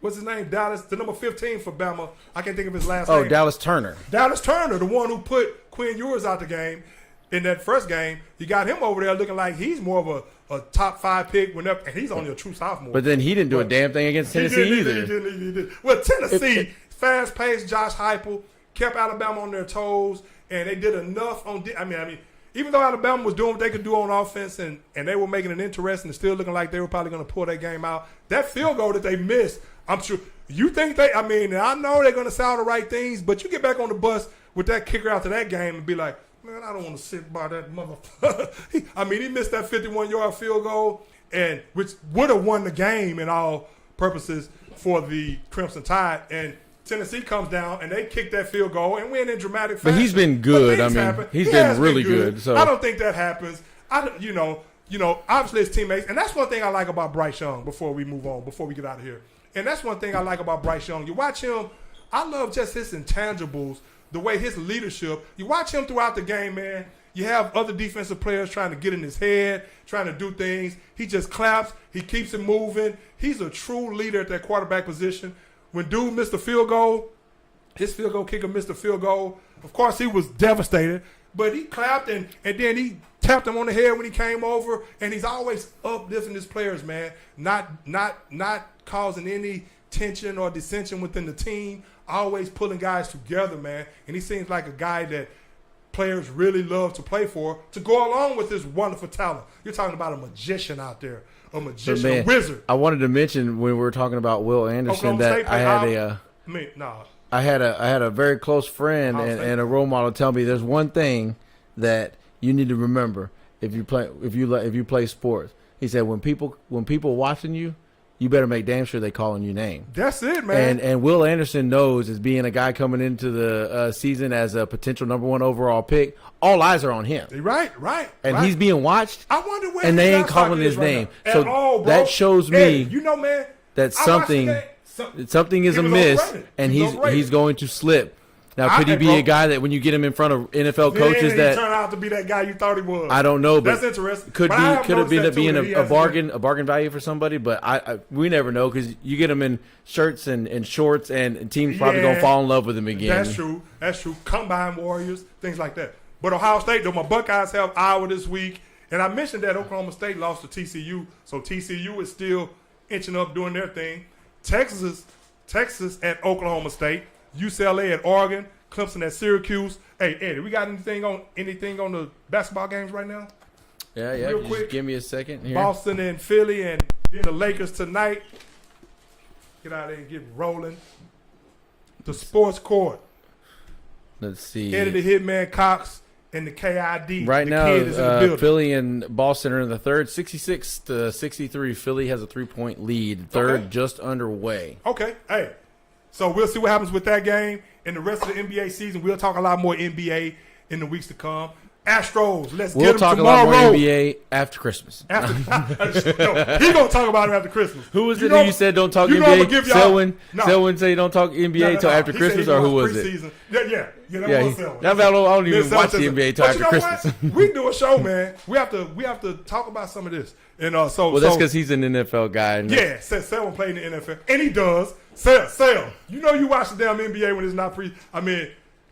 What's his name? Dallas, the number 15 for Bama. I can't think of his last name. Dallas Turner. Dallas Turner, the one who put Quinn Ewers out the game in that first game. You got him over there looking like he's more of a top 5 pick and he's only a true sophomore. But then he didn't do a damn thing against Tennessee He either. did. Well, Tennessee, fast-paced, Josh Heupel, kept Alabama on their toes, and they did enough on – I mean, even though Alabama was doing what they could do on offense and they were making it interesting and still looking like they were probably going to pull that game out, that field goal that they missed, I'm sure – you think I know they're going to say all the right things, but you get back on the bus with that kicker out to that game and be like, man, I don't want to sit by that motherfucker. He missed that 51-yard field goal, and which would have won the game in all purposes for the Crimson Tide. And Tennessee comes down, and they kick that field goal and win in dramatic fashion. But he's been good. But things I mean, happen. he's He been has really good. So I don't think that happens. Obviously his teammates, and that's one thing I like about Bryce Young before we move on, before we get out of here. And that's one thing I like about Bryce Young. You watch him, I love just his intangibles, the way his leadership. You watch him throughout the game, man. You have other defensive players trying to get in his head, trying to do things. He just claps. He keeps it moving. He's a true leader at that quarterback position. When dude missed the field goal, his field goal kicker missed the field goal. Of course, he was devastated, but he clapped and then he tapped him on the head when he came over, and he's always uplifting his players, man. Not causing any tension or dissension within the team. Always pulling guys together, man. And he seems like a guy that players really love to play for to go along with this wonderful talent. You're talking about a magician out there, a magician, a wizard. I wanted to mention when we were talking about Will Anderson Oklahoma that State I had a very close friend and a role model tell me there's one thing that you need to remember if you play sports. He said when people watching you, you better make damn sure they calling your name. That's it, man. And Will Anderson knows, as being a guy coming into the season as a potential number 1 overall pick, all eyes are on him. Right. And he's being watched. I wonder where and they his ain't calling his right name. now. So At all, bro. that shows me Eddie, man, that I watched the game. something is He was amiss, overrated. and He was overrated. he's going to slip Now, could he be a guy that when you get him in front of NFL coaches he that turn out to be that guy you thought he was? I don't know, but that's interesting. Could it be being a bargain? bargain value for somebody? But we never know because you get him in shirts and shorts, and teams probably gonna fall in love with him again. That's true. That's true. Combine Warriors, things like that. But Ohio State, though, my Buckeyes have Iowa this week, and I mentioned that Oklahoma State lost to TCU, so TCU is still inching up doing their thing. Texas at Oklahoma State, UCLA at Oregon, Clemson at Syracuse. Hey, Eddie, we got anything on the basketball games right now? Yeah. Real quick. Just give me a second here. Boston and Philly and the Lakers tonight. Get out there and get rolling. The sports court. Let's see. Eddie the Hitman Cox and the KID. Right the now, kid is in the building. Philly and Boston are in the third, 66-63. Philly has a 3-point lead. Third just underway. Okay. Hey, so we'll see what happens with that game. And the rest of the NBA season, we'll talk a lot more NBA in the weeks to come. Astros, let's get them tomorrow. We'll talk a lot more NBA after Christmas. No, he's going to talk about it after Christmas. Who was it who you said don't talk NBA? Selwyn say don't talk NBA until after Christmas, or who was it? Yeah, that was Selwyn. I don't even watch the NBA until after Christmas. We do a show, man. We have to talk about some of this. And that's because he's an NFL guy. Yeah, Selwyn played in the NFL, and he does. Sel, you know you watch the damn NBA when it's not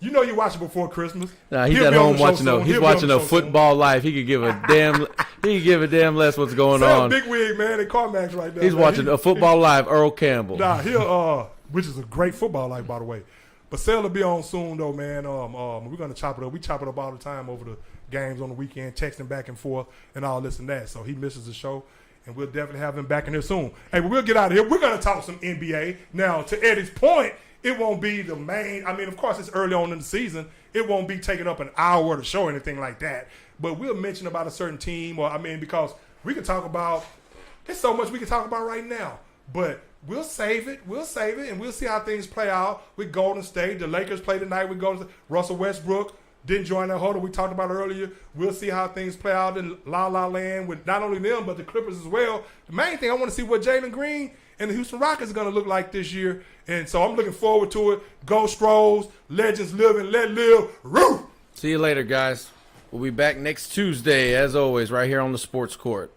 you know you watch it before Christmas. Nah, he's at home watching a football life. He could give a damn. He could give a damn less what's going on. Big wig man in CarMax right now. He's watching a football live. Earl Campbell. Nah, which is a great football life, by the way. But Sel will be on soon though, man. We're gonna chop it up. We chop it up all the time over the games on the weekend, texting back and forth and all this and that. So he misses the show. And we'll definitely have him back in here soon. Hey, but we'll get out of here. We're going to talk some NBA. Now, to Eddie's point, it won't be the main. I mean, of course, it's early on in the season. It won't be taking up an hour to show or anything like that. But we'll mention about a certain team, because we can talk about – there's so much we can talk about right now. But we'll save it. And we'll see how things play out with Golden State. The Lakers play tonight with Golden State. Russell Westbrook didn't join that huddle we talked about earlier. We'll see how things play out in La La Land with not only them, but the Clippers as well. The main thing, I want to see what Jalen Green and the Houston Rockets are going to look like this year. And so I'm looking forward to it. Go Stros, legends live and let live. Roo! See you later, guys. We'll be back next Tuesday, as always, right here on the Sports Court.